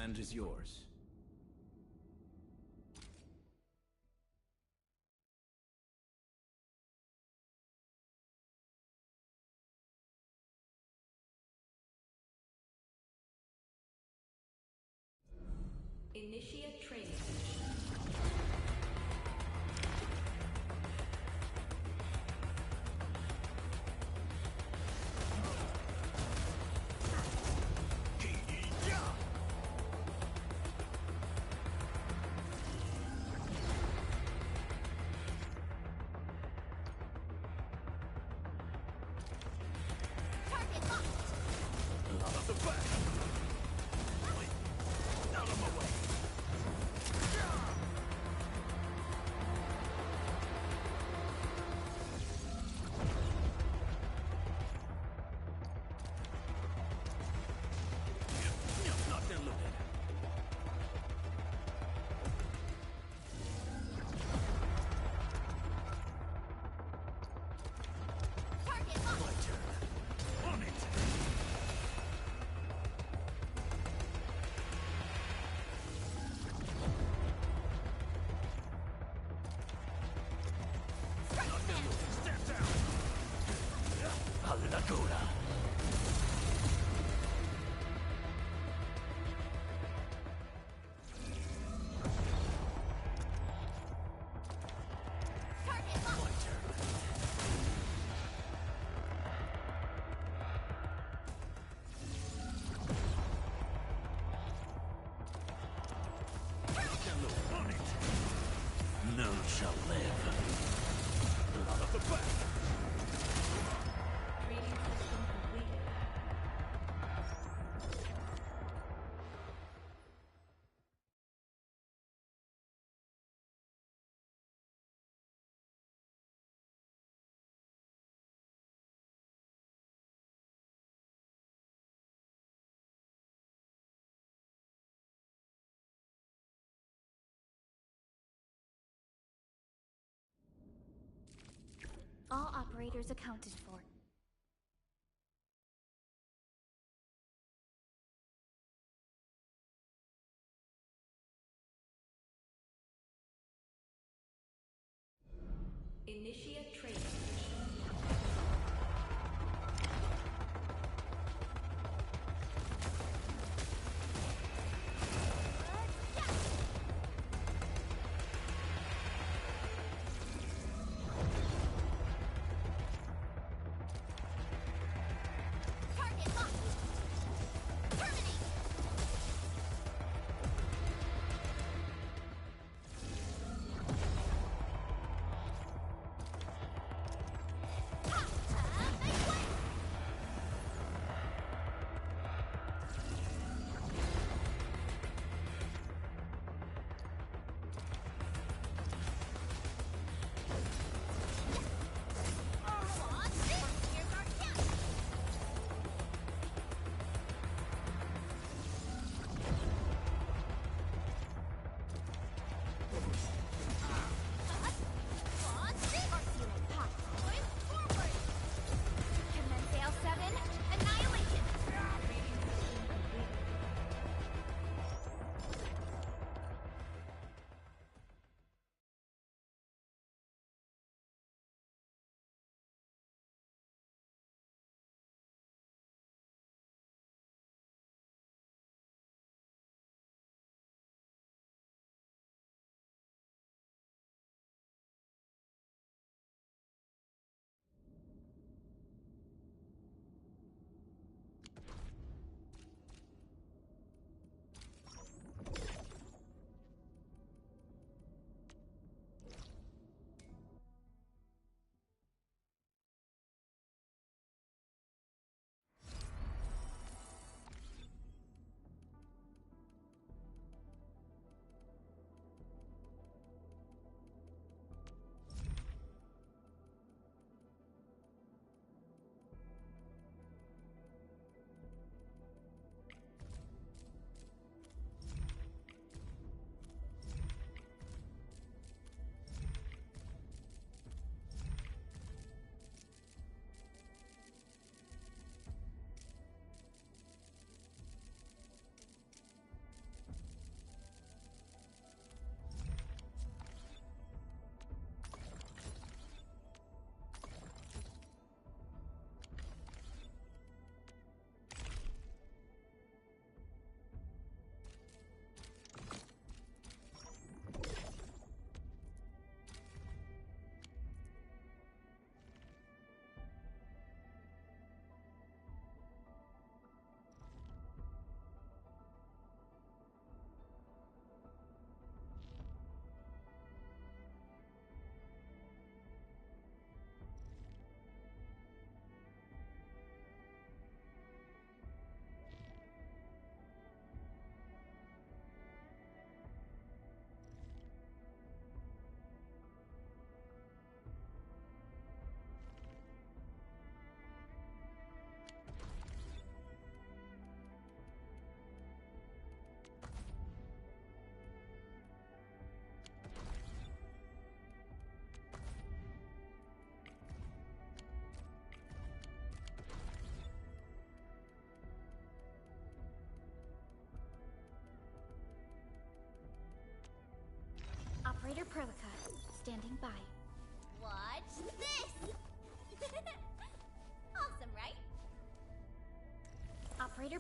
S14: land is yours.
S9: Initiate training.
S14: None shall live.
S17: Out of the back!
S9: Training system completed.
S2: All operators accounted for.
S9: Initiate training.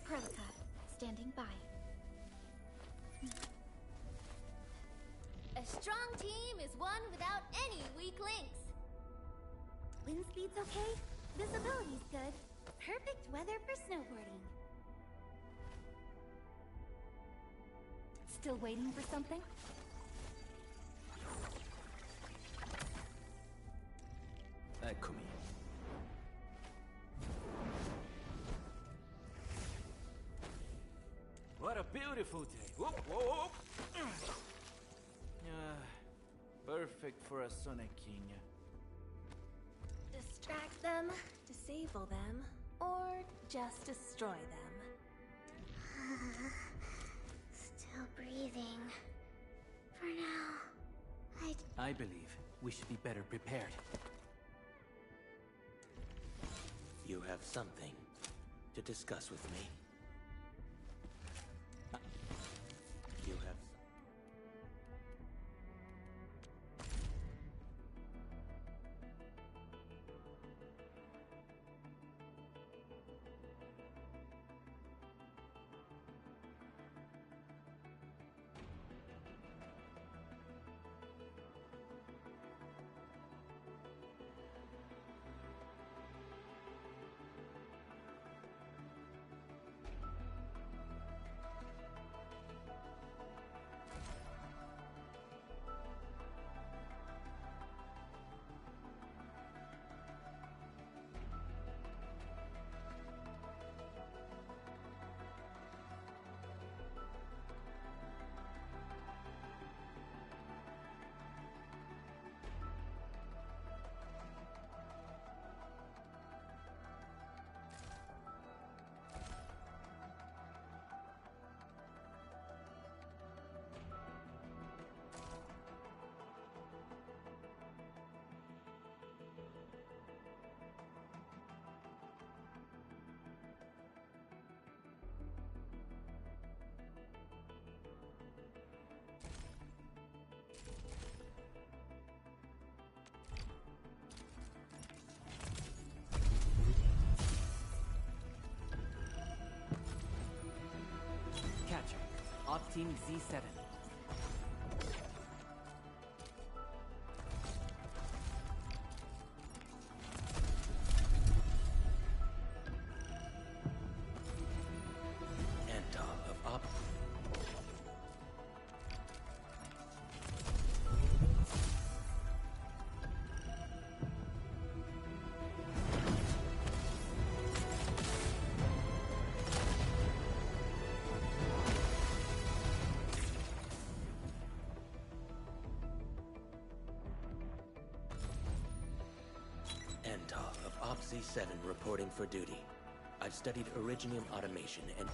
S2: Perlica, standing by.
S8: A strong team is one without any weak links.
S2: Wind speed's okay? Visibility's good. Perfect weather for snowboarding.
S1: Still waiting for something?
S14: Eccomi. What a beautiful day. Whoop, whoop. Perfect for a Sonic King.
S12: Distract them, disable them, or just destroy them.
S2: Still breathing. For now,
S11: I believe we should be better prepared.
S10: You have something to discuss with me. You have...
S11: Catcher, Op Team Z7.
S10: Antal of Op... Antal of Op Z7 reporting for duty. I've studied Originium automation and...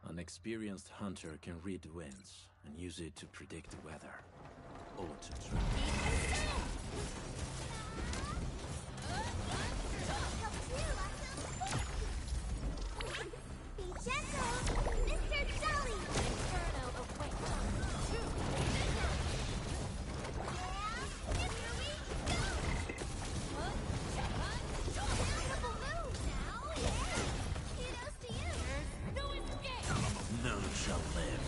S14: An experienced hunter can read the winds and use it to predict the weather. Or to trap.
S8: Be gentle, Mr. Jolly! Inferno away. Yeah, here we go! Beautiful move now, yeah! Kudos to you! No escape!
S10: None shall live.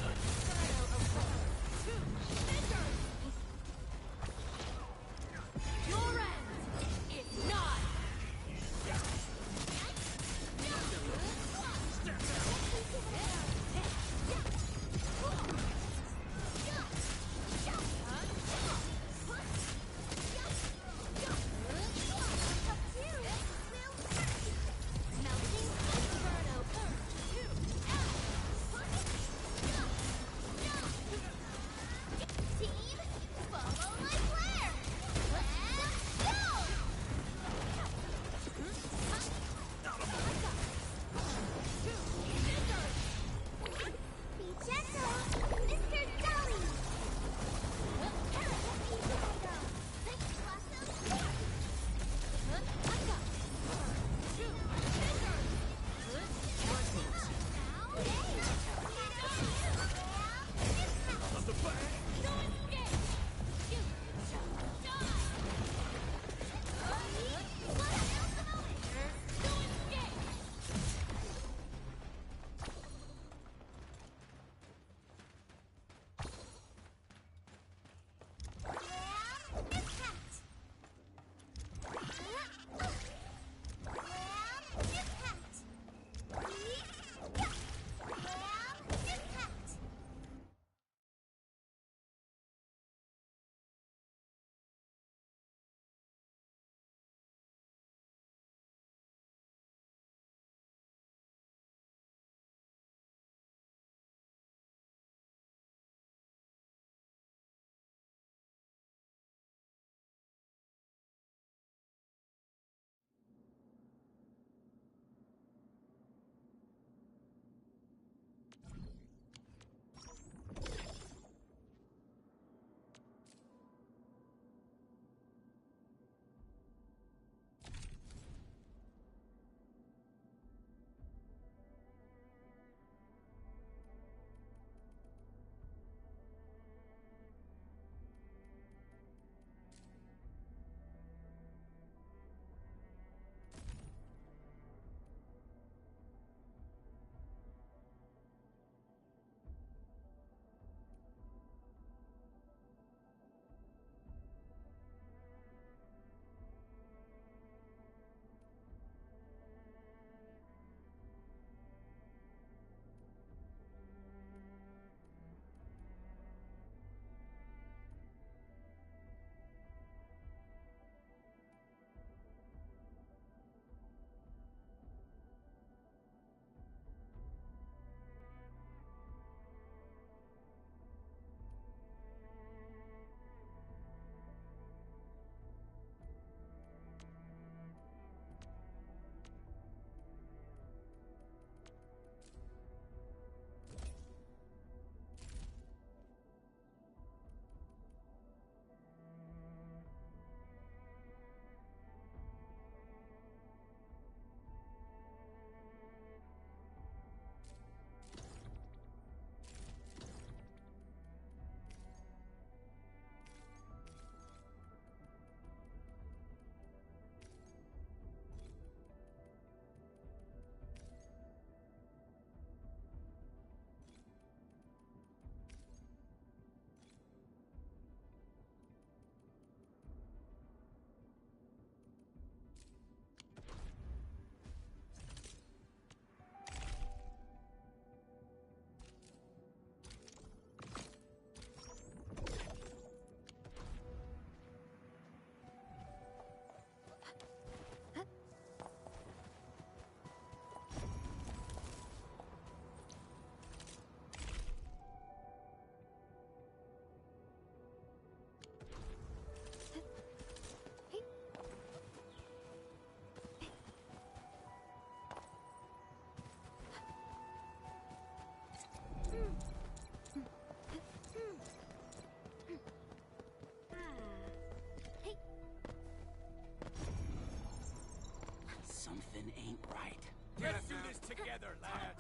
S11: Something ain't right.
S17: Let's do this together, lads.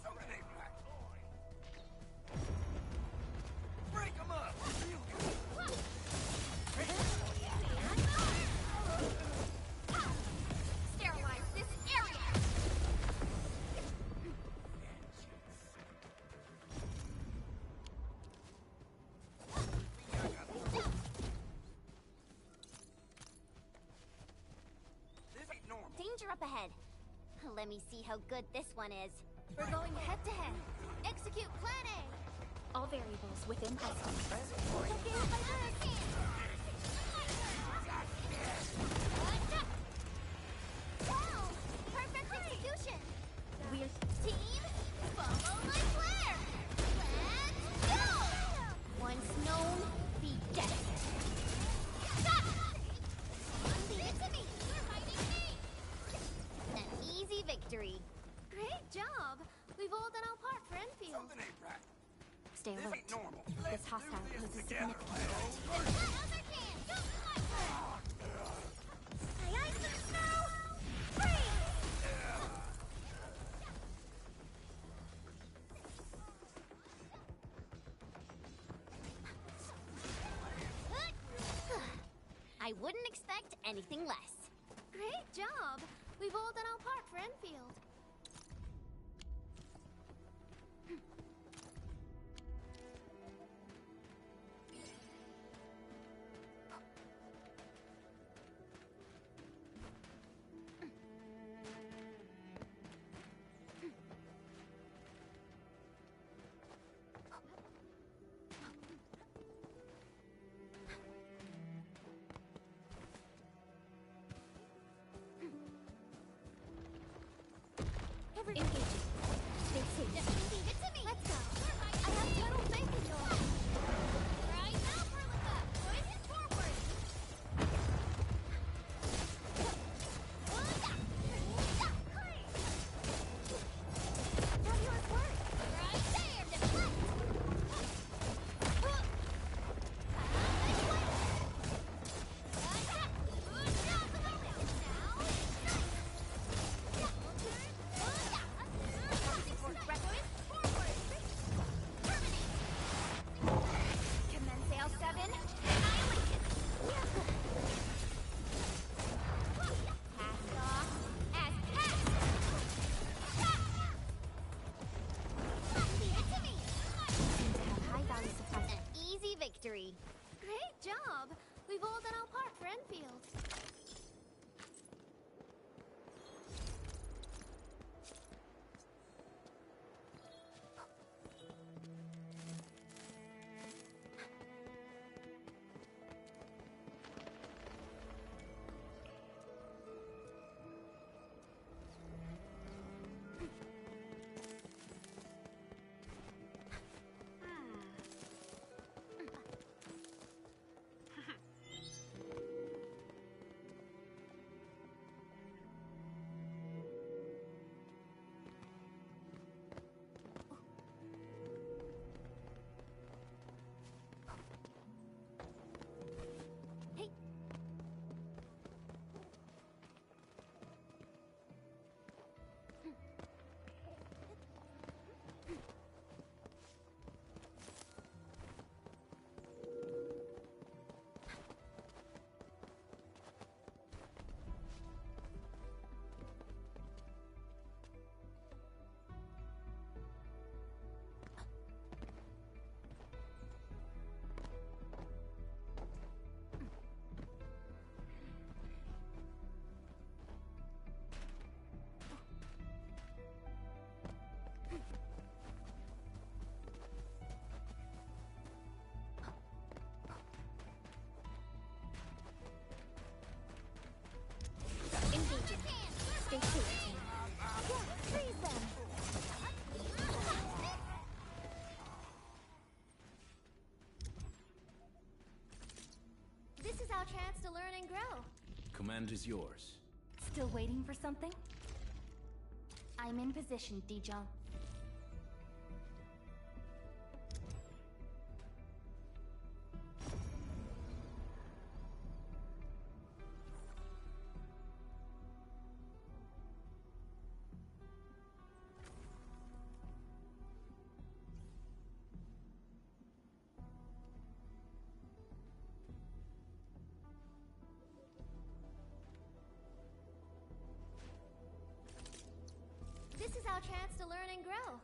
S15: Something ain't right. Break them up!
S8: Sterilize this area!
S15: This ain't normal.
S8: Danger up ahead. Let me see how good this one is. We're going head to head. Execute Plan A. All variables within distance. Don't get hit by this. Wow! Perfect execution. We're team. Follow my flare. Let's go. Once known, be dead. Stop! Leave it to me. You're fighting me. An easy victory. Great job. We've all done our part for Enfield.
S15: Something ain't right.
S8: Stay
S15: This
S8: alert.
S15: ain't normal.
S8: This hostile
S15: Do this
S8: poses
S15: together,
S8: significant
S15: lads.
S8: threat. Other can! Don't fight her! My ice and snow! Freeze! I wouldn't expect anything less. Great job! We've all done our part for Enfield. Engaging. Stay safe. Leave it to me. Let's go. I have total faith in you. Right now, Perlica. Push it forward. Fabulous work. Right there. Deflect. Victory. Great job! We've all done our part for Enfield. Engaging. Stay safe, team. Yeah, freeze them! This is our chance to learn and grow.
S14: Command is yours.
S1: Still waiting for something? I'm in position, Dijon.
S12: our chance to learn and grow.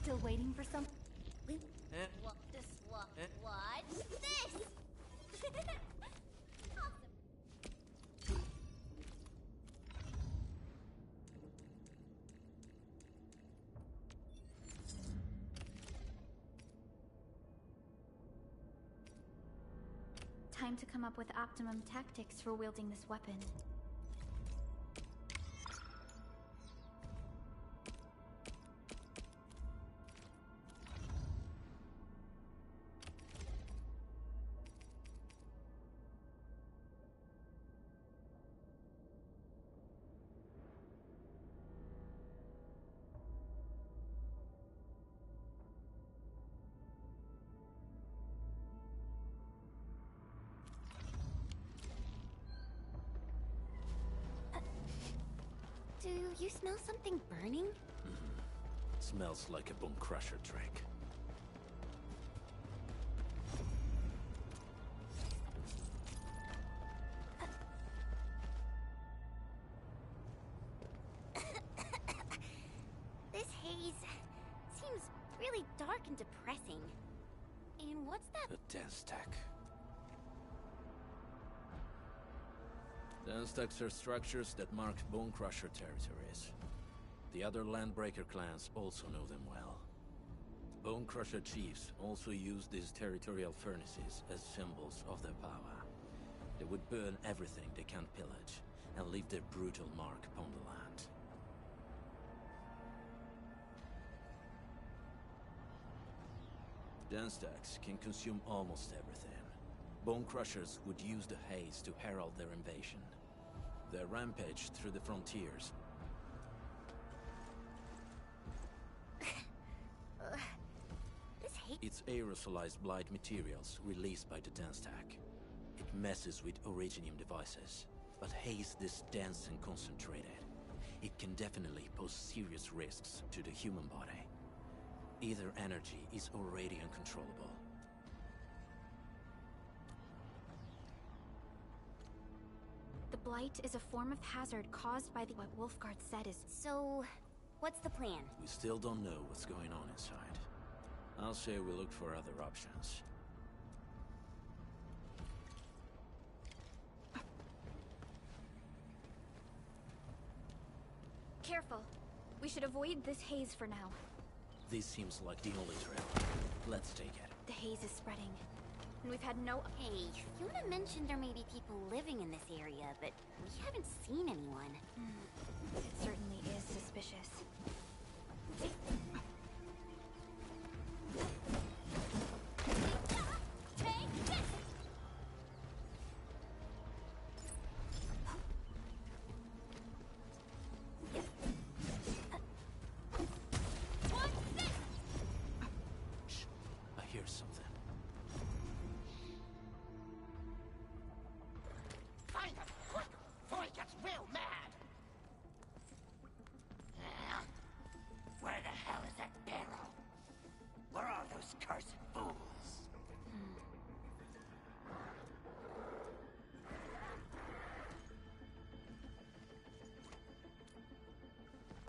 S1: Still waiting for some...
S8: Watch this!
S2: Time to come up with optimum tactics for wielding this weapon.
S8: Do you smell something burning?
S14: Smells like a bone crusher trick.
S8: This haze seems really dark and depressing. And what's that?
S14: A dense tech. Dense techs are structures that mark Bone Crusher territories. The other Landbreaker clans also know them well. Bone Crusher chiefs also use these territorial furnaces as symbols of their power. They would burn everything they can't pillage, and leave their brutal mark upon the land. Dense techs can consume almost everything. Bone Crushers would use the haze to herald their invasion. Their rampage through the frontiers. It's aerosolized blight materials released by the dense tech. It messes with originium devices, but haze this dense and concentrated. It can definitely pose serious risks to the human body. Either energy is already uncontrollable.
S2: The blight is a form of hazard caused by what Wolfguard said is...
S8: So, what's the plan?
S14: We still don't know what's going on inside. I'll say we look for other options.
S2: Careful. We should avoid this haze for now.
S14: This seems like the only trail. Let's take it.
S2: The haze is spreading. And we've had no...
S8: Hey, Fiona mentioned there may be people living in this area, but we haven't seen anyone.
S2: It certainly is suspicious.
S1: Take this! What's this?
S14: Shh. I hear something.
S17: Find him, quick, before he gets real mad! Where the hell is that barrel? Where are those cursed fools?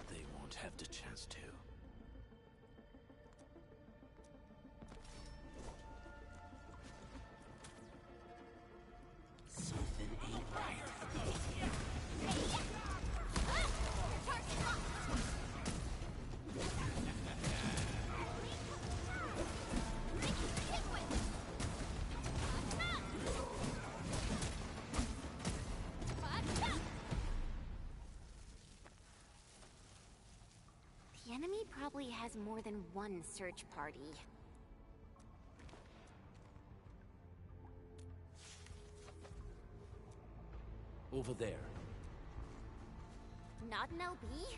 S14: They won't have the chance to.
S11: Something ain't right.
S8: The enemy probably has more than one search party.
S14: Over there.
S8: Not an LB?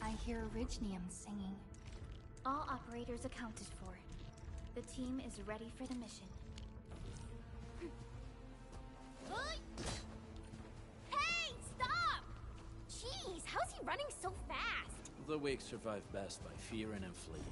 S1: I hear Originium singing.
S2: All operators accounted for. The team is ready for the mission.
S8: Hey, stop! Jeez, How's he running so fast?
S14: The weak survive best by fearing and fleeing.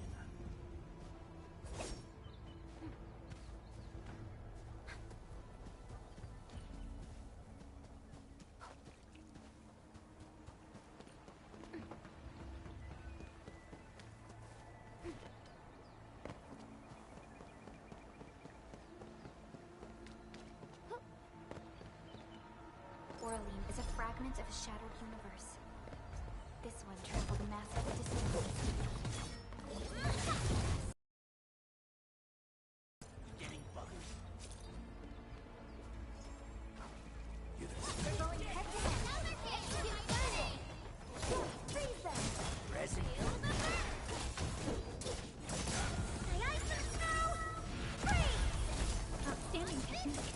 S2: Orlean is a fragment of a shattered universe. This one trampled a massive distance.
S13: Getting buggers.
S8: They're going head to head. Now they're getting freeze them.
S13: Resin.
S8: My eyes for the snow. Freeze!
S2: Outstanding technique.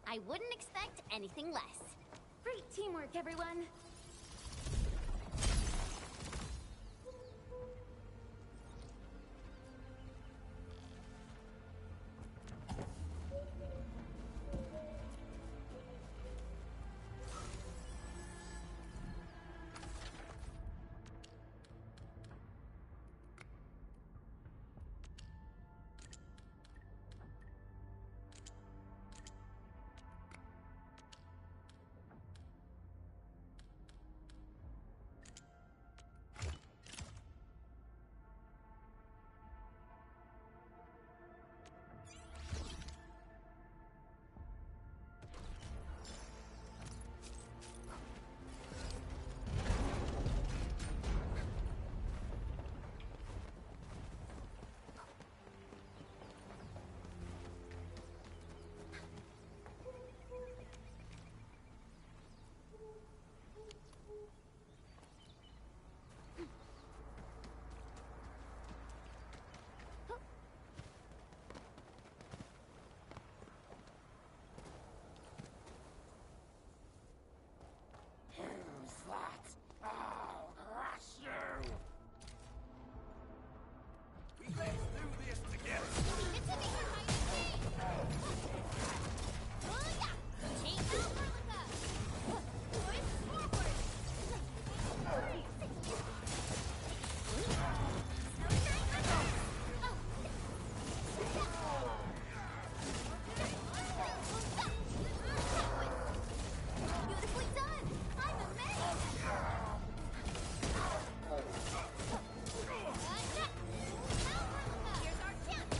S8: I wouldn't expect anything less. Great teamwork, everyone.
S21: Who's that? I'll crush you! Let's do this together!
S8: It's a bigger hiding Take out Perlica! Push forward! Beautifully done! I'm amazed! Here's our chance!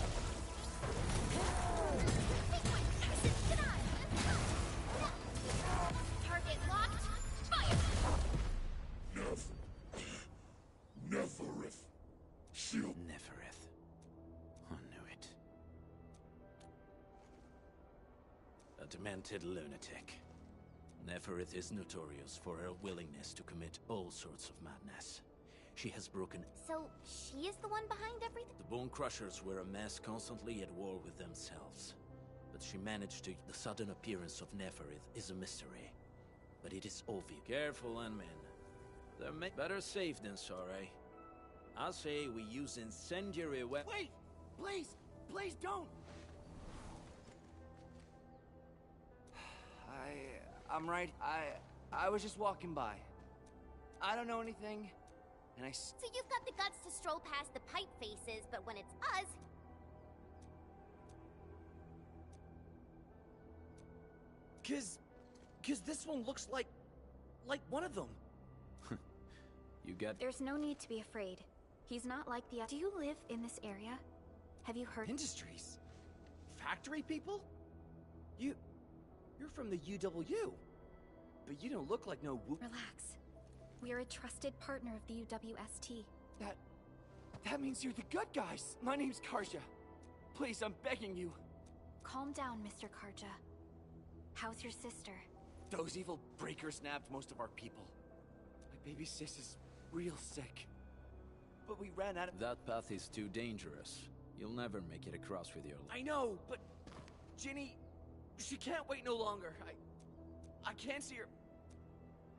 S8: Big one! Assist denied! Target locked! Fire!
S21: Neferith. Shield.
S14: Neferith. I knew it. A demented lunatic. Neferith is notorious for her willingness to commit all sorts of madness. She has broken...
S8: So, she is the one behind everything?
S14: The Bone Crushers were a mess constantly at war with themselves. But she managed to... The sudden appearance of Neferith is a mystery. But it is obvious. Careful, Unmen. They're better safe than sorry. I'll say we use incendiary weapons...
S15: Wait! Please! Please don't! I'm right. I was just walking by. I don't know anything, and
S8: So you've got the guts to stroll past the pipe faces, but when it's us...
S13: Cause this one looks like one of them.
S14: You got...
S2: There's no need to be afraid. He's not like the... Do you live in this area? Have you heard...
S13: Industries? Factory people? You're from the UW. But you don't look like no whoop.
S2: Relax. We're a trusted partner of the UWST.
S15: That means you're the good guys. My name's Karja. Please, I'm begging you.
S2: Calm down, Mr. Karja. How's your sister?
S15: Those evil breakers nabbed most of our people. My baby sis is real sick. But we ran out of...
S14: That path is too dangerous. You'll never make it across with your life.
S15: I know, but... Ginny... She can't wait no longer. I can't see her.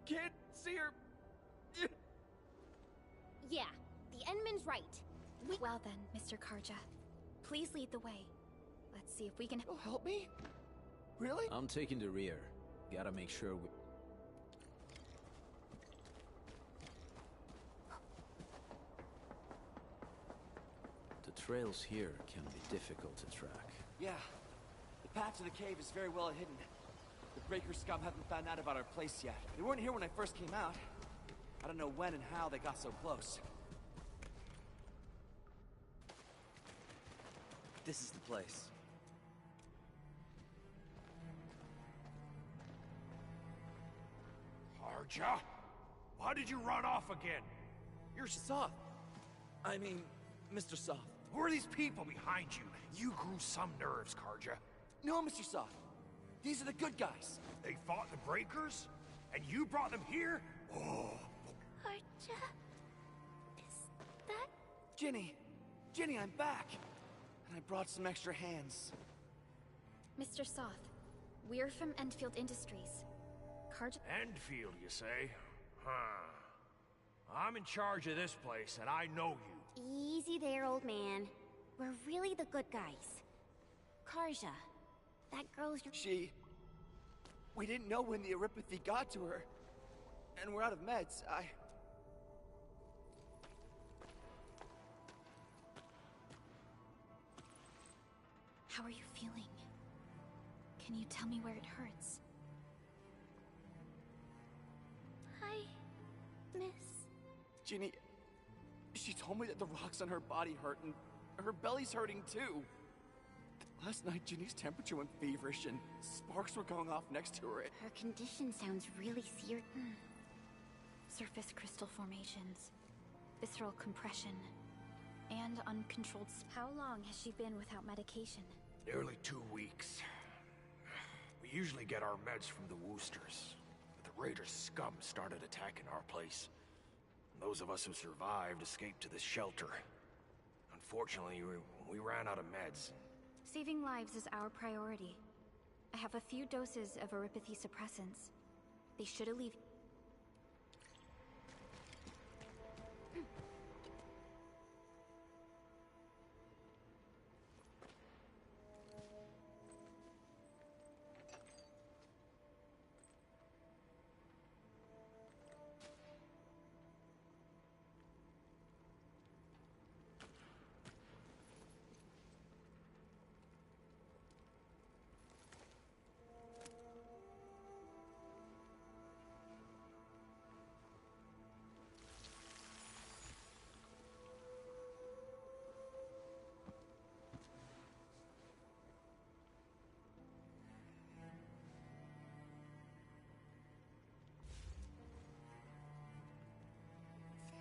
S15: Can't see her.
S8: Yeah, the Endman's right.
S2: Well then, Mr. Karja. Please lead the way. Let's see if we can...
S15: Help me? Really?
S14: I'm taking the rear. Gotta make sure we... The trails here can be difficult to track.
S3: Yeah. The path to the cave is very well hidden. The Breaker scum haven't found out about our place yet. They weren't here when I first came out. I don't know when and how they got so close. This is the place.
S17: Karja? Why did you run off again?
S3: You're Soth. I mean, Mr. Soth.
S17: Who are these people behind you? You grew some nerves, Karja.
S3: No, Mr. Soth. These are the good guys.
S17: They fought the Breakers? And you brought them here? Oh.
S8: Karja? Is that...
S3: Ginny! Ginny, I'm back! And I brought some extra hands.
S2: Mr. Soth, we're from Endfield Industries. Karja...
S17: Endfield, you say? Huh. I'm in charge of this place, and I know you.
S8: Easy there, old man. We're really the good guys. Karja, that girl's your...
S3: We didn't know when the Aripathy got to her. And we're out of meds.
S2: How are you feeling? Can you tell me where it hurts?
S8: Hi, miss.
S3: Ginny, she told me that the rocks on her body hurt, and her belly's hurting too. Last night, Ginny's temperature went feverish, and sparks were going off next to her.
S8: Her condition sounds really serious.
S2: Surface crystal formations, visceral compression, and uncontrolled... How long has she been without medication?
S17: Nearly 2 weeks. We usually get our meds from the Woosters, but the Raiders' scum started attacking our place. And those of us who survived escaped to this shelter. Unfortunately, we ran out of meds.
S2: Saving lives is our priority. I have a few doses of Aripathy suppressants. They should alleviate...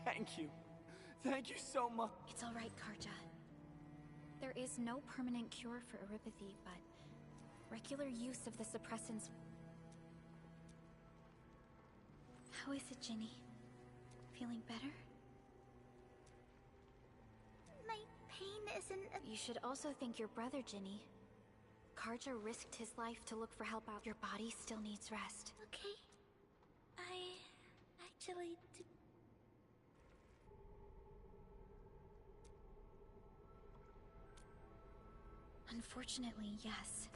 S3: Thank you. Thank you so much.
S2: It's all right, Karja. There is no permanent cure for Aripathy, but regular use of the suppressants... How is it, Ginny? Feeling better?
S8: My pain isn't...
S2: You should also thank your brother, Ginny. Karja risked his life to look for help out. Your body still needs rest.
S8: Okay. I... actually...
S2: Unfortunately, yes.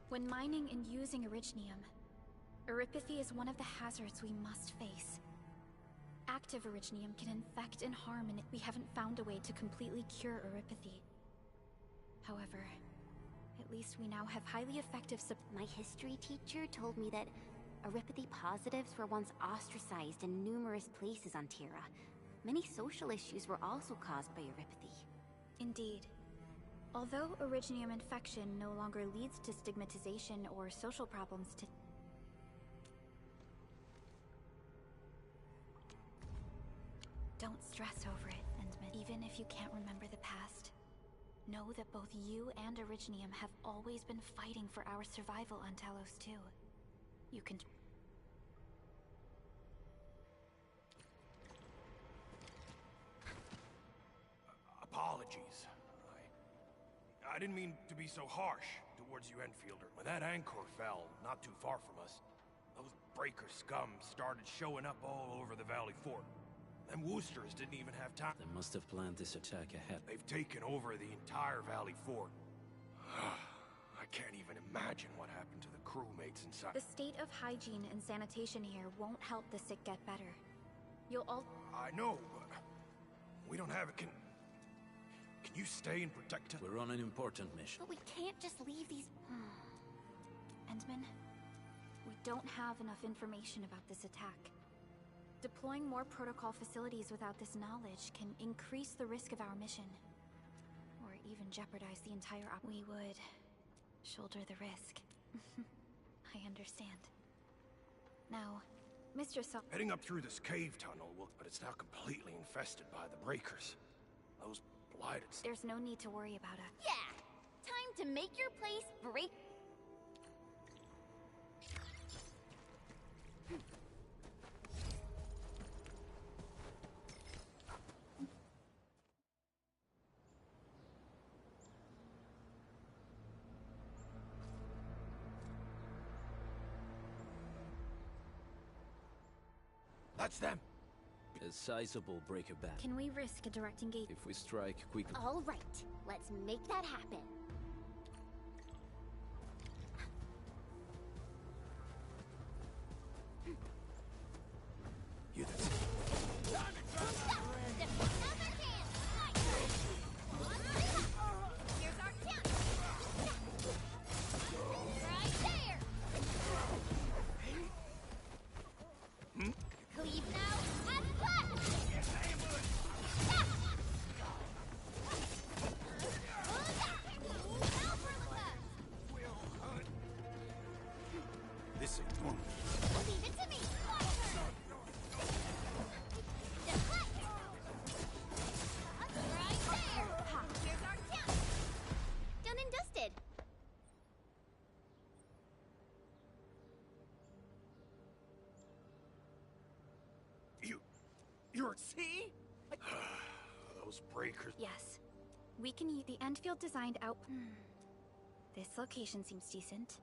S2: When mining and using Originium, Aripathy is one of the hazards we must face. Active Originium can infect and harm, and we haven't found a way to completely cure Aripathy. However, at least we now have highly effective
S8: My history teacher told me that Aripathy positives were once ostracized in numerous places on Terra. Many social issues were also caused by Aripathy.
S2: Indeed. Although Originium infection no longer leads to stigmatization or social problems to... Don't stress over it, Endman. Even if you can't remember the past, know that both you and Originium have always been fighting for our survival on Talos too. You can...
S17: Apologies. I didn't mean to be so harsh towards you, Enfielder. When that anchor fell, not too far from us, those Breaker scum started showing up all over the Valley Fort. Them Woosters didn't even have time.
S14: They must have planned this attack ahead.
S17: They've taken over the entire Valley Fort. I can't even imagine what happened
S6: crewmates inside.
S2: The state of hygiene and sanitation here won't help the sick get better. You'll all...
S6: I know, but we don't have it. Can you stay and protect us?
S14: We're on an important mission.
S2: But we can't just leave these... Endman, we don't have enough information about this attack. Deploying more protocol facilities without this knowledge can increase the risk of our mission. Or even jeopardize the entire We would shoulder the risk. I understand. Now, Mr.
S6: Heading up through this cave tunnel, but it's now completely infested by the breakers. Those blighted...
S2: There's no need to worry about it.
S8: Yeah! Time to make your place break...
S6: That's them!
S14: A sizable breaker back.
S2: Can we risk a direct engagement?
S14: If we strike quickly...
S8: All right, let's make that happen.
S6: You that's...
S8: Here's our chance! Right there! Cleave now, and left!
S6: This ain't normal.
S8: Leave it to me! Right there! Here's our chance! Done and dusted!
S6: You're...
S8: See?
S6: Those breakers...
S2: Yes. We can use the Endfield designed out... This location seems decent.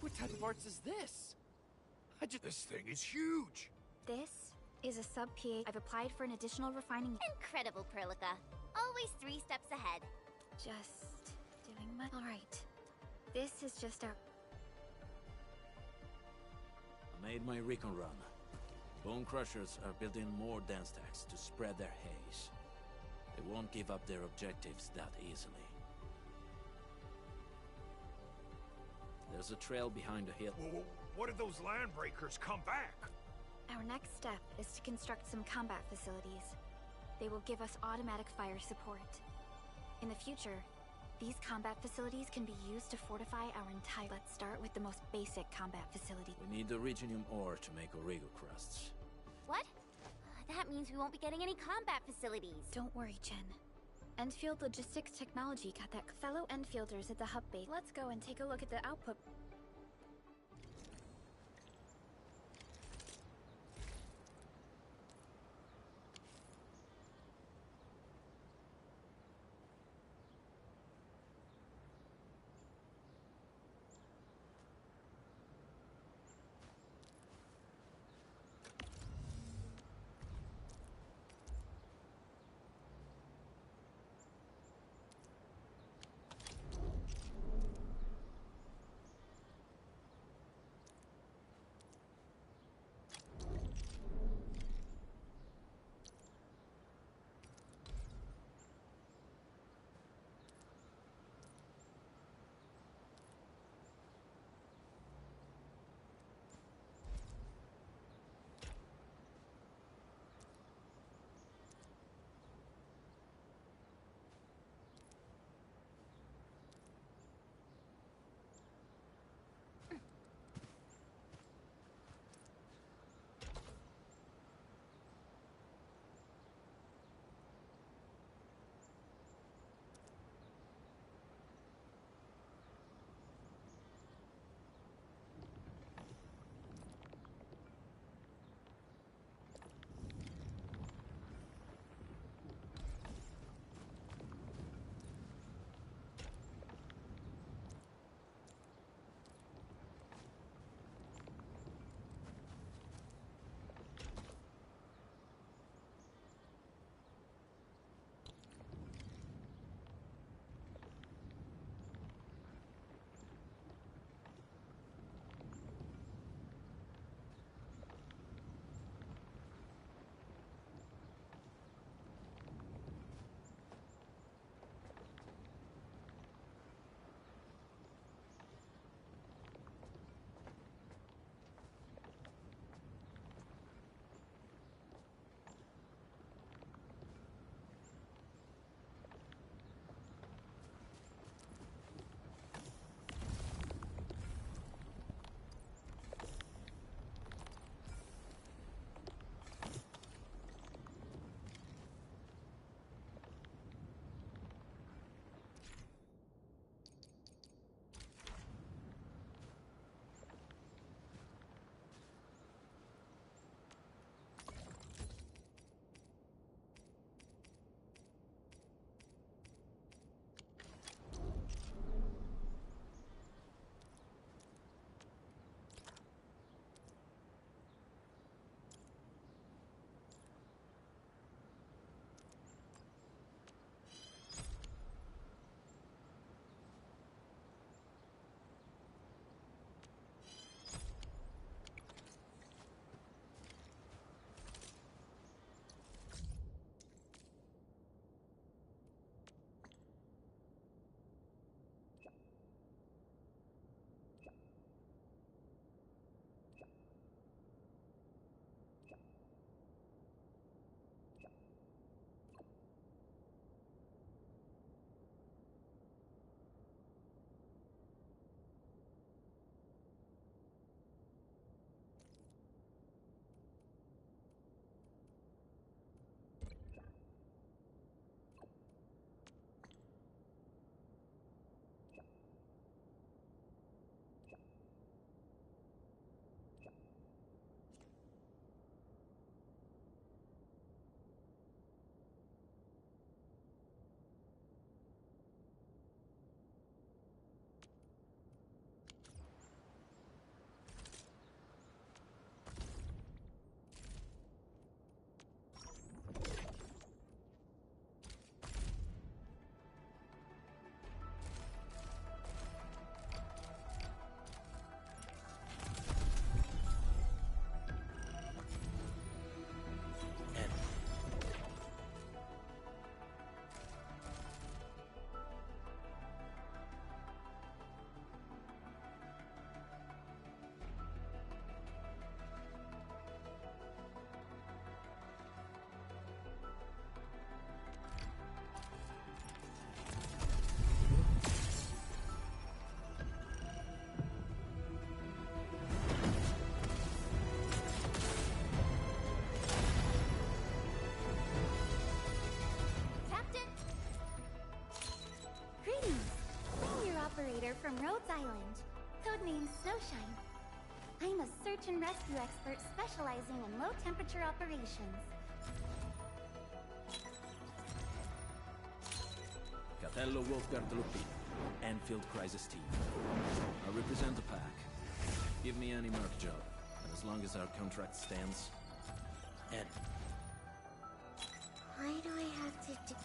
S3: What type of arts is this?
S6: This thing is huge!
S2: This is a sub-PA. I've applied for an additional refining...
S8: Incredible, Perlica. Always 3 steps ahead.
S2: Just doing my... Alright. This is just our...
S14: I made my recon run. Bone Crushers are building more dance stacks to spread their haze. They won't give up their objectives that easily. There's a trail behind the hill.
S6: Well, what if those land breakers come back?
S2: Our next step is to construct some combat facilities. They will give us automatic fire support. In the future, these combat facilities can be used to fortify our entire... Let's start with the most basic combat facility.
S14: We need originium ore to make Origo crusts.
S8: What? That means we won't be getting any combat facilities.
S2: Don't worry, Chen. Endfield Logistics Technology got that. Fellow Enfielders at the hub base. Let's go and take a look at the output.
S8: Administrator from Rhodes Island. Codename Snowshine. I'm a search and rescue expert specializing in low-temperature operations.
S14: Catello Wolfgard Lupino, Endfield Crisis Team. I represent the pack. Give me any merc job, and as long as our contract stands...
S10: Ed.
S8: Why do I have to do...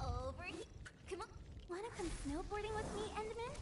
S8: Over here. Come on. Wanna come snowboarding with me, Endman?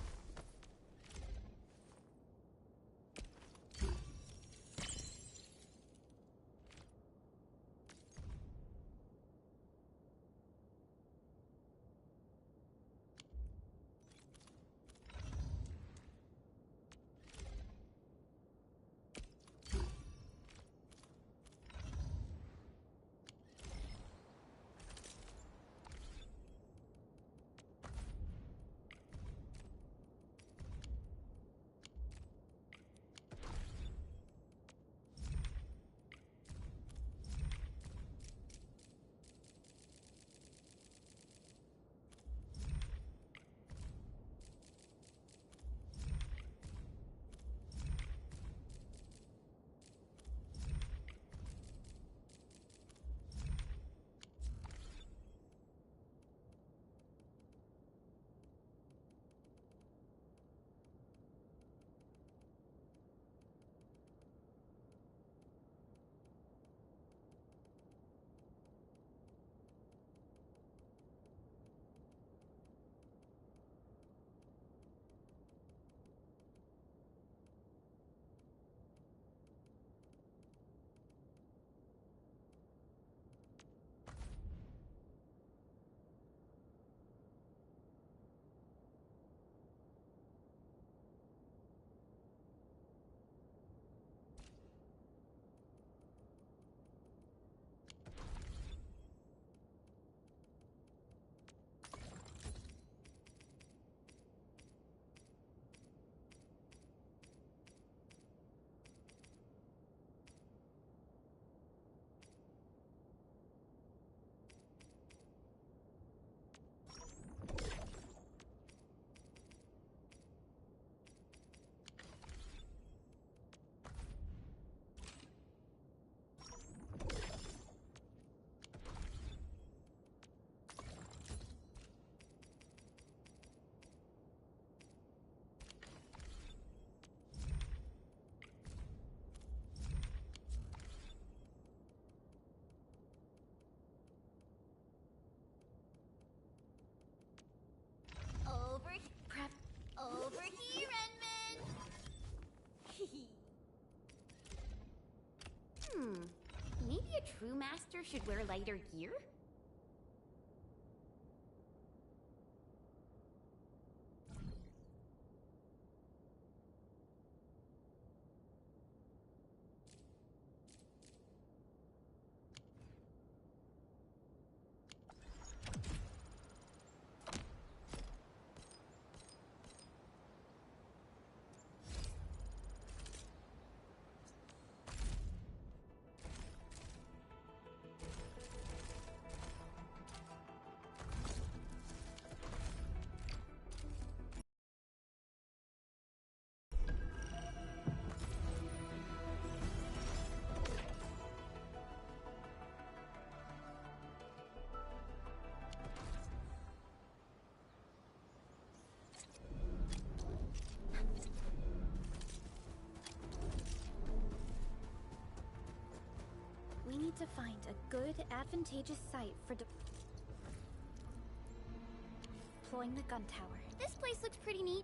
S8: crewmaster should wear lighter gear?
S2: We need to find a good, advantageous site for deploying the gun tower.
S8: This place looks pretty neat.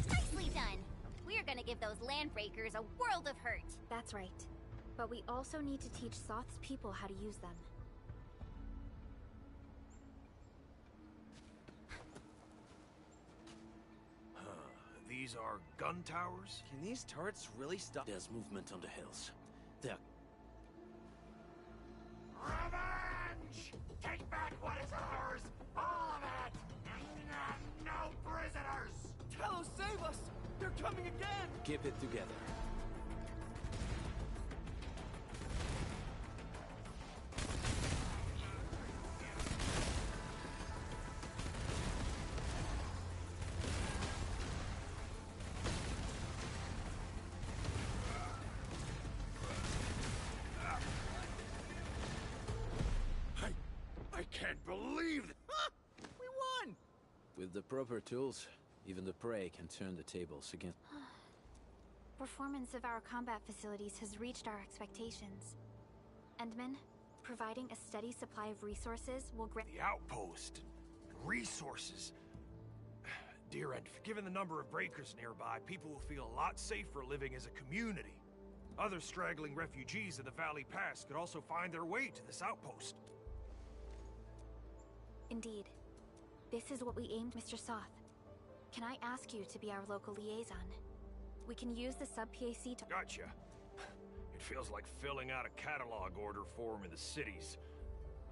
S8: Nicely done. We're gonna give those landbreakers a world of hurt.
S2: That's right. But we also need to teach Soth's people how to use them.
S6: These are gun towers?
S13: Can these turrets really stop?
S14: There's movement on the hills. They're...
S21: Revenge! Take back what is ours! All of it! No prisoners!
S3: Talos, save us! They're coming again!
S14: Keep it together.
S6: I can't believe it!
S3: We won!
S14: With the proper tools, even the prey can turn the tables against...
S2: Performance of our combat facilities has reached our expectations. Endman, providing a steady supply of resources will grant...
S6: The outpost and resources. Dear Endfield, given the number of breakers nearby, people will feel a lot safer living as a community. Other straggling refugees in the Valley Pass could also find their way to this outpost.
S2: Indeed. This is what we aimed, Mr. Soth. Can I ask you to be our local liaison? We can use the sub-PAC to...
S6: Gotcha. It feels like filling out a catalog order form in the cities.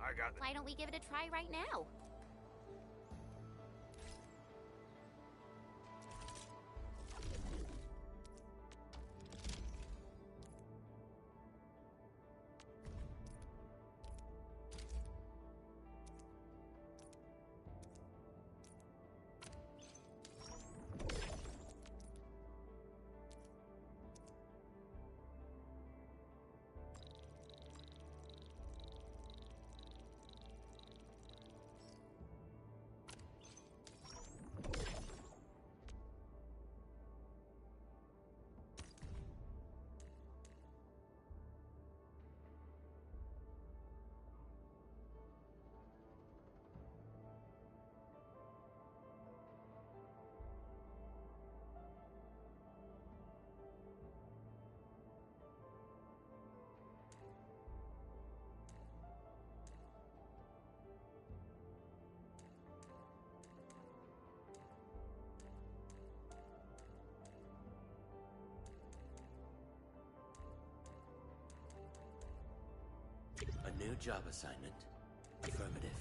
S6: I got...
S8: Why don't we give it a try right now?
S10: A new job assignment. Affirmative.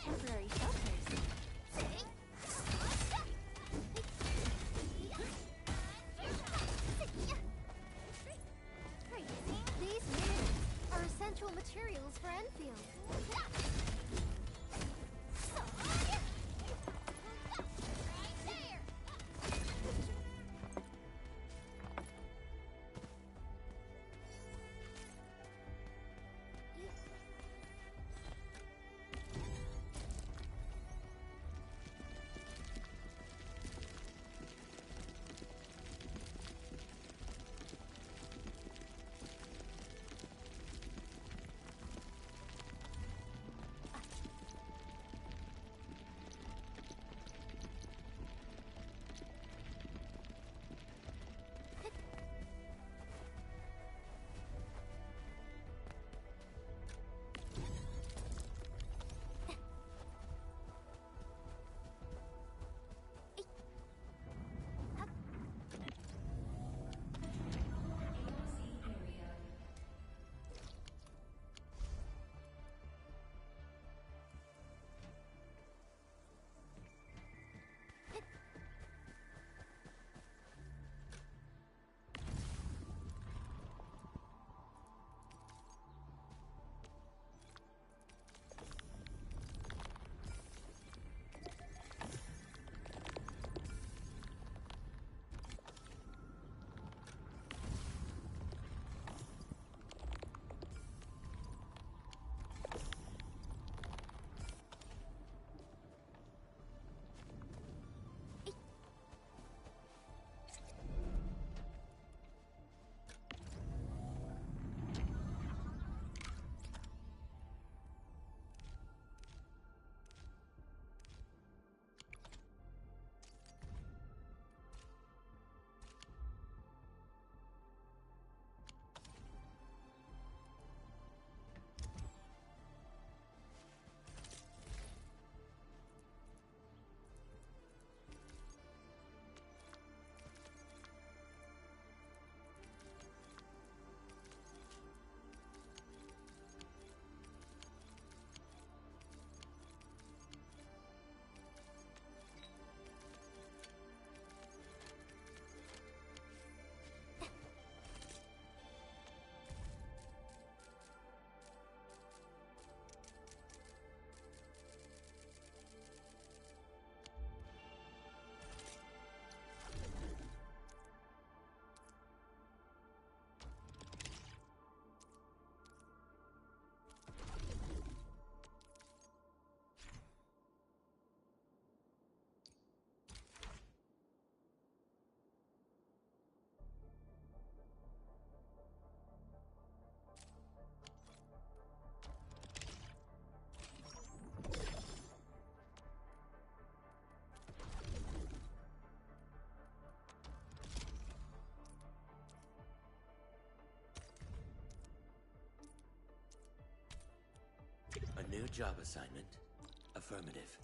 S2: in temporary shelters.
S16: These units are essential materials for Enfield.
S10: A new job assignment? Affirmative.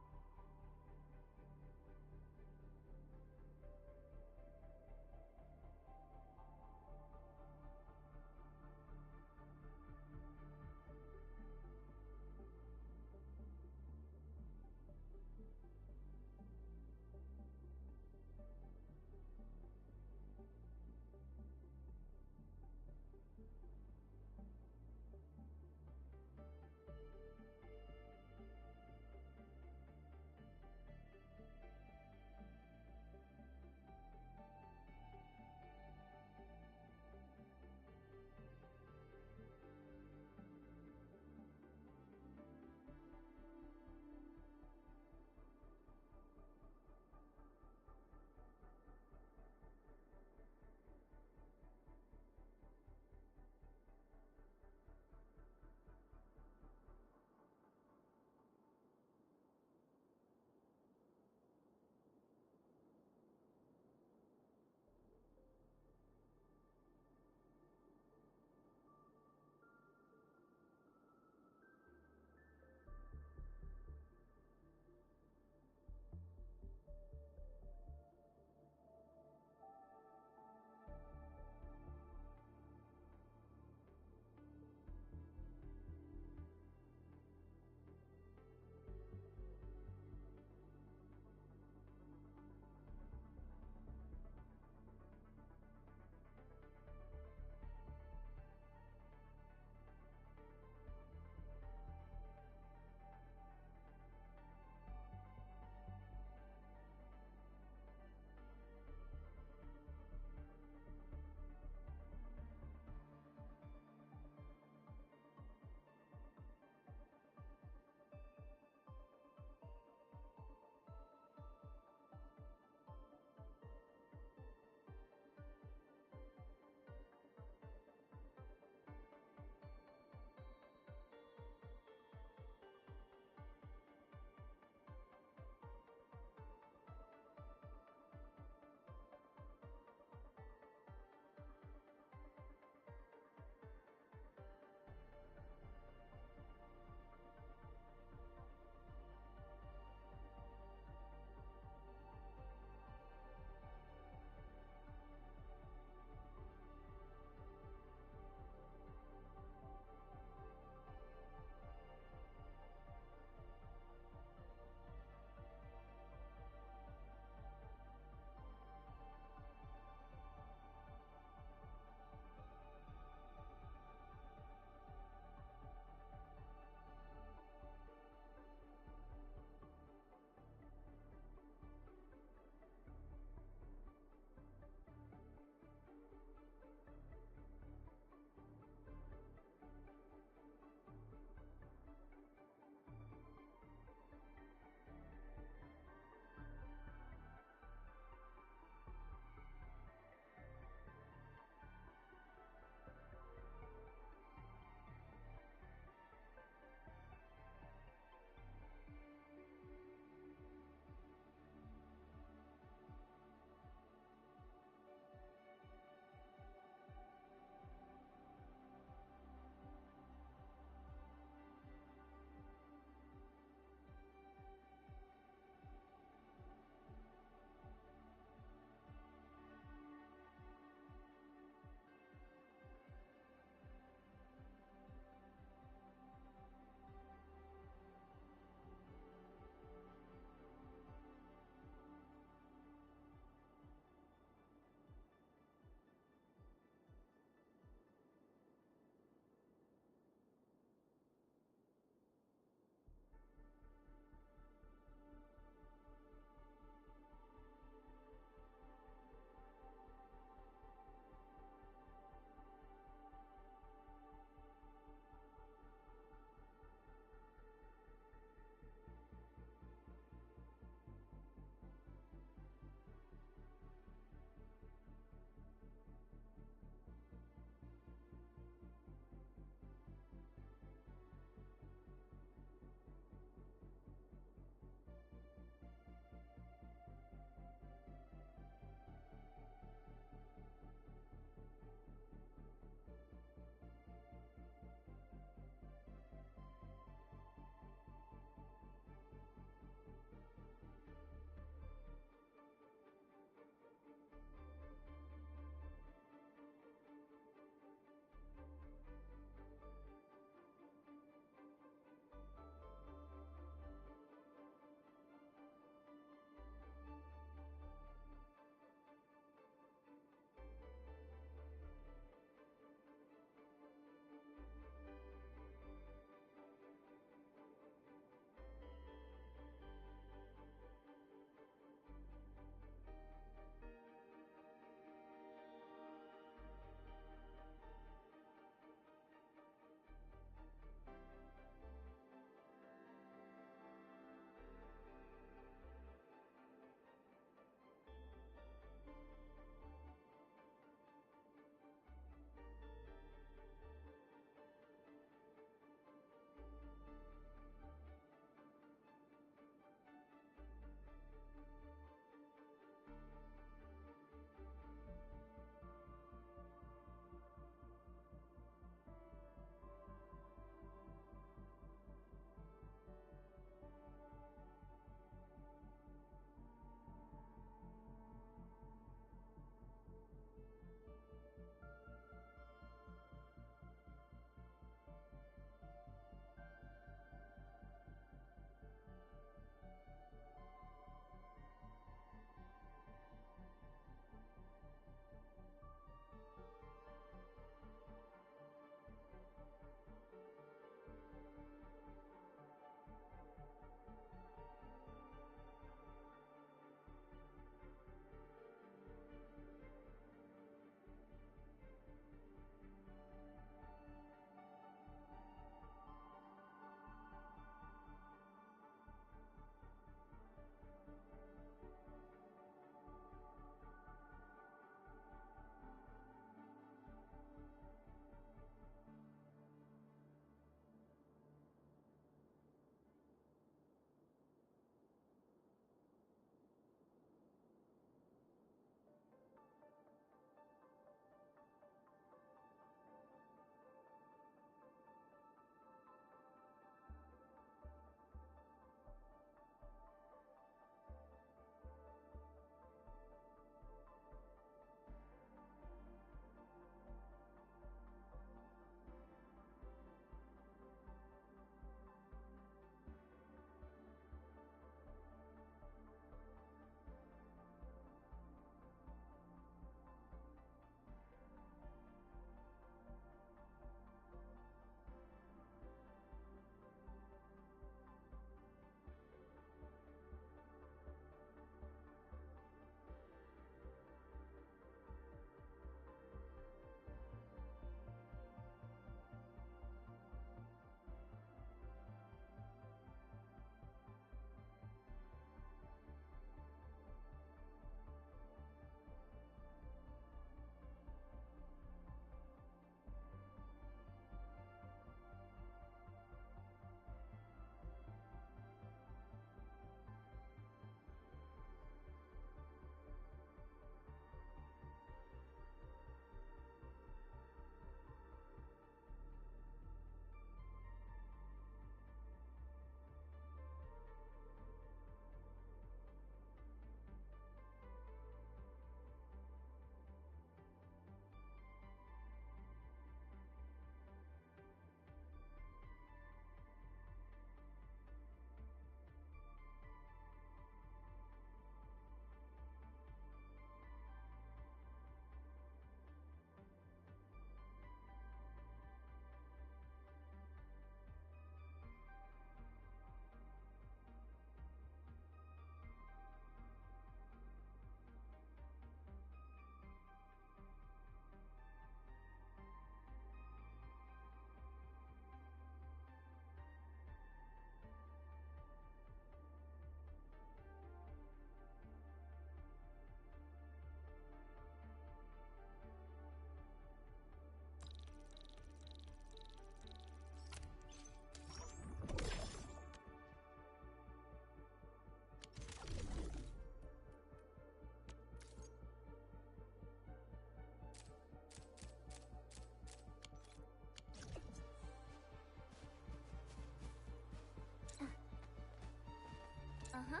S8: Uh-huh.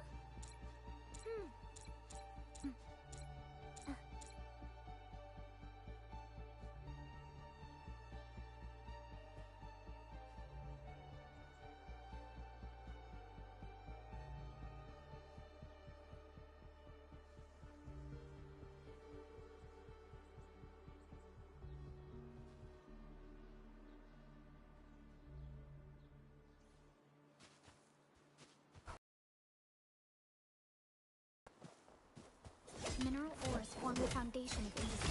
S2: Mineral ores form the foundation of industry.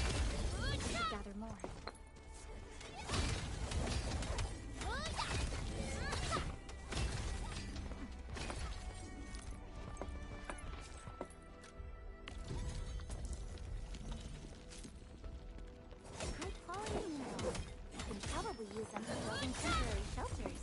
S2: I should gather more.
S8: Good quality minerals. You can probably use them for building temporary shelters.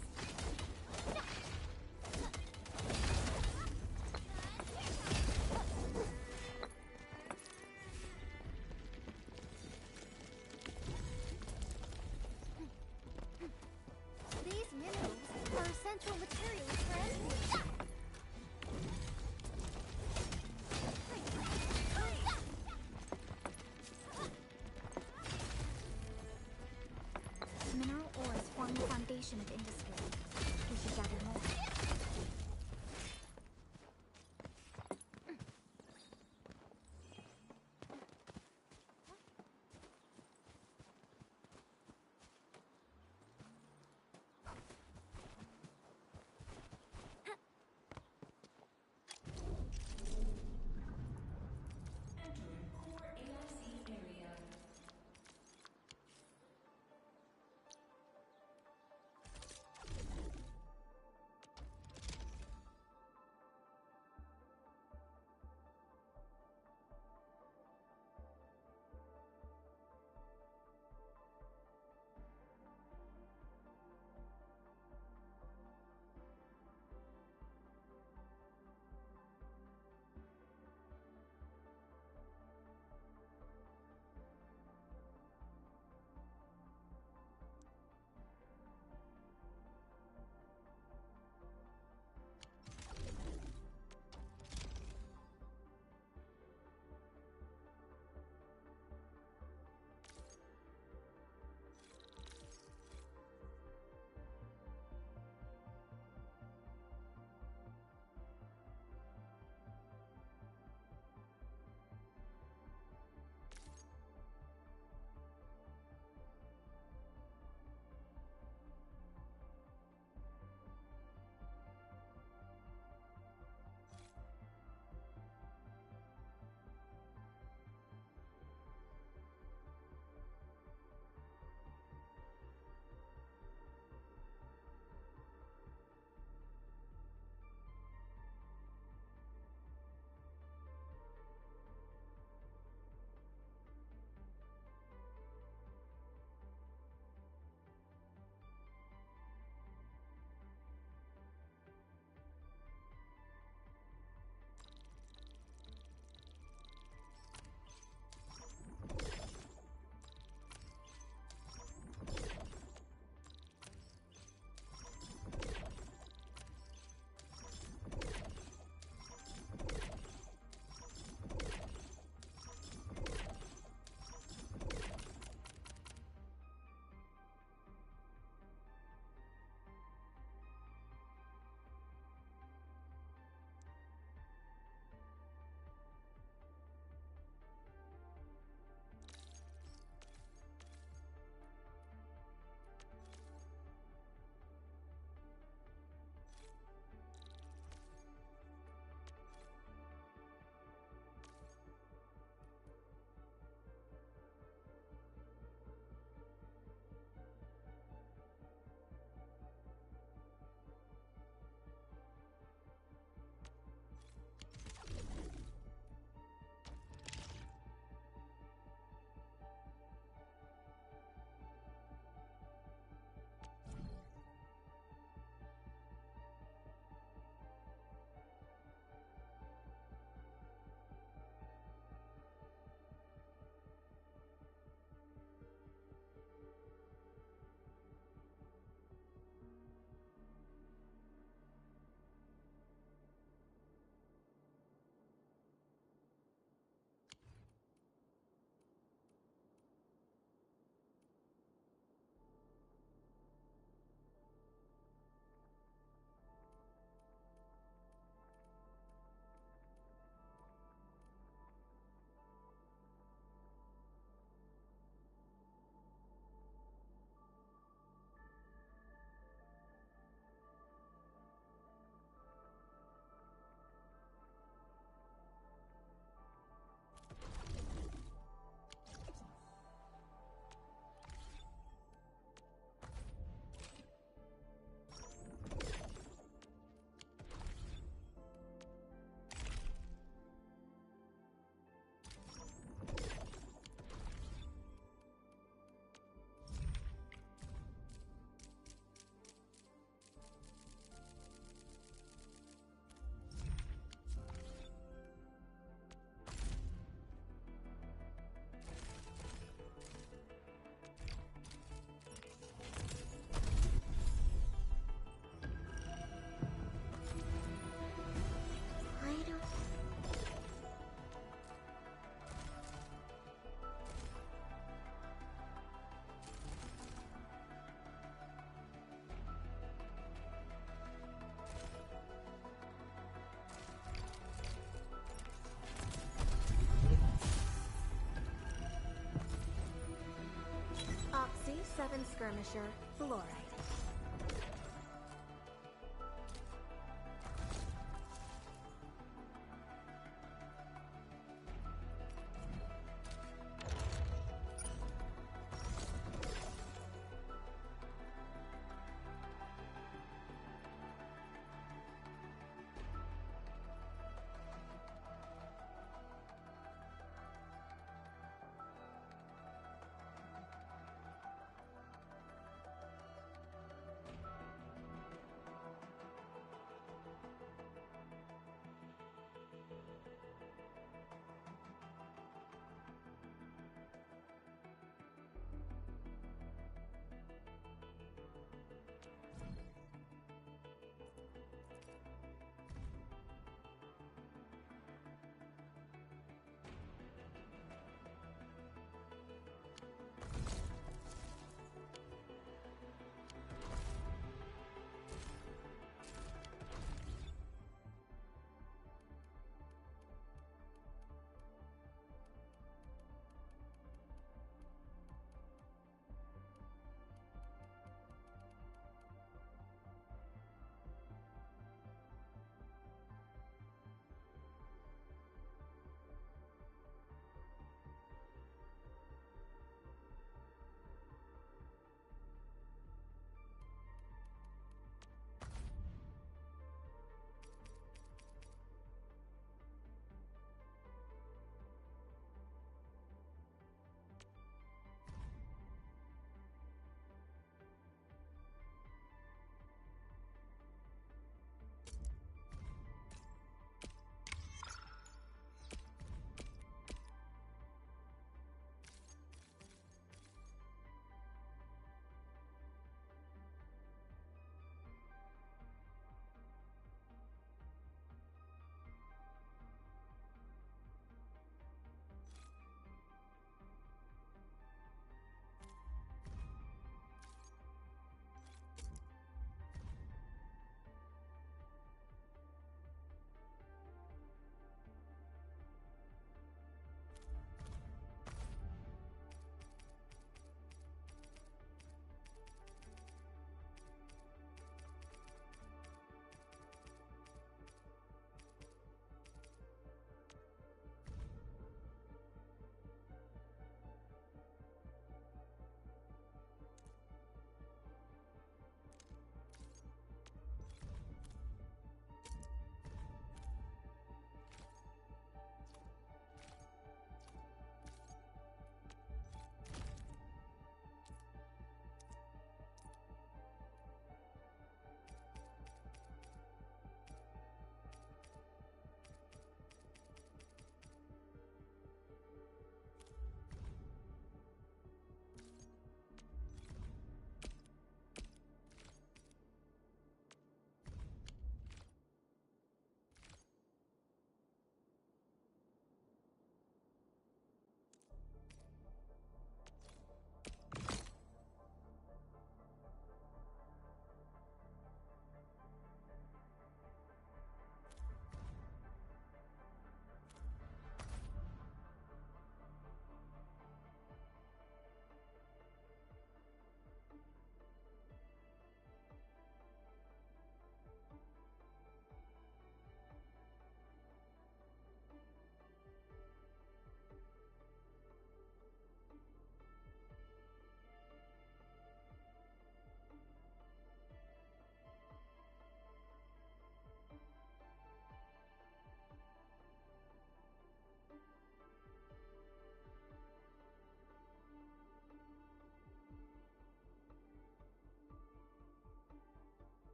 S12: 7 skirmisher, fluorite.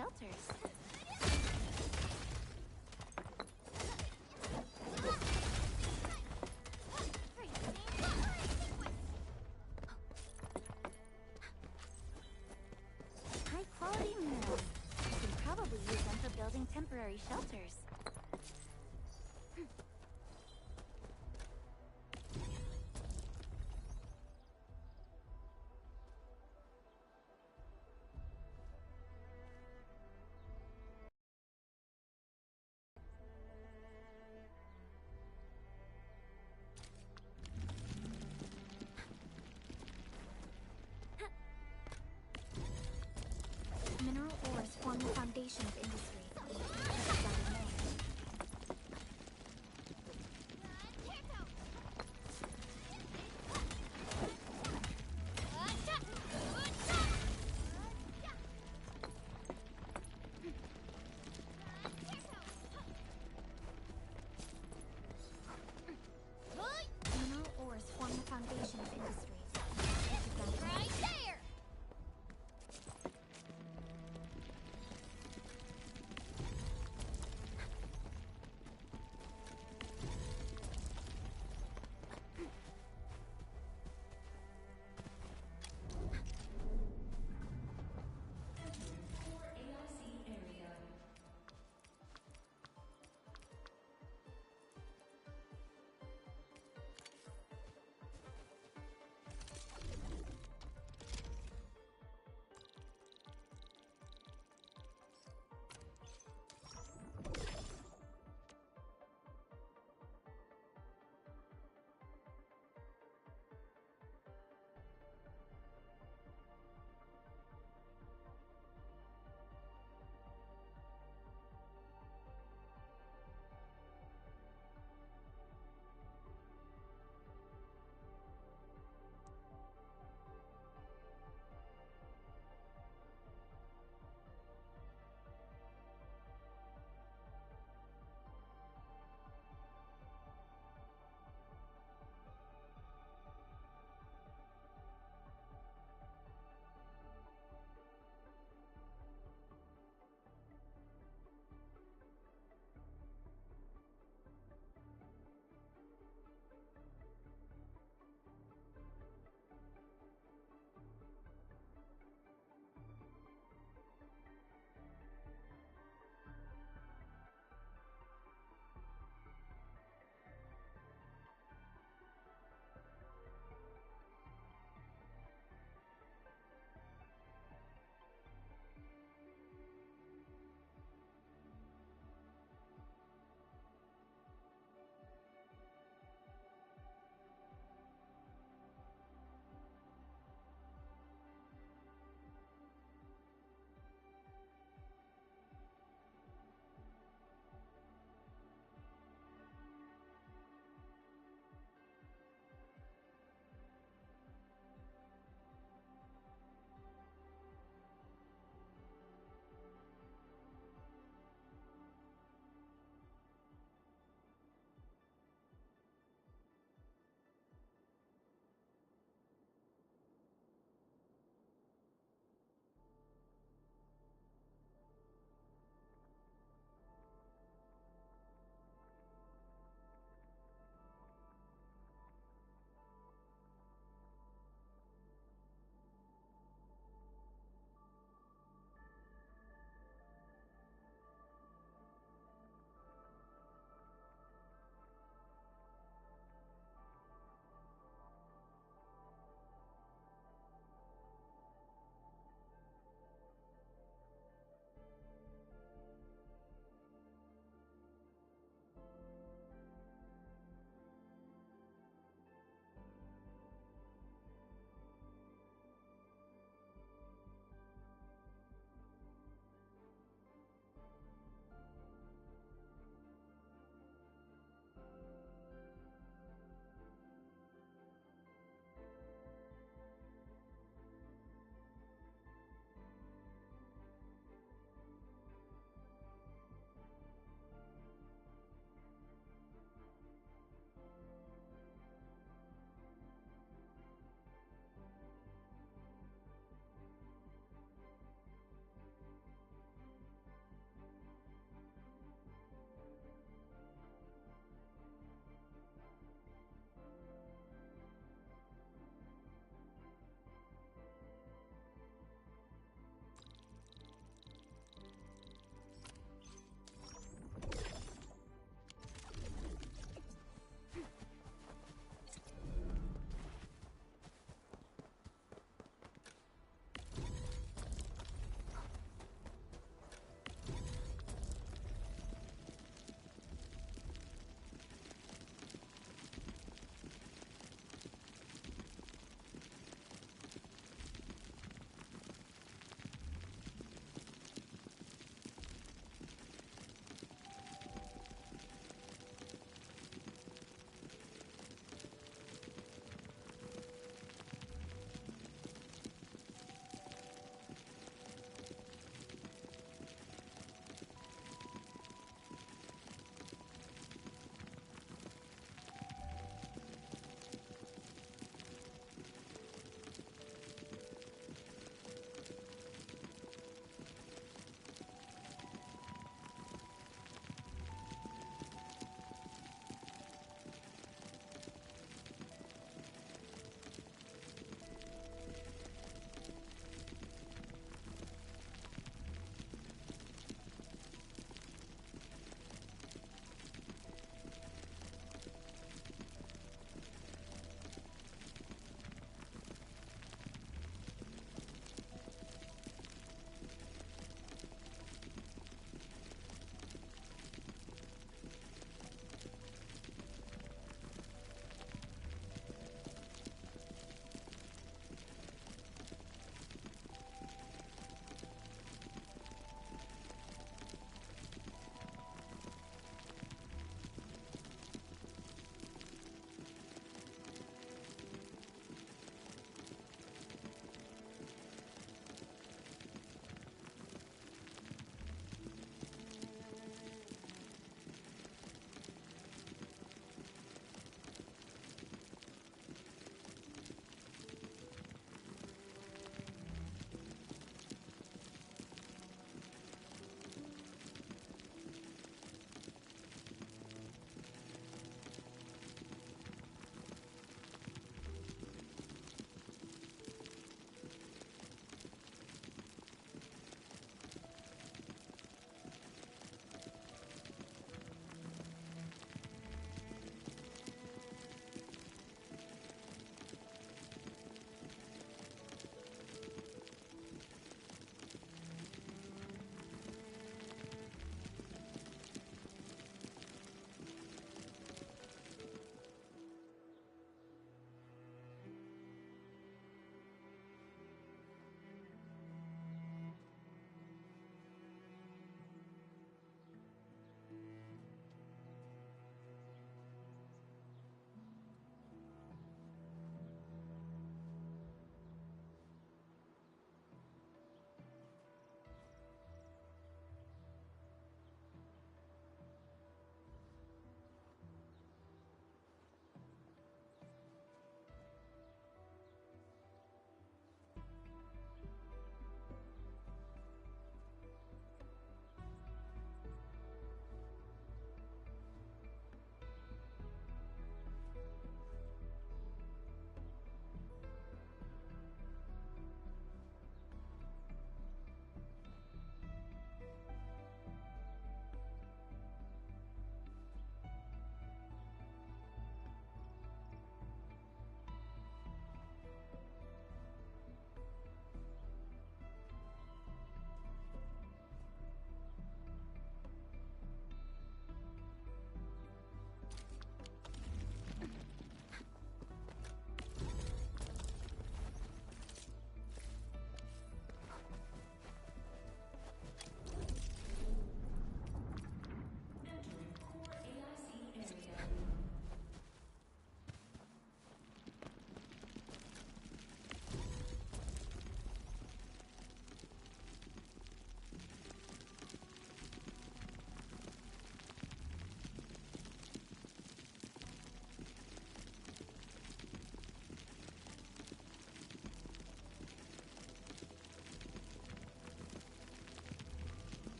S2: shelters. High-quality minerals. You can probably use them for building temporary shelters. Mineral ores form the foundation of industry. Mineral ores form the foundation of industries.
S8: Right there!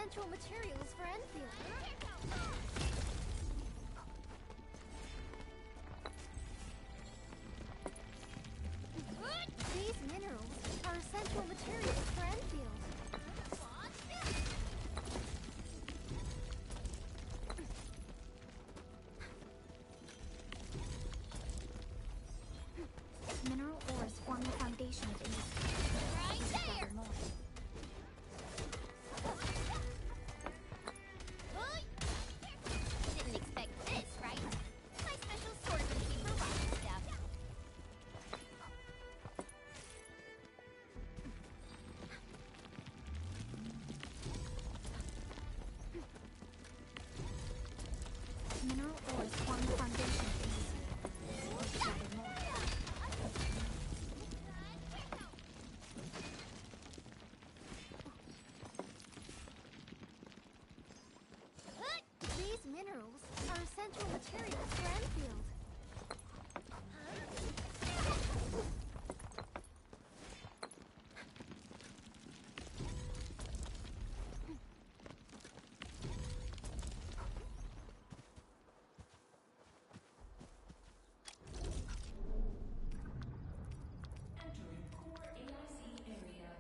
S16: essential materials for Enfield. These minerals are essential materials for Enfield.
S2: Mineral ores form the foundation of industry. Right there! More.
S8: Didn't expect this, right? My special swordsmanship for rock stuff.
S2: Mineral ores form the foundation of industry. Gather more.
S16: These minerals are essential materials for Enfield.
S9: Entering core AIC area.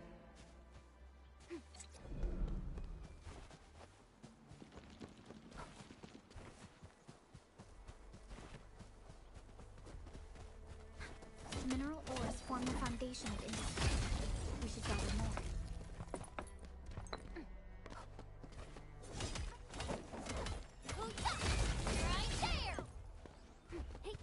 S2: Mineral ores form the foundation of industry. We should gather more.
S8: Right there! Hey.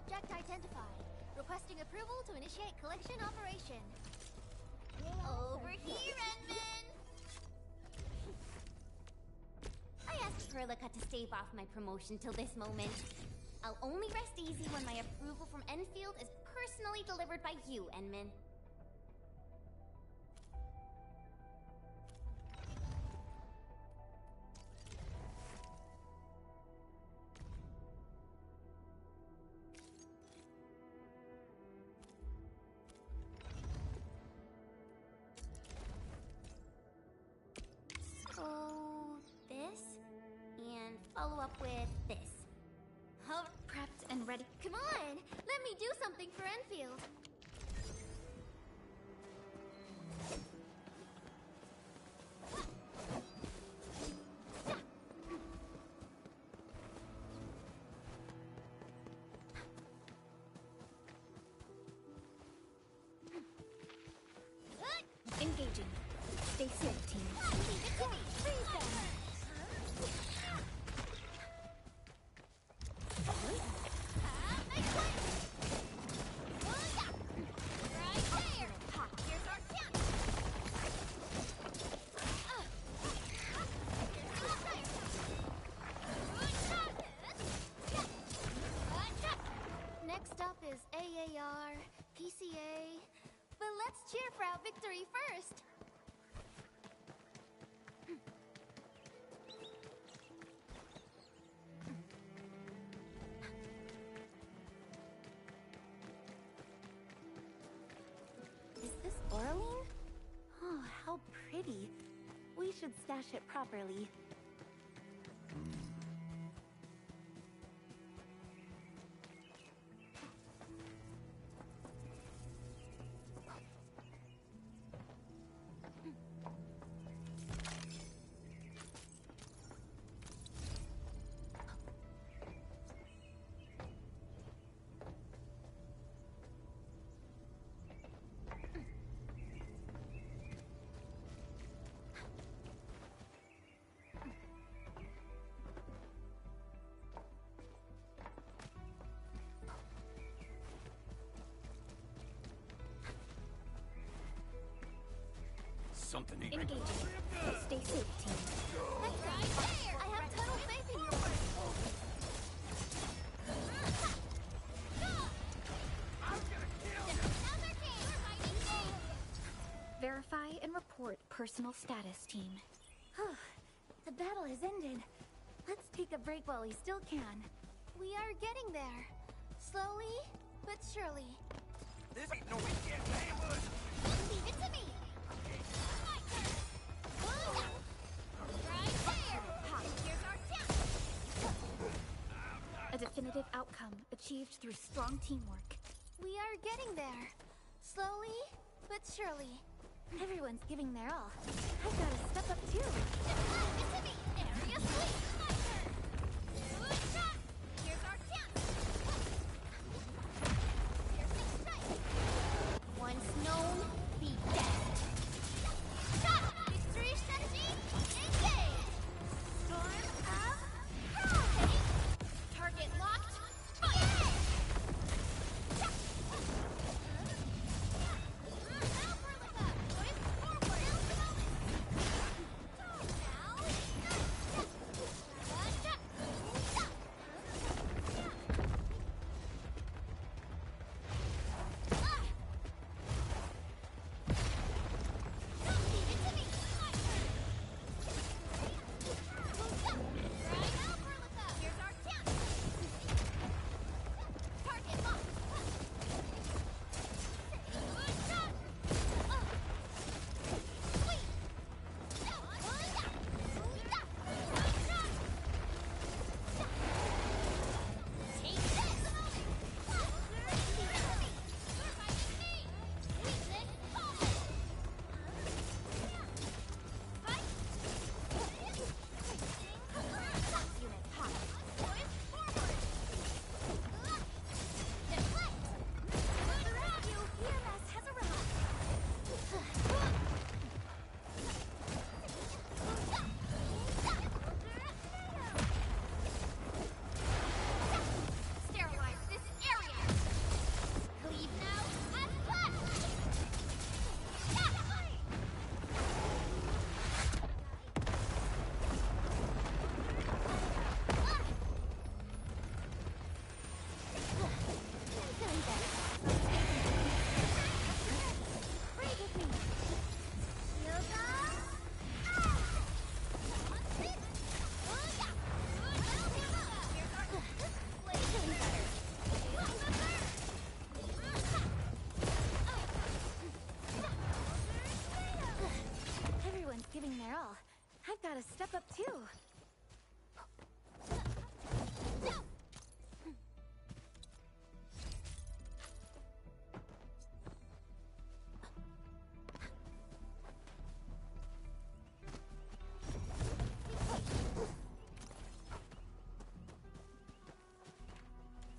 S16: object identified. Requesting approval to initiate collection operation.
S8: Over here, Enman! I asked Perlica to stave off my promotion till this moment. I'll only rest easy when my approval from Endfield is personally delivered by you, Enman. Follow up with this.
S2: Huh, prepped and ready.
S16: Come on! Let me do something for Enfield!
S2: Engaging. Stay safe, team.
S16: Leave it to me! Freeze them! Next up is AAR, PCA, but let's cheer for our victory first!
S2: Is this Oraline? Oh, how pretty. We should stash it properly.
S3: Something ain't
S2: Engaging. Stay safe, team.
S16: I have total faith in your work!
S2: Verify and report personal status, team.
S1: The battle has ended. Let's take a break while we still can.
S16: We are getting there. Slowly, but surely.
S17: This ain't no weekend ambush!
S16: Leave it to me!
S2: A definitive outcome achieved through strong teamwork.
S16: We are getting there. Slowly, but surely.
S1: Everyone's giving their all. I've got to step up too.
S16: Leave it to me! Area sweep! My turn! Good shot! Here's our chance! Piercing strike!
S8: Once known, be dead.
S16: Shot! Victory strategy, engage! Storm of Hurricane! Target locked, fire! Now, Perlica! Voice forward! Now!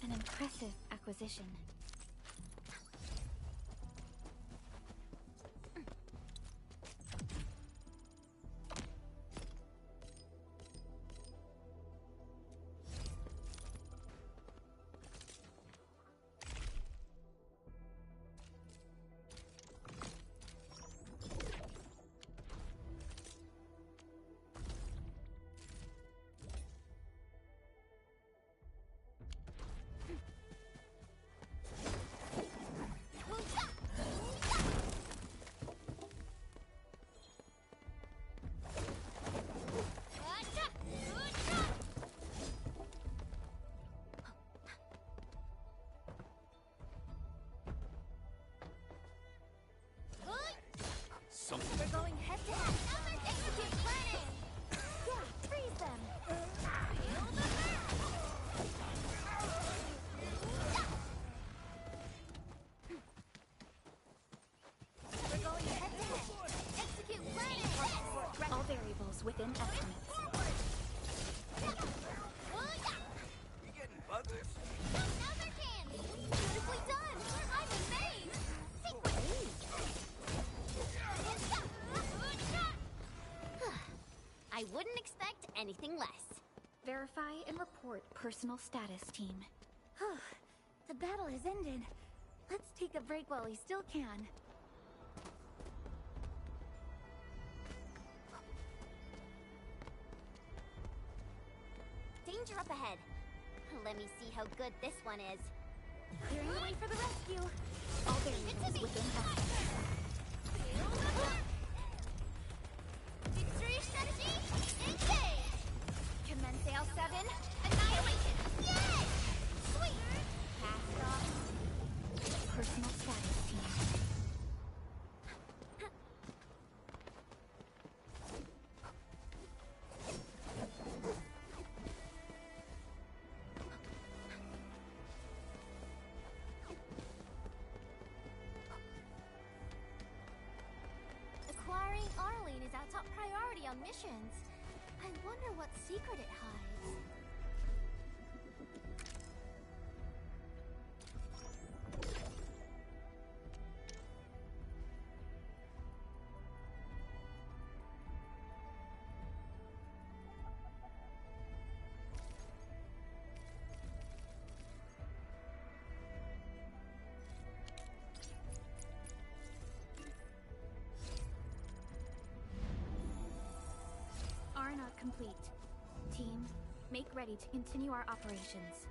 S2: An impressive acquisition.
S3: Something.
S16: We're going head to head. Execute planning. Yeah, freeze them. Feel the We're going head to head. Execute planning.
S2: All variables within estimates.
S15: You getting buggers?
S16: Another candy. Beautifully done. I'm amazed.
S8: I wouldn't expect anything less.
S2: Verify and report personal status, team.
S16: The battle has ended. Let's take a break while we still can.
S8: Danger up ahead. Let me see how good this one is.
S16: Clearing the way for the rescue.
S2: All variables within estimates.
S16: Victory strategy, engage! Commence L7, annihilation! Yay! Sweet! Cast off.
S2: Personal status, team.
S16: Acquiring Arlene is our top priority on missions. I wonder what secret it hides.
S2: Are not complete. Team, make ready to continue our operations.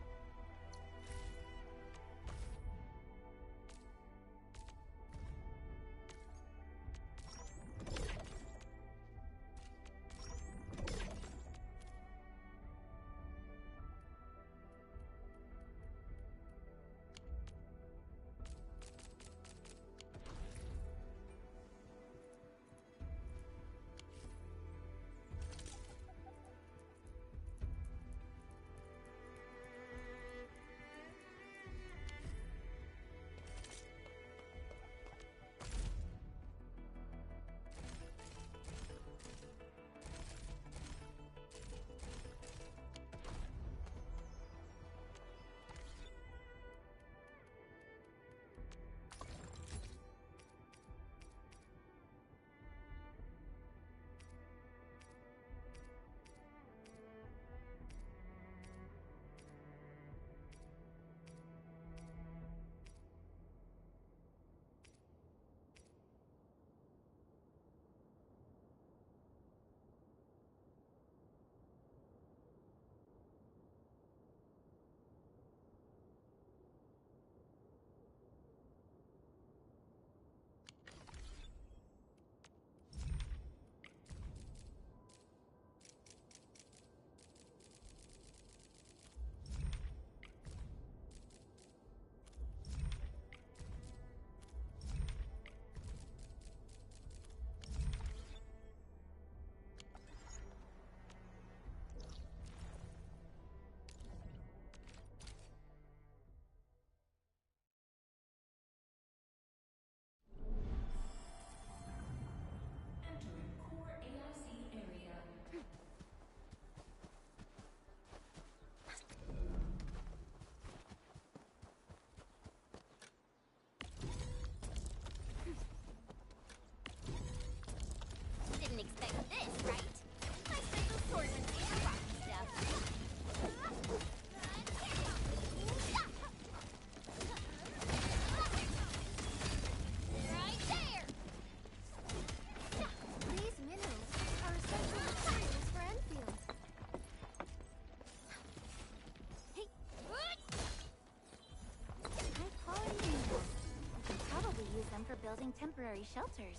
S2: building temporary shelters.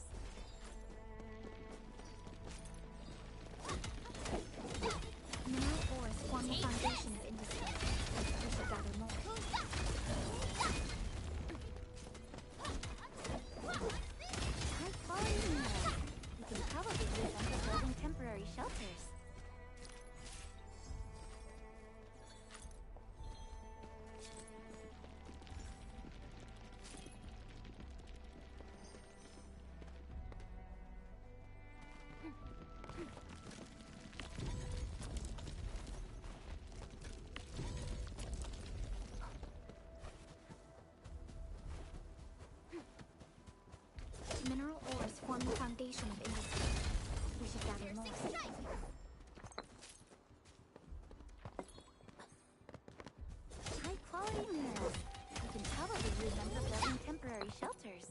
S2: Mineral ores form the foundation of industry. We should gather more. High quality minerals. We can probably use them for building temporary shelters. Mineral ores form the foundation of industry. We should gather more. High quality minerals. We can probably use them for building temporary shelters.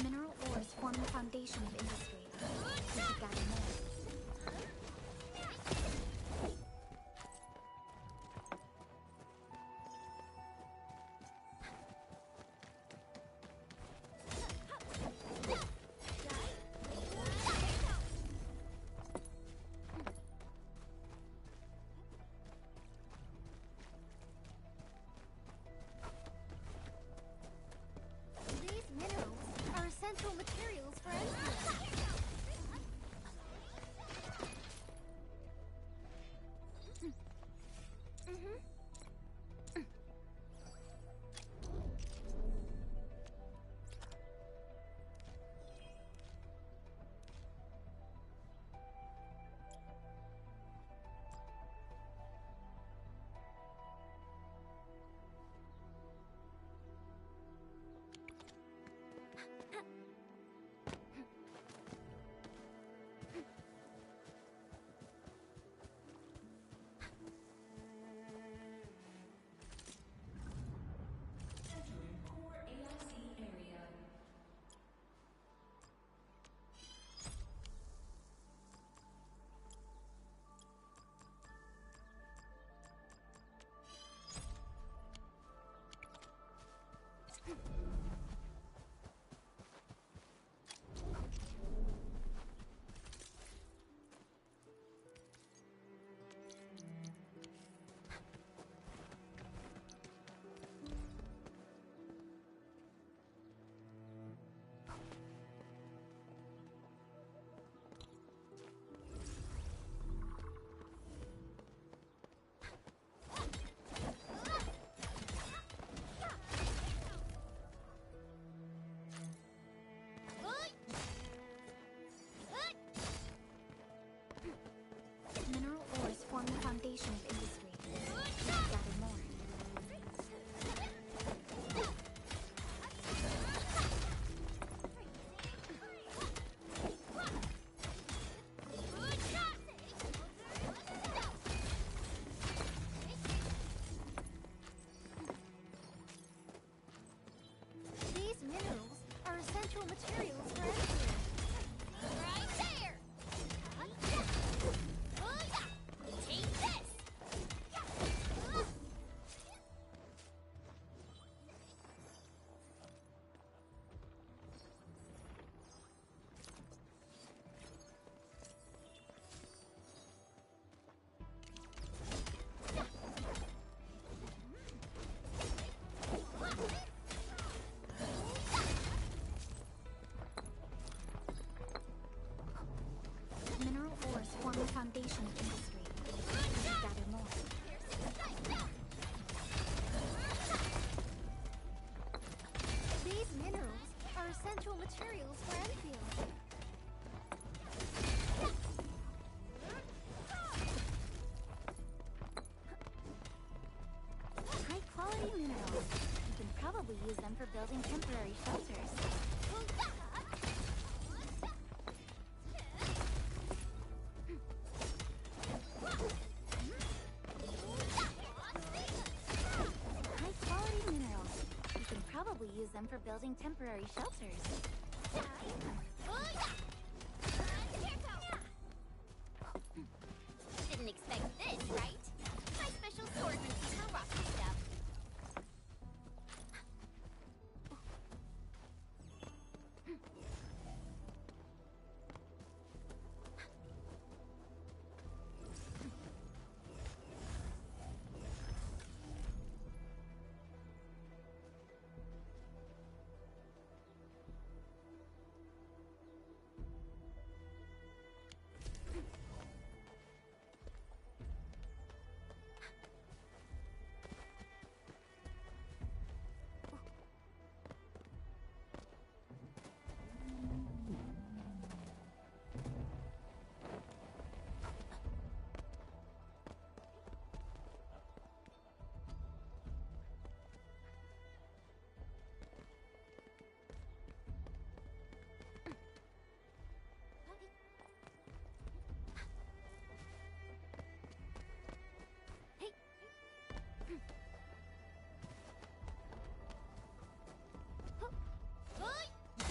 S2: Mineral ores form the foundation of industry. We should gather more.
S16: These minerals are essential materials for Endfield.
S2: Mineral ores form the foundation of industry. We should gather more.
S16: These minerals are essential materials for Endfield. Right there! Take this!
S2: Mineral ores form the foundation of industry. We should gather more.
S16: These minerals are essential materials for Endfield.
S2: High quality minerals. We can probably use them for building temporary shelters. them for building temporary shelters.
S8: Didn't expect this, right? My special swordsmanship for rocky stuff.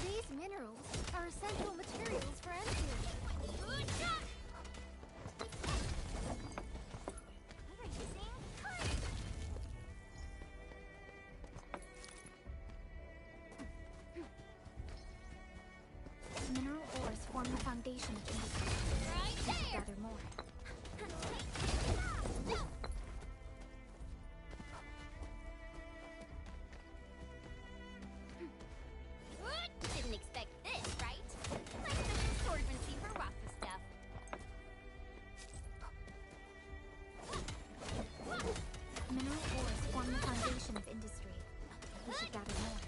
S16: These minerals are essential materials for Endfield.
S2: Mineral ores form the foundation of industry. We should gather more.
S8: Didn't expect this, right? My special swordsmanship for rocky stuff.
S2: Mineral ores form the foundation of industry. We should gather more.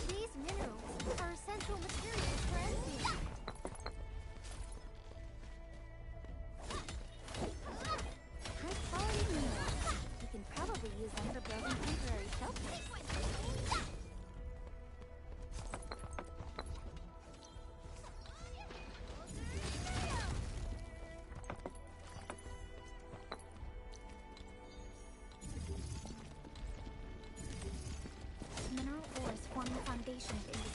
S16: These minerals are essential materials for Endfield.
S2: High quality minerals. We can probably use them for building temporary shelters. Mineral ores form the foundation of industry.